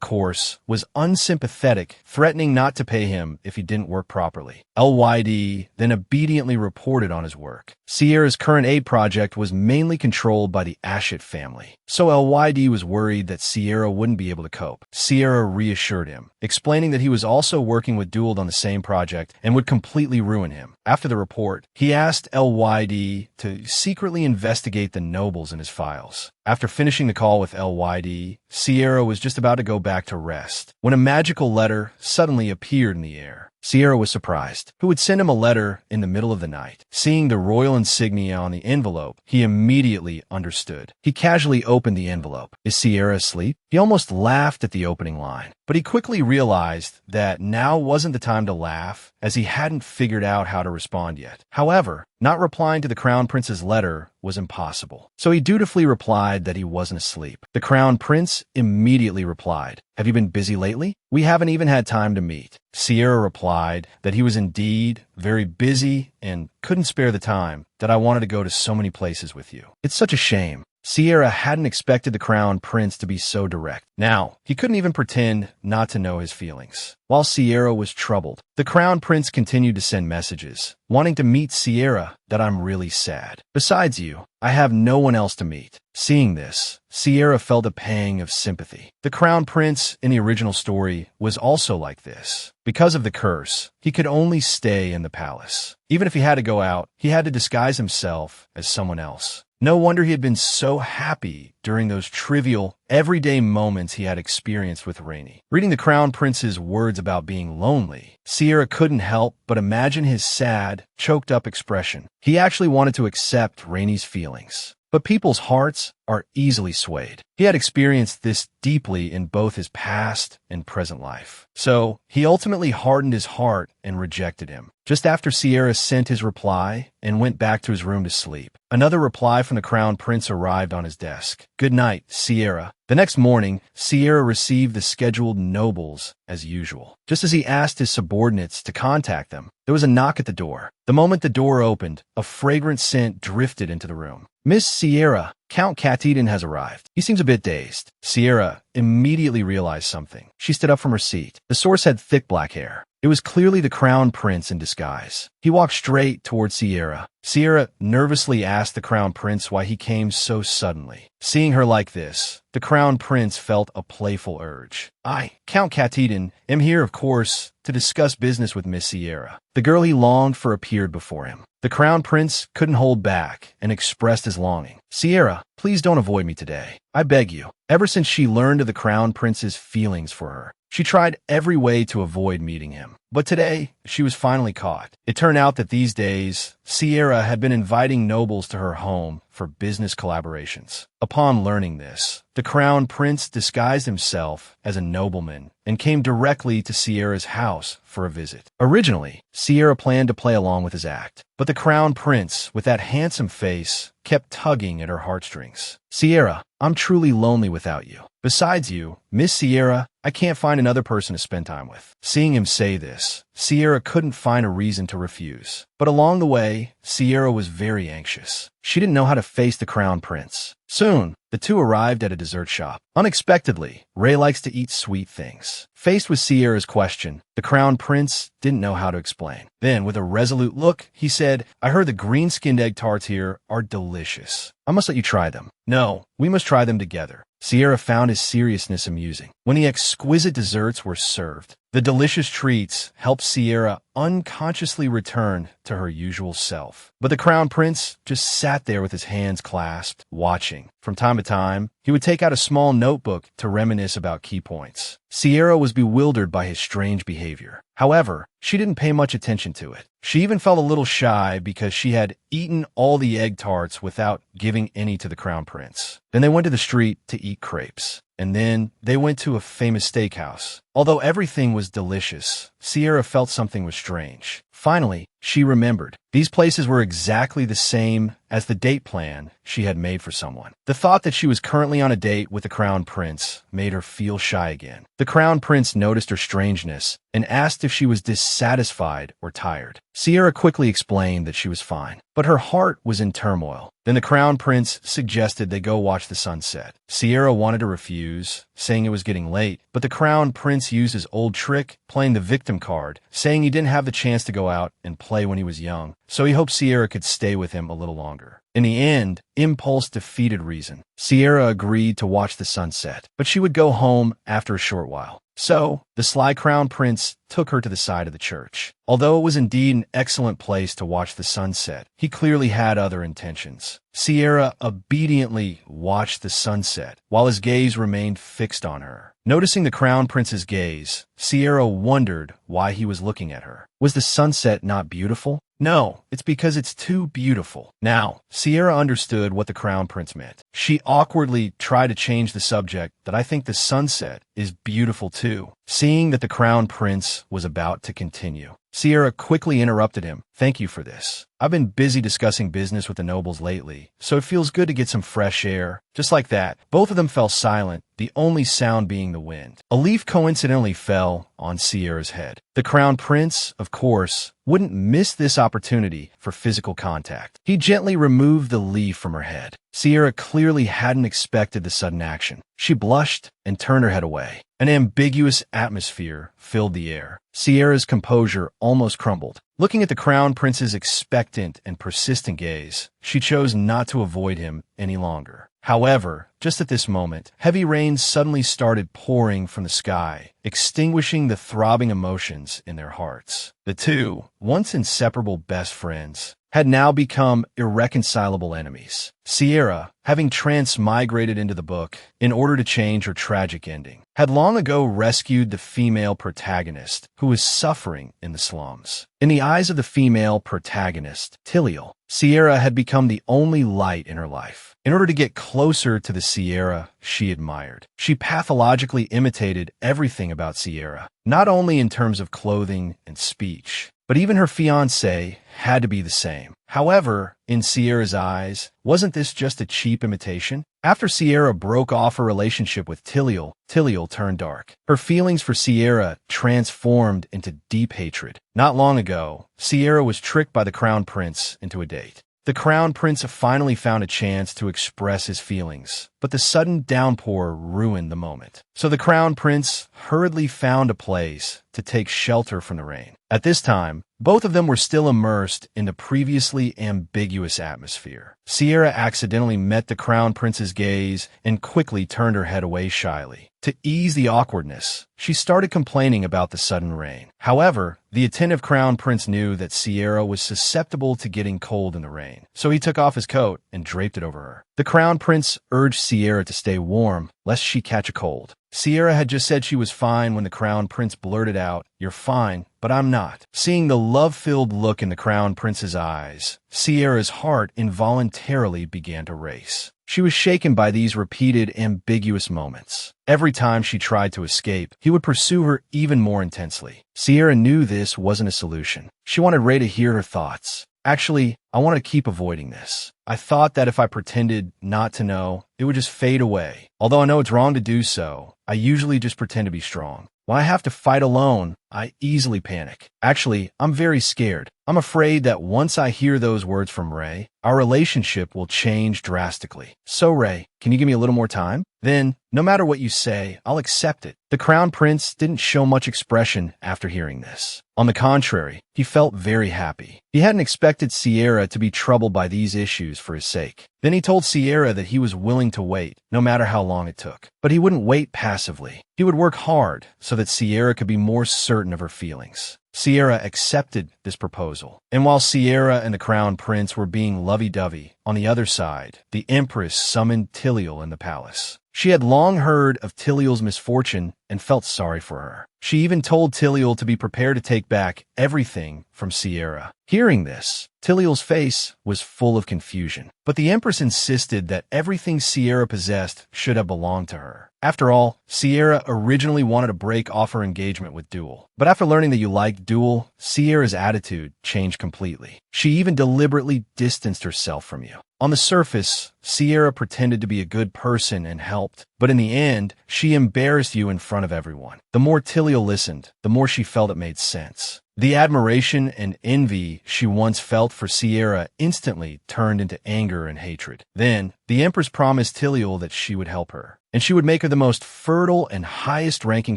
course, was unsympathetic, threatening not to pay him if he didn't work properly. LYD then obediently reported on his work. Sierra's current aid project was mainly controlled by the Ashit family, so LYD was worried that Sierra wouldn't be able to cope. Sierra reassured him, explaining that he was also working with Dould on the same project and would completely ruin him. After the report, he asked LYD to secretly investigate the nobles in his files. After finishing the call with LYD, Sierra was just about to go back to rest when a magical letter suddenly appeared in the air. Sierra was surprised. Who would send him a letter in the middle of the night? Seeing the royal insignia on the envelope, he immediately understood. He casually opened the envelope. Is Sierra asleep? He almost laughed at the opening line, but he quickly realized that now wasn't the time to laugh, as he hadn't figured out how to respond yet. However, not replying to the Crown Prince's letter was impossible, so he dutifully replied that he wasn't asleep. The Crown Prince immediately replied, "Have you been busy lately? We haven't even had time to meet." Sierra replied that he was indeed very busy and couldn't spare the time, that I wanted to go to so many places with you. It's such a shame. Sierra hadn't expected the Crown Prince to be so direct. Now, he couldn't even pretend not to know his feelings. While Sierra was troubled, the Crown Prince continued to send messages, wanting to meet Sierra, that I'm really sad. Besides you, I have no one else to meet. Seeing this, Sierra felt a pang of sympathy. The Crown Prince in the original story was also like this. Because of the curse, he could only stay in the palace. Even if he had to go out, he had to disguise himself as someone else. No wonder he had been so happy during those trivial, everyday moments he had experienced with Rainey. Reading the Crown Prince's words about being lonely, Sierra couldn't help but imagine his sad, choked-up expression. He actually wanted to accept Rainey's feelings. But people's hearts are easily swayed. He had experienced this deeply in both his past and present life. So he ultimately hardened his heart and rejected him. Just after Sierra sent his reply and went back to his room to sleep, another reply from the Crown Prince arrived on his desk. "Good night, Sierra." The next morning, Sierra received the scheduled nobles as usual. Just as he asked his subordinates to contact them, there was a knock at the door. The moment the door opened, a fragrant scent drifted into the room. "Miss Sierra, Count Katydin has arrived." He seems a bit dazed. Sierra immediately realized something. She stood up from her seat. The source had thick black hair. It was clearly the Crown Prince in disguise. He walked straight towards Sierra. Sierra nervously asked the Crown Prince why he came so suddenly. Seeing her like this, the Crown Prince felt a playful urge. "I, Count Katydin, am here, of course, to discuss business with Miss Sierra." The girl he longed for appeared before him. The Crown Prince couldn't hold back and expressed his longing. "Sierra, please don't avoid me today. I beg you." Ever since she learned of the Crown Prince's feelings for her, she tried every way to avoid meeting him. But today, she was finally caught. It turned out that these days, Sierra had been inviting nobles to her home for business collaborations. Upon learning this, the Crown Prince disguised himself as a nobleman and came directly to Sierra's house for a visit. Originally, Sierra planned to play along with his act, but the Crown Prince, with that handsome face, kept tugging at her heartstrings. "Sierra, I'm truly lonely without you. Besides you, Miss Sierra, I can't find another person to spend time with." Seeing him say this, Sierra couldn't find a reason to refuse. But along the way, Sierra was very anxious. She didn't know how to face the Crown Prince. Soon, the two arrived at a dessert shop. Unexpectedly, Ray likes to eat sweet things. Faced with Sierra's question, the Crown Prince didn't know how to explain. Then, with a resolute look, he said, "I heard the green-skinned egg tarts here are delicious. I must let you try them." "No, we must try them together." Sierra found his seriousness amusing. When the exquisite desserts were served, the delicious treats helped Sierra unconsciously return to her usual self. But the Crown Prince just sat there with his hands clasped, watching. From time to time, he would take out a small notebook to reminisce about key points. Sierra was bewildered by his strange behavior. However, she didn't pay much attention to it. She even felt a little shy because she had eaten all the egg tarts without giving any to the Crown Prince. Then they went to the street to eat crepes. And then they went to a famous steakhouse. Although everything was delicious, Sierra felt something was strange. Finally, she remembered. These places were exactly the same as the date plan she had made for someone. The thought that she was currently on a date with the Crown Prince made her feel shy again. The Crown Prince noticed her strangeness and asked if she was dissatisfied or tired. Sierra quickly explained that she was fine, but her heart was in turmoil. Then the Crown Prince suggested they go watch the sunset. Sierra wanted to refuse, saying it was getting late, but the Crown Prince used his old trick, playing the victim card, saying he didn't have the chance to go out and play when he was young, so he hoped Sierra could stay with him a little longer. In the end, impulse defeated reason. Sierra agreed to watch the sunset, but she would go home after a short while. So, the sly Crown Prince took her to the side of the church. Although it was indeed an excellent place to watch the sunset, he clearly had other intentions. Sierra obediently watched the sunset, while his gaze remained fixed on her. Noticing the Crown Prince's gaze, Sierra wondered why he was looking at her. Was the sunset not beautiful? No, it's because it's too beautiful. Now, Sierra understood what the Crown Prince meant. She awkwardly tried to change the subject that I think the sunset is beautiful too, seeing that the Crown Prince was about to continue. Sierra quickly interrupted him. "Thank you for this. I've been busy discussing business with the nobles lately, so it feels good to get some fresh air." Just like that, both of them fell silent, the only sound being the wind. A leaf coincidentally fell on Sierra's head. The Crown Prince, of course, wouldn't miss this opportunity for physical contact. He gently removed the leaf from her head. Sierra clearly hadn't expected the sudden action. She blushed and turned her head away. An ambiguous atmosphere filled the air. Sierra's composure almost crumbled. Looking at the Crown Prince's expectant and persistent gaze, she chose not to avoid him any longer. However, just at this moment, heavy rain suddenly started pouring from the sky, extinguishing the throbbing emotions in their hearts. The two, once inseparable best friends, had now become irreconcilable enemies. Sierra, having transmigrated into the book in order to change her tragic ending, had long ago rescued the female protagonist who was suffering in the slums. In the eyes of the female protagonist, Tiliel, Sierra had become the only light in her life. In order to get closer to the Sierra she admired, she pathologically imitated everything about Sierra, not only in terms of clothing and speech, but even her fiancé had to be the same. However, in Sierra's eyes, wasn't this just a cheap imitation? After Sierra broke off her relationship with Tiliel, Tiliel turned dark. Her feelings for Sierra transformed into deep hatred. Not long ago, Sierra was tricked by the Crown Prince into a date. The Crown Prince finally found a chance to express his feelings, but the sudden downpour ruined the moment. So the Crown Prince hurriedly found a place to take shelter from the rain. At this time, both of them were still immersed in the previously ambiguous atmosphere. Sierra accidentally met the Crown Prince's gaze and quickly turned her head away shyly. To ease the awkwardness, she started complaining about the sudden rain. However, the attentive Crown Prince knew that Sierra was susceptible to getting cold in the rain, so he took off his coat and draped it over her. The Crown Prince urged Sierra to stay warm, lest she catch a cold. Sierra had just said she was fine when the Crown Prince blurted out, "You're fine, but I'm not." Seeing the love-filled look in the Crown Prince's eyes, Sierra's heart involuntarily began to race. She was shaken by these repeated, ambiguous moments. Every time she tried to escape, he would pursue her even more intensely. Sierra knew this wasn't a solution. She wanted Ray to hear her thoughts. "Actually, I want to keep avoiding this. I thought that if I pretended not to know, it would just fade away. Although I know it's wrong to do so, I usually just pretend to be strong. When I have to fight alone, I easily panic. Actually, I'm very scared. I'm afraid that once I hear those words from Ray, our relationship will change drastically. So Ray, can you give me a little more time? Then, no matter what you say, I'll accept it." The Crown Prince didn't show much expression after hearing this. On the contrary, he felt very happy. He hadn't expected Sierra to be troubled by these issues for his sake. Then he told Sierra that he was willing to wait, no matter how long it took. But he wouldn't wait passively. He would work hard so that Sierra could be more certain of her feelings. Sierra accepted this proposal. And while Sierra and the Crown Prince were being lovey-dovey, on the other side, the Empress summoned Tiliel in the palace. She had long heard of Tiliel's misfortune and felt sorry for her. She even told Tiliel to be prepared to take back everything from Sierra. Hearing this, Tiliel's face was full of confusion. But the Empress insisted that everything Sierra possessed should have belonged to her. After all, Sierra originally wanted to break off her engagement with Duel. But after learning that you liked Duel, Sierra's attitude changed completely. She even deliberately distanced herself from you. On the surface, Sierra pretended to be a good person and helped, but in the end, she embarrassed you in front of everyone. The more Tiliel listened, the more she felt it made sense. The admiration and envy she once felt for Sierra instantly turned into anger and hatred. Then, the Empress promised Tiliel that she would help her, and she would make her the most fertile and highest-ranking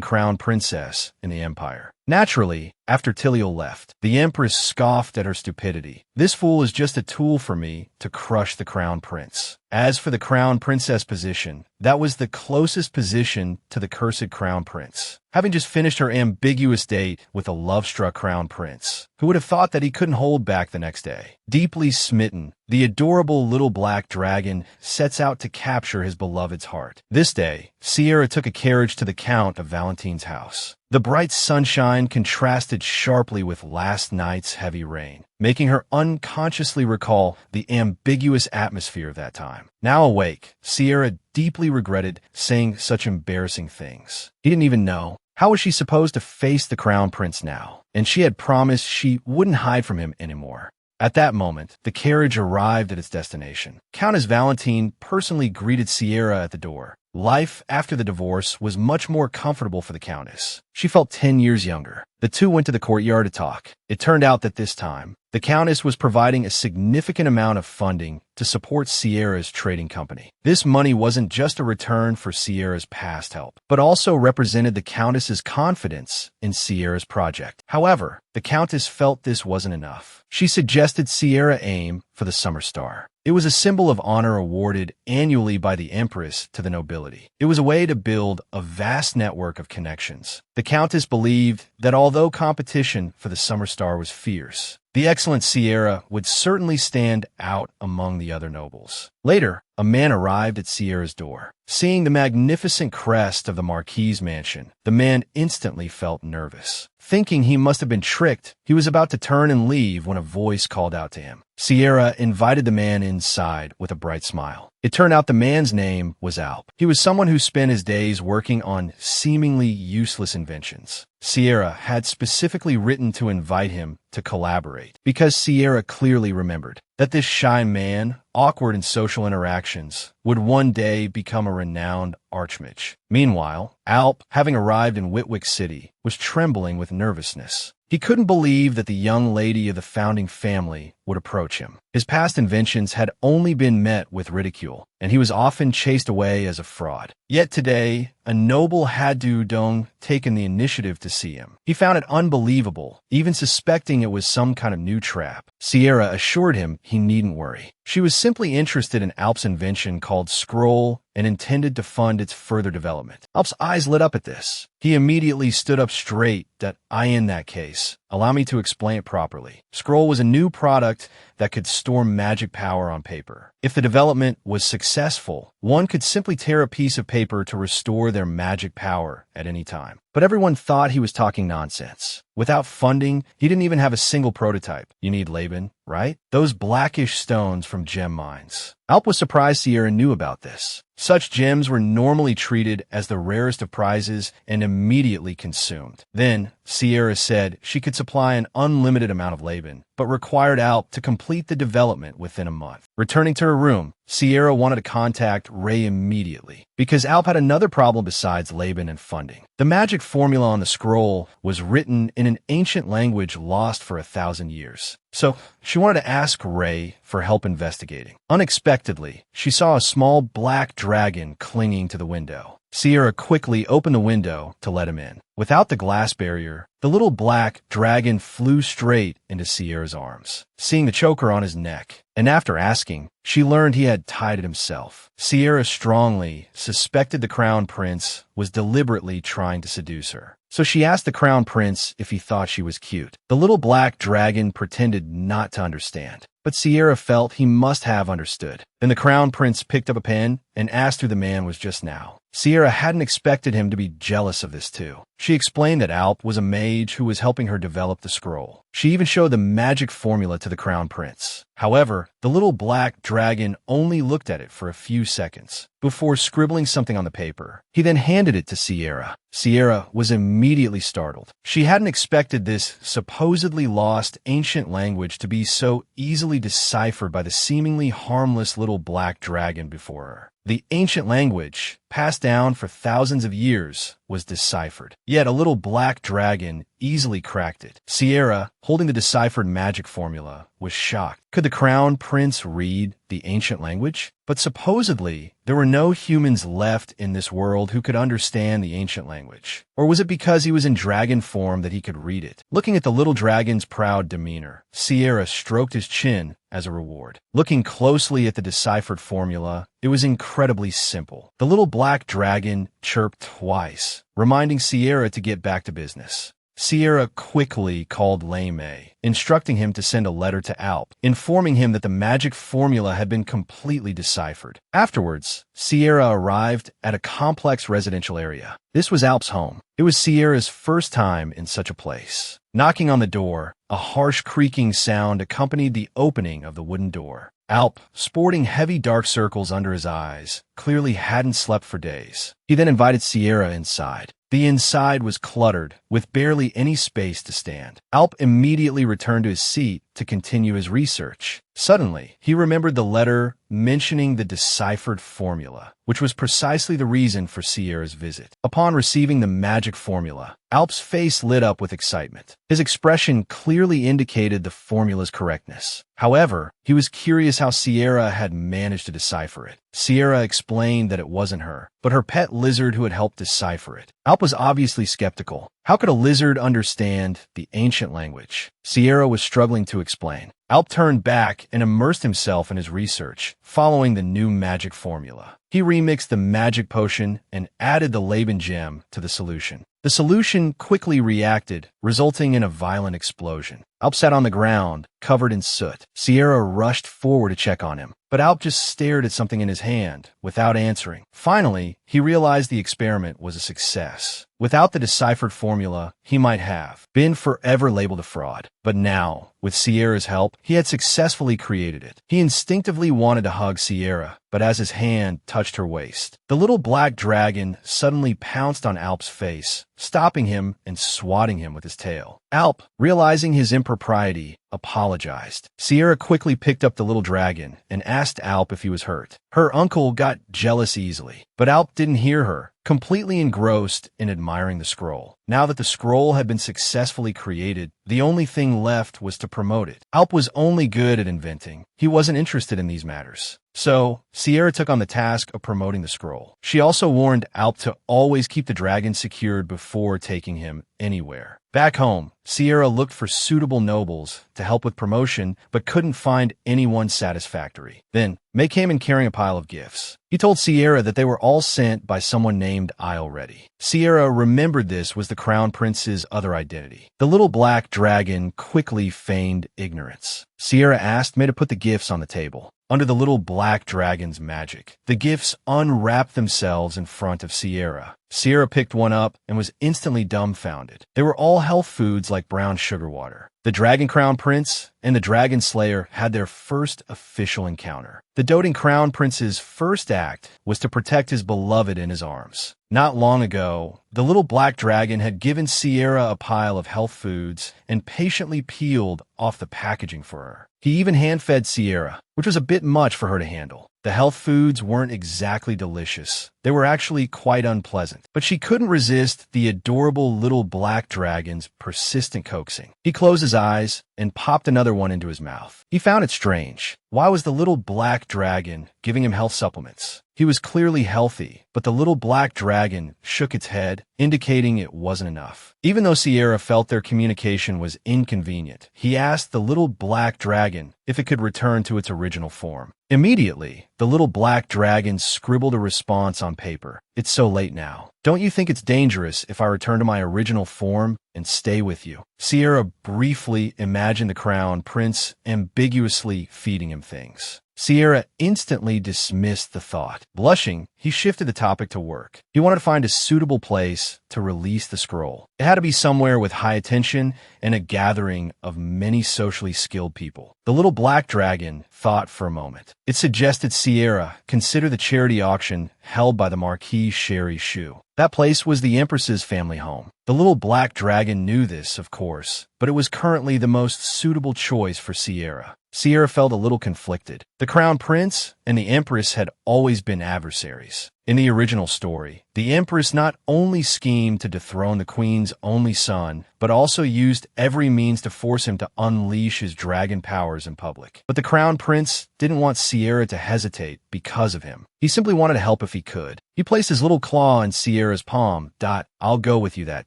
crown princess in the empire. Naturally, after Tiliel left, the Empress scoffed at her stupidity. "This fool is just a tool for me to crush the Crown Prince." As for the Crown Princess position, that was the closest position to the cursed Crown Prince. Having just finished her ambiguous date with a love-struck Crown Prince, who would have thought that he couldn't hold back the next day. Deeply smitten, the adorable little black dragon sets out to capture his beloved's heart. This day, Sierra took a carriage to the Count of Valentine's house. The bright sunshine contrasted sharply with last night's heavy rain, making her unconsciously recall the ambiguous atmosphere of that time. Now awake, Sierra deeply regretted saying such embarrassing things. He didn't even know. How was she supposed to face the Crown Prince now? And she had promised she wouldn't hide from him anymore. At that moment, the carriage arrived at its destination. Countess Valentine personally greeted Sierra at the door. Life after the divorce was much more comfortable for the Countess. She felt 10 years younger. The two went to the courtyard to talk. It turned out that this time, the Countess was providing a significant amount of funding to support Sierra's trading company. This money wasn't just a return for Sierra's past help, but also represented the Countess's confidence in Sierra's project. However, the Countess felt this wasn't enough. She suggested Sierra aim for the Summer Star. It was a symbol of honor awarded annually by the Empress to the nobility. It was a way to build a vast network of connections. The Countess believed that although competition for the Summer Star was fierce, the excellent Sierra would certainly stand out among the other nobles. Later, a man arrived at Sierra's door. Seeing the magnificent crest of the Marquis's mansion, the man instantly felt nervous. Thinking he must have been tricked, he was about to turn and leave when a voice called out to him. Sierra invited the man inside with a bright smile. It turned out the man's name was Alp. He was someone who spent his days working on seemingly useless inventions. Sierra had specifically written to invite him to collaborate because Sierra clearly remembered that this shy man, awkward in social interactions, would one day become a renowned archmage. Meanwhile, Alp, having arrived in Whitwick City, was trembling with nervousness. He couldn't believe that the young lady of the founding family would approach him. His past inventions had only been met with ridicule, and he was often chased away as a fraud. Yet today, a noble had to taken the initiative to see him. He found it unbelievable, even suspecting it was some kind of new trap. Sierra assured him he needn't worry. She was simply interested in Alp's invention called Scroll and intended to fund its further development. Alp's eyes lit up at this. He immediately stood up straight. In that case, allow me to explain it properly. Scroll was a new product that could store magic power on paper. If the development was successful, one could simply tear a piece of paper to restore their magic power at any time. But everyone thought he was talking nonsense. Without funding, he didn't even have a single prototype. You need Laban, right? Those blackish stones from gem mines. Alp was surprised Sierra knew about this. Such gems were normally treated as the rarest of prizes and immediately consumed. Then, Sierra said she could supply an unlimited amount of Laban, but required Alp to complete the development within a month. Returning to her room, Sierra wanted to contact Ray immediately, because Alp had another problem besides Laban and funding. The magic formula on the scroll was written in an ancient language lost for 1,000 years. So, she wanted to ask Ray for help investigating. Unexpectedly, she saw a small black dragon clinging to the window. Sierra quickly opened the window to let him in. Without the glass barrier, the little black dragon flew straight into Sierra's arms, seeing the choker on his neck. And after asking, she learned he had tied it himself. Sierra strongly suspected the crown prince was deliberately trying to seduce her. So she asked the crown prince if he thought she was cute. The little black dragon pretended not to understand, but Sierra felt he must have understood. Then the crown prince picked up a pen and asked who the man was just now. Sierra hadn't expected him to be jealous of this too. She explained that Alp was a mage who was helping her develop the scroll. She even showed the magic formula to the crown prince. However, the little black dragon only looked at it for a few seconds before scribbling something on the paper. He then handed it to Sierra. Sierra was immediately startled. She hadn't expected this supposedly lost ancient language to be so easily deciphered by the seemingly harmless little black dragon before her. The ancient language, passed down for thousands of years, was deciphered. Yet a little black dragon easily cracked it. Sierra, holding the deciphered magic formula, was shocked. Could the crown prince read the ancient language? But supposedly, there were no humans left in this world who could understand the ancient language. Or was it because he was in dragon form that he could read it? Looking at the little dragon's proud demeanor, Sierra stroked his chin as a reward. Looking closely at the deciphered formula, it was incredibly simple. The little black dragon chirped twice, reminding Sierra to get back to business. Sierra quickly called Lei Mei, instructing him to send a letter to Alp, informing him that the magic formula had been completely deciphered. Afterwards, Sierra arrived at a complex residential area. This was Alp's home. It was Sierra's first time in such a place. Knocking on the door, a harsh creaking sound accompanied the opening of the wooden door. Alp, sporting heavy dark circles under his eyes, clearly hadn't slept for days. He then invited Sierra inside. The inside was cluttered, with barely any space to stand. Alp immediately returned to his seat to continue his research. Suddenly, he remembered the letter mentioning the deciphered formula, which was precisely the reason for Sierra's visit. Upon receiving the magic formula, Alp's face lit up with excitement. His expression clearly indicated the formula's correctness. However, he was curious how Sierra had managed to decipher it. Sierra explained that it wasn't her, but her pet lizard who had helped decipher it. Alp was obviously skeptical. How could a lizard understand the ancient language? Sierra was struggling to explain. Alp turned back and immersed himself in his research, following the new magic formula. He remixed the magic potion and added the Laban gem to the solution. The solution quickly reacted, resulting in a violent explosion. Alp sat on the ground, covered in soot. Sierra rushed forward to check on him, but Alp just stared at something in his hand, without answering. Finally, he realized the experiment was a success. Without the deciphered formula, he might have been forever labeled a fraud. But now, with Sierra's help, he had successfully created it. He instinctively wanted to hug Sierra, but as his hand touched her waist, the little black dragon suddenly pounced on Alp's face, stopping him and swatting him with his tail. Alp, realizing his impropriety, apologized. Sierra quickly picked up the little dragon and asked Alp if he was hurt. Her uncle got jealous easily, but Alp didn't hear her, completely engrossed in admiring the scroll. Now that the scroll had been successfully created, the only thing left was to promote it. Alp was only good at inventing. He wasn't interested in these matters. So, Sierra took on the task of promoting the scroll. She also warned Alp to always keep the dragon secured before taking him anywhere. Back home, Sierra looked for suitable nobles to help with promotion, but couldn't find anyone satisfactory. Then, May came in carrying a pile of gifts. He told Sierra that they were all sent by someone named Isleready. Sierra remembered this was the crown prince's other identity. The little black dragon quickly feigned ignorance. Sierra asked May to put the gifts on the table. Under the little black dragon's magic, the gifts unwrapped themselves in front of Sierra. Sierra picked one up and was instantly dumbfounded. They were all health foods like brown sugar water. The Dragon Crown Prince and the Dragon Slayer had their first official encounter. The doting Crown Prince's first act was to protect his beloved in his arms. Not long ago, the little black dragon had given Sierra a pile of health foods and patiently peeled off the packaging for her. He even hand-fed Sierra, which was a bit much for her to handle. The health foods weren't exactly delicious. They were actually quite unpleasant. But she couldn't resist the adorable little black dragon's persistent coaxing. He closed his eyes and popped another one into his mouth. He found it strange. Why was the little black dragon giving him health supplements? He was clearly healthy, but the little black dragon shook its head, indicating it wasn't enough. Even though Sierra felt their communication was inconvenient, he asked the little black dragon if it could return to its original form. Immediately, the little black dragon scribbled a response on paper. "It's so late now. Don't you think it's dangerous if I return to my original form and stay with you?" Sierra briefly imagined the crown prince ambiguously feeding him things. Sierra instantly dismissed the thought. Blushing, he shifted the topic to work. He wanted to find a suitable place to release the scroll. It had to be somewhere with high attention and a gathering of many socially skilled people. The little black dragon thought for a moment. It suggested Sierra consider the charity auction held by the Marquis Sherry Shu. That place was the Empress's family home. The little black dragon knew this, of course, but it was currently the most suitable choice for Sierra. Sierra felt a little conflicted. The Crown Prince and the Empress had always been adversaries. In the original story, the Empress not only schemed to dethrone the Queen's only son, but also used every means to force him to unleash his dragon powers in public. But the Crown Prince didn't want Sierra to hesitate because of him. He simply wanted to help if he could. He placed his little claw in Sierra's palm. "I'll go with you that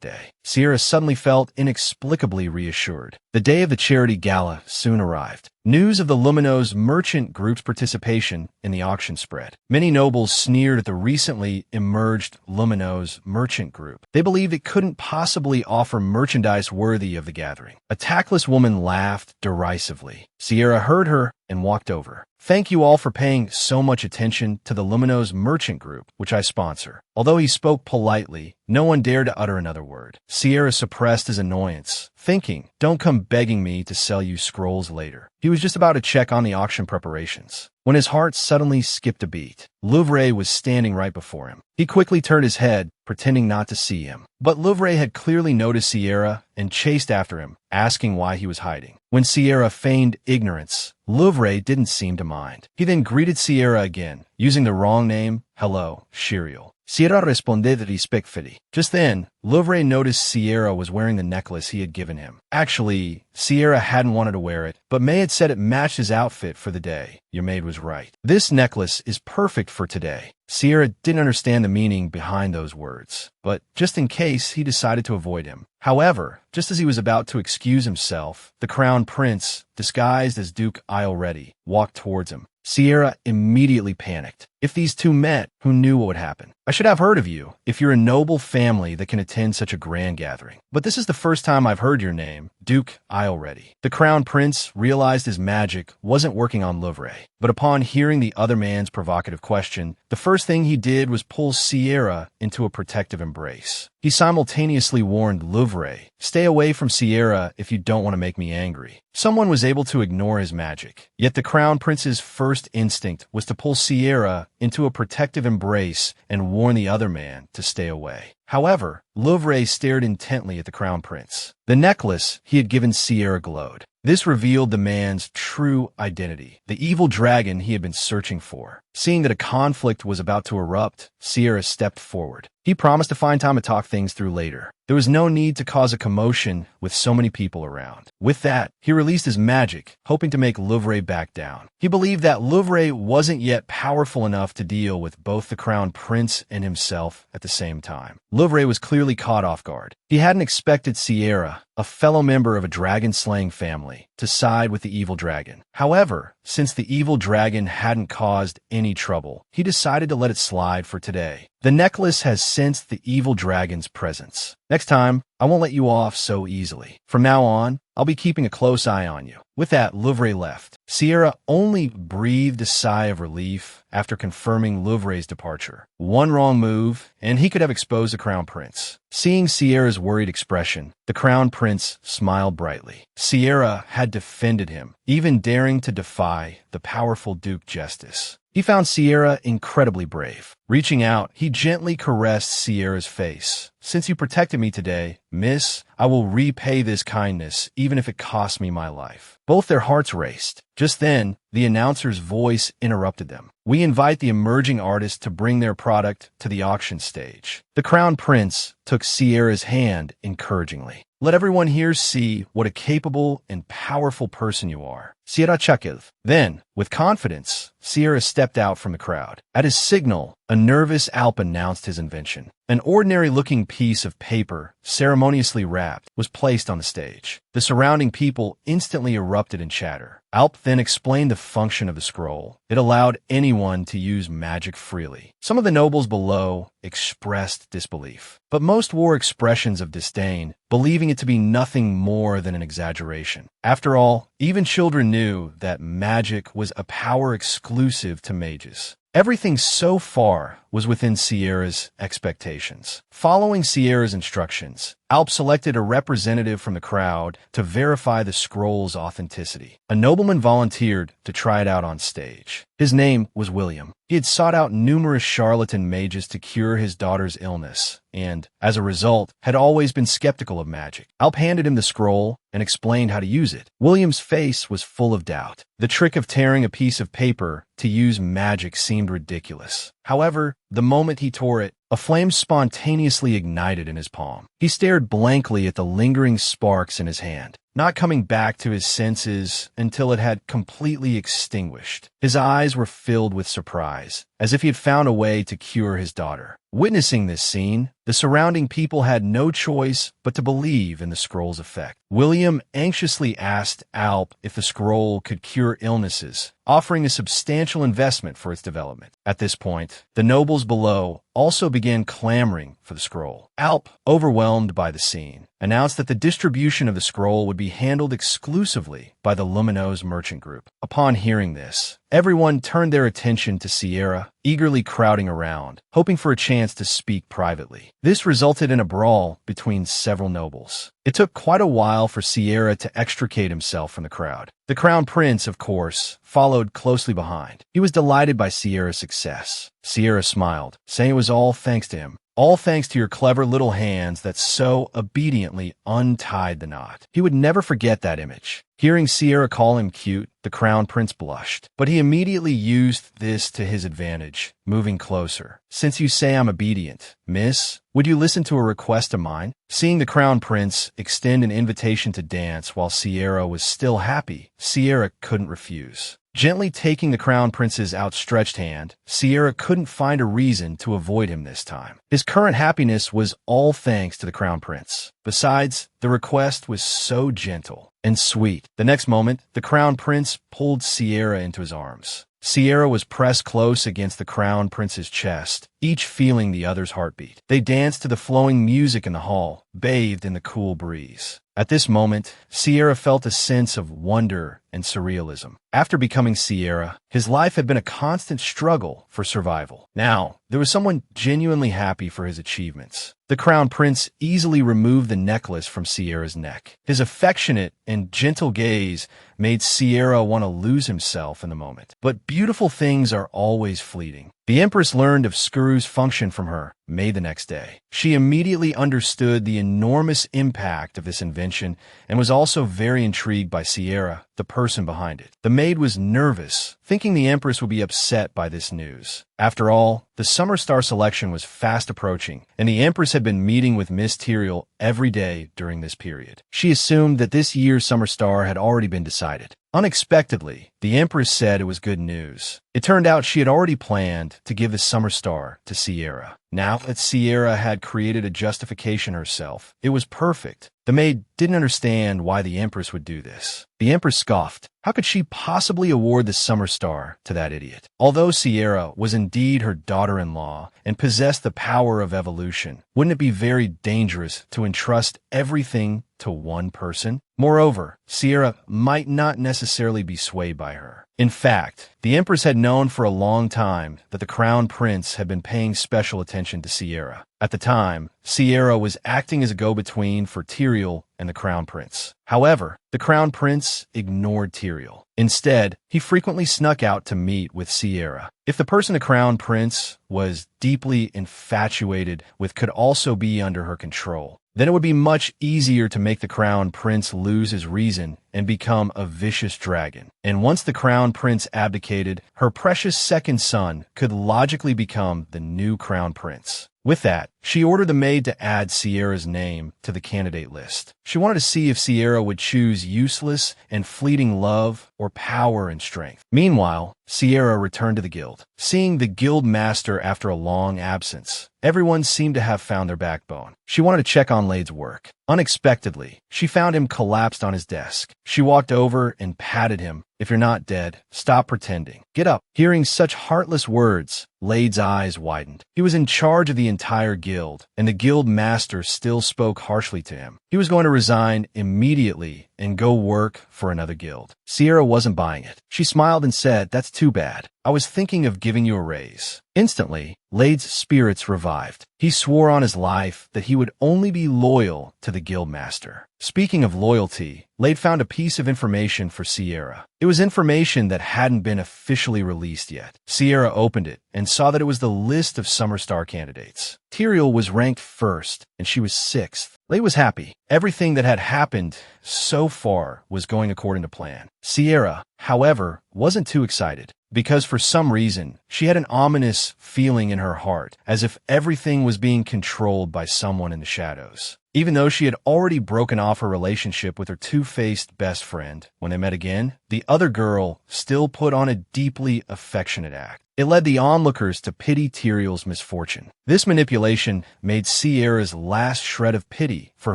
day." Sierra suddenly felt inexplicably reassured. The day of the charity gala soon arrived. News of the Luminos merchant group's participation in the auction spread. Many nobles sneered at the recently emerged Luminos merchant group. They believed it couldn't possibly offer merchandise worthy of the gathering. A tactless woman laughed derisively. Sierra heard her and walked over. "Thank you all for paying so much attention to the Luminos merchant group, which I sponsor." Although he spoke politely, no one dared to utter another word. Sierra suppressed his annoyance, thinking, "Don't come begging me to sell you scrolls later." He was just about to check on the auction preparations when his heart suddenly skipped a beat. Louvre was standing right before him. He quickly turned his head, pretending not to see him. But Louvre had clearly noticed Sierra and chased after him, asking why he was hiding. When Sierra feigned ignorance, Louvre didn't seem to mind. He then greeted Sierra again, using the wrong name. "Hello, Shiriel." Sierra responded respectfully. Just then, Louvre noticed Sierra was wearing the necklace he had given him. Actually, Sierra hadn't wanted to wear it, but May had said it matched his outfit for the day. Your maid was right. This necklace is perfect for today. Sierra didn't understand the meaning behind those words, but just in case, he decided to avoid him. However, just as he was about to excuse himself, the crown prince, disguised as Duke Ailready, walked towards him. Sierra immediately panicked. If these two met, who knew what would happen? I should have heard of you, if you're a noble family that can attend such a grand gathering. But this is the first time I've heard your name, Duke Ailready. The crown prince realized his magic wasn't working on Louvre, but upon hearing the other man's provocative question, the first thing he did was pull Sierra into a protective embrace. He simultaneously warned Louvre, "Stay away from Sierra if you don't want to make me angry." Someone was able to ignore his magic, yet the crown prince's first instinct was to pull Sierra into a protective embrace and warn the other man to stay away. However, Louvre stared intently at the crown prince. The necklace he had given Sierra glowed. This revealed the man's true identity, the evil dragon he had been searching for. Seeing that a conflict was about to erupt, Sierra stepped forward. He promised to find time to talk things through later. There was no need to cause a commotion with so many people around. With that, he released his magic, hoping to make Louvre back down. He believed that Louvre wasn't yet powerful enough to deal with both the crown prince and himself at the same time. Louvre was clearly caught off guard. He hadn't expected Sierra, a fellow member of a dragon-slaying family, to side with the evil dragon. However, since the evil dragon hadn't caused any trouble, he decided to let it slide for today. The necklace has sensed the evil dragon's presence. Next time, I won't let you off so easily. From now on, I'll be keeping a close eye on you. With that, Louvre left. Sierra only breathed a sigh of relief after confirming Louvre's departure. One wrong move, and he could have exposed the crown prince. Seeing Sierra's worried expression, the crown prince smiled brightly. Sierra had defended him, even daring to defy the powerful Duke Justice. He found Sierra incredibly brave. Reaching out, he gently caressed Sierra's face. "Since you protected me today, miss, I will repay this kindness, even if it costs me my life." Both their hearts raced. Just then, the announcer's voice interrupted them. "We invite the emerging artists to bring their product to the auction stage." The crown prince took Sierra's hand encouragingly. "Let everyone here see what a capable and powerful person you are. Sierra Chakil." Then, with confidence, Sierra stepped out from the crowd. At his signal, a nervous Alp announced his invention. An ordinary-looking piece of paper, ceremoniously wrapped, was placed on the stage. The surrounding people instantly erupted in chatter. Alp then explained the function of the scroll. It allowed anyone to use magic freely. Some of the nobles below expressed disbelief, but most wore expressions of disdain, believing it to be nothing more than an exaggeration. After all, even children knew that magic was a power exclusive to mages. Everything so far was within Sierra's expectations. Following Sierra's instructions, Alp selected a representative from the crowd to verify the scroll's authenticity. A nobleman volunteered to try it out on stage. His name was William. He had sought out numerous charlatan mages to cure his daughter's illness, and, as a result, had always been skeptical of magic. Alp handed him the scroll and explained how to use it. William's face was full of doubt. The trick of tearing a piece of paper to use magic seemed ridiculous. However, the moment he tore it, a flame spontaneously ignited in his palm. He stared blankly at the lingering sparks in his hand, not coming back to his senses until it had completely extinguished. His eyes were filled with surprise, as if he had found a way to cure his daughter. Witnessing this scene, the surrounding people had no choice but to believe in the scroll's effect. William anxiously asked Alp if the scroll could cure illnesses, offering a substantial investment for its development. At this point, the nobles below also began clamoring for the scroll. Alp, overwhelmed by the scene, announced that the distribution of the scroll would be handled exclusively by the Luminose merchant group. Upon hearing this, everyone turned their attention to Sierra, eagerly crowding around, hoping for a chance to speak privately. This resulted in a brawl between several nobles. It took quite a while for Sierra to extricate himself from the crowd. The crown prince, of course, followed closely behind. He was delighted by Sierra's success. Sierra smiled, saying it was all thanks to him. all thanks to your clever little hands that so obediently untied the knot. He would never forget that image. Hearing Sierra call him cute, the crown prince blushed, but he immediately used this to his advantage, moving closer. "Since you say I'm obedient, miss, would you listen to a request of mine?" Seeing the crown prince extend an invitation to dance while Sierra was still happy, Sierra couldn't refuse. Gently taking the crown prince's outstretched hand, Sierra couldn't find a reason to avoid him this time. His current happiness was all thanks to the crown prince. Besides, the request was so gentle and sweet. The next moment, the crown prince pulled Sierra into his arms. Sierra was pressed close against the crown prince's chest, each feeling the other's heartbeat. They danced to the flowing music in the hall, bathed in the cool breeze. At this moment, Sierra felt a sense of wonder and surrealism. After becoming Sierra, his life had been a constant struggle for survival. Now, there was someone genuinely happy for his achievements. The crown prince easily removed the necklace from Sierra's neck. His affectionate and gentle gaze made Sierra want to lose himself in the moment. But beautiful things are always fleeting. The Empress learned of Skuru's function from her, May the next day. She immediately understood the enormous impact of this invention and was also very intrigued by Sierra, the person behind it. The maid was nervous, thinking the Empress would be upset by this news. After all, the Summer Star selection was fast approaching, and the Empress had been meeting with Miss Tyrael every day during this period. She assumed that this year's Summer Star had already been decided. Unexpectedly, the Empress said it was good news. It turned out she had already planned to give the Summer Star to Sierra. Now that Sierra had created a justification herself, it was perfect. The maid didn't understand why the Empress would do this. The Empress scoffed. How could she possibly award the Summer Star to that idiot? Although Sierra was indeed her daughter-in-law and possessed the power of evolution, wouldn't it be very dangerous to entrust everything to one person? Moreover, Sierra might not necessarily be swayed by her. In fact, the Empress had known for a long time that the Crown Prince had been paying special attention to Sierra. At the time, Sierra was acting as a go-between for Tyrael and the Crown Prince. However, the Crown Prince ignored Tyrael. Instead, he frequently snuck out to meet with Sierra. If the person the Crown Prince was deeply infatuated with could also be under her control, then it would be much easier to make the Crown Prince lose his reason and become a vicious dragon. And once the Crown Prince abdicated, her precious second son could logically become the new Crown Prince. With that, she ordered the maid to add Sierra's name to the candidate list. She wanted to see if Sierra would choose useless and fleeting love or power and strength. Meanwhile, Sierra returned to the guild. Seeing the guild master after a long absence, everyone seemed to have found their backbone. She wanted to check on Lade's work. Unexpectedly, she found him collapsed on his desk. She walked over and patted him. "If you're not dead, stop pretending. Get up." Hearing such heartless words, Lade's eyes widened. He was in charge of the entire guild, and the guild master still spoke harshly to him. He was going to resign immediately and go work for another guild. Sierra wasn't buying it. She smiled and said, "That's too bad. I was thinking of giving you a raise." Instantly, Lade's spirits revived. He swore on his life that he would only be loyal to the guild master. Speaking of loyalty, Lade found a piece of information for Sierra. It was information that hadn't been officially released yet. Sierra opened it and saw that it was the list of Summer Star candidates. Tyrael was ranked first, and she was sixth. Lade was happy. Everything that had happened so far was going according to plan. Sierra, however, wasn't too excited, because for some reason, she had an ominous feeling in her heart, as if everything was being controlled by someone in the shadows. Even though she had already broken off her relationship with her two-faced best friend, when they met again, the other girl still put on a deeply affectionate act. It led the onlookers to pity Tyrael's misfortune. This manipulation made Sierra's last shred of pity for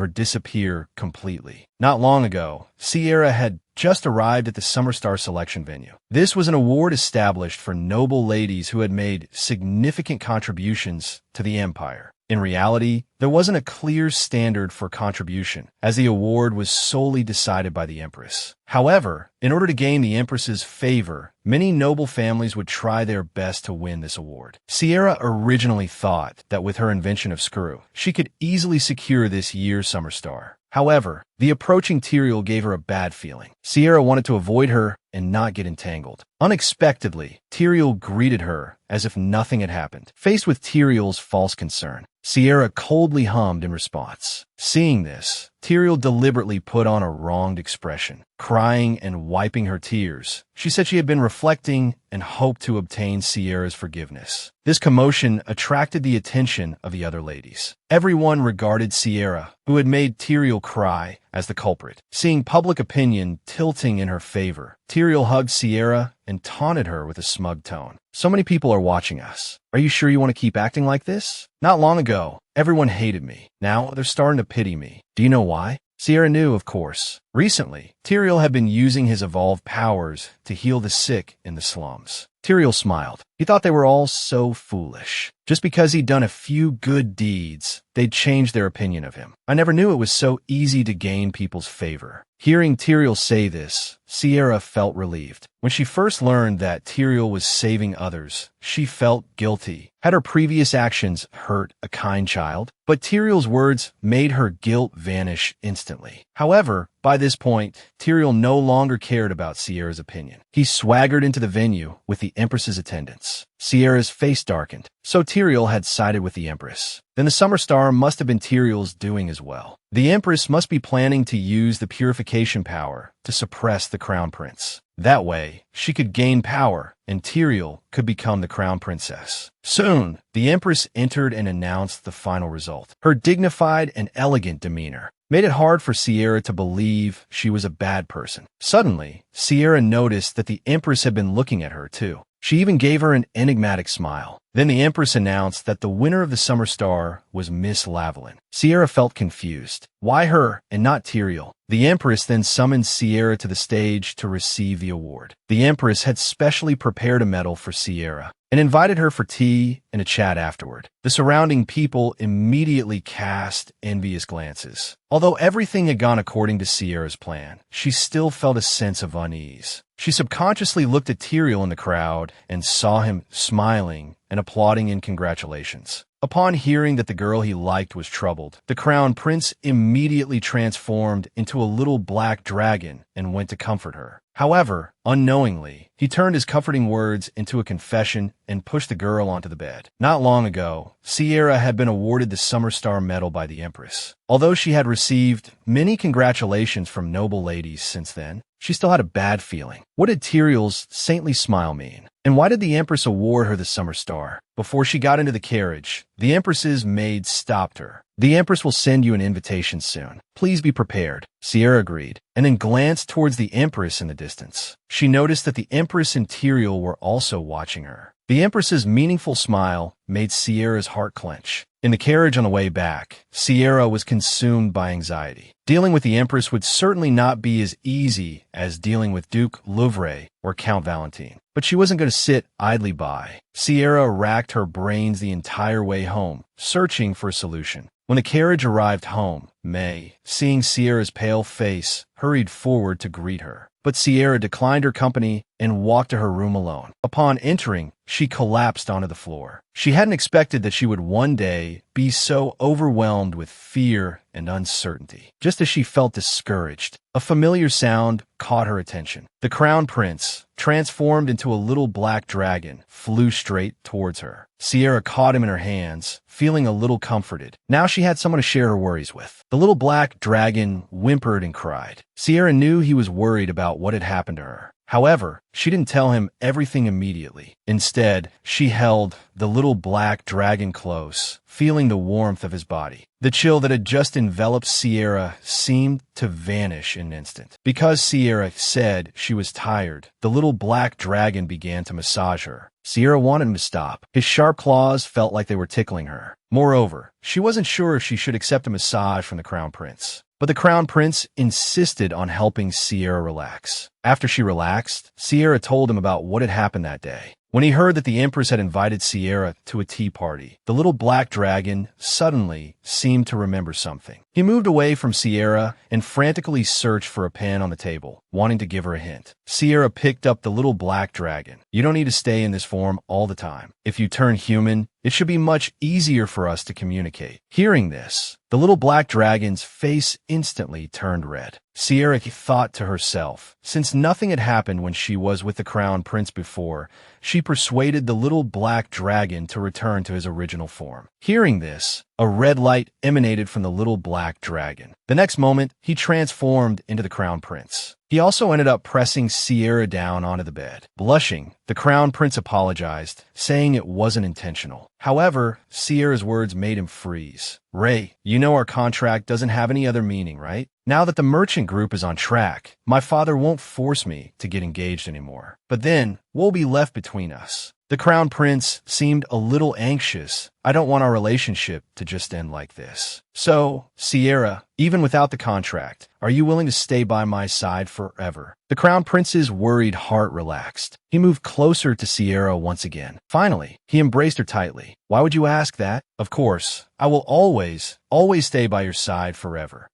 her disappear completely. Not long ago, Sierra had just arrived at the Summer Star selection venue. This was an award established for noble ladies who had made significant contributions to the empire. In reality, there wasn't a clear standard for contribution, as the award was solely decided by the Empress. However, in order to gain the Empress's favor, many noble families would try their best to win this award. Sierra originally thought that with her invention of Skuru, she could easily secure this year's Summer Star. However, the approaching Tyrael gave her a bad feeling. Sierra wanted to avoid her and not get entangled. Unexpectedly, Tyrael greeted her as if nothing had happened. Faced with Tyrael's false concern, Sierra coldly hummed in response. Seeing this, Tyrael deliberately put on a wronged expression. Crying and wiping her tears, she said she had been reflecting and hoped to obtain Sierra's forgiveness. This commotion attracted the attention of the other ladies. Everyone regarded Sierra, who had made Tyrael cry, as the culprit. Seeing public opinion tilting in her favor, Tyrael hugged Sierra and taunted her with a smug tone. So many people are watching us. Are you sure you want to keep acting like this? Not long ago, everyone hated me. Now they're starting to pity me. Do you know why? Sierra knew, of course. Recently, Tyrael had been using his evolved powers to heal the sick in the slums. Tyrael smiled. He thought they were all so foolish. Just because he'd done a few good deeds, they'd changed their opinion of him. I never knew it was so easy to gain people's favor. Hearing Tyrael say this, Sierra felt relieved. When she first learned that Tyrael was saving others, she felt guilty. Had her previous actions hurt a kind child? But Tyrael's words made her guilt vanish instantly. However, by this point, Tyrael no longer cared about Sierra's opinion. He swaggered into the venue with the Empress's attendants. Sierra's face darkened, so Tyrael had sided with the Empress. Then the Summer Star must have been Tyrael's doing as well. The Empress must be planning to use the purification power to suppress the Crown Prince. That way, she could gain power, and Tyrael could become the Crown Princess. Soon, the Empress entered and announced the final result. Her dignified and elegant demeanor made it hard for Sierra to believe she was a bad person. Suddenly, Sierra noticed that the Empress had been looking at her too. She even gave her an enigmatic smile. Then the Empress announced that the winner of the Summer Star was Miss Lavalin. Sierra felt confused. Why her and not Tyrael? The Empress then summoned Sierra to the stage to receive the award. The Empress had specially prepared a medal for Sierra and invited her for tea and a chat afterward. The surrounding people immediately cast envious glances. Although everything had gone according to Sierra's plan, she still felt a sense of unease. She subconsciously looked at Tyrael in the crowd and saw him smiling and applauding in congratulations. Upon hearing that the girl he liked was troubled, the Crown Prince immediately transformed into a little black dragon and went to comfort her. However, unknowingly, he turned his comforting words into a confession and pushed the girl onto the bed. Not long ago, Sierra had been awarded the Summer Star Medal by the Empress. Although she had received many congratulations from noble ladies since then, she still had a bad feeling. What did Tyrael's saintly smile mean? And why did the Empress award her the Summer Star? Before she got into the carriage, the Empress's maid stopped her. The Empress will send you an invitation soon. Please be prepared. Sierra agreed, and then glanced towards the Empress in the distance. She noticed that the Empress and Tyrael were also watching her. The Empress's meaningful smile made Sierra's heart clench. In the carriage on the way back, Sierra was consumed by anxiety. Dealing with the Empress would certainly not be as easy as dealing with Duke Louvre or Count Valentine. But she wasn't going to sit idly by. Sierra racked her brains the entire way home, searching for a solution. When the carriage arrived home, May, seeing Sierra's pale face, hurried forward to greet her. But Sierra declined her company and walked to her room alone. Upon entering, she collapsed onto the floor. She hadn't expected that she would one day be so overwhelmed with fear and uncertainty. Just as she felt discouraged, a familiar sound caught her attention. The Crown Prince, transformed into a little black dragon, flew straight towards her. Sierra caught him in her hands, feeling a little comforted. Now she had someone to share her worries with. The little black dragon whimpered and cried. Sierra knew he was worried about what had happened to her. However, she didn't tell him everything immediately. Instead, she held the little black dragon close, feeling the warmth of his body. The chill that had just enveloped Sierra seemed to vanish in an instant. Because Sierra said she was tired, the little black dragon began to massage her. Sierra wanted him to stop. His sharp claws felt like they were tickling her. Moreover, she wasn't sure if she should accept a massage from the Crown Prince. But the Crown Prince insisted on helping Sierra relax. After she relaxed, Sierra told him about what had happened that day. When he heard that the Empress had invited Sierra to a tea party, the little black dragon suddenly seemed to remember something. He moved away from Sierra and frantically searched for a pen on the table, wanting to give her a hint. Sierra picked up the little black dragon. You don't need to stay in this form all the time. If you turn human, It should be much easier for us to communicate. Hearing this, the little black dragon's face instantly turned red. Sierra thought to herself, since nothing had happened when she was with the crown prince before, she persuaded the little black dragon to return to his original form. Hearing this, a red light emanated from the little black dragon. The next moment, he transformed into the crown prince. He also ended up pressing Sierra down onto the bed. Blushing, the crown prince apologized, saying it wasn't intentional. However, Sierra's words made him freeze. Ray, you know our contract doesn't have any other meaning, right? Now that the merchant group is on track, my father won't force me to get engaged anymore. But then, what will be left between us? The crown prince seemed a little anxious. I don't want our relationship to just end like this. So, Sierra, even without the contract, are you willing to stay by my side forever? The crown prince's worried heart relaxed. He moved closer to Sierra once again. Finally, he embraced her tightly. Why would you ask that? Of course, I will always stay by your side forever.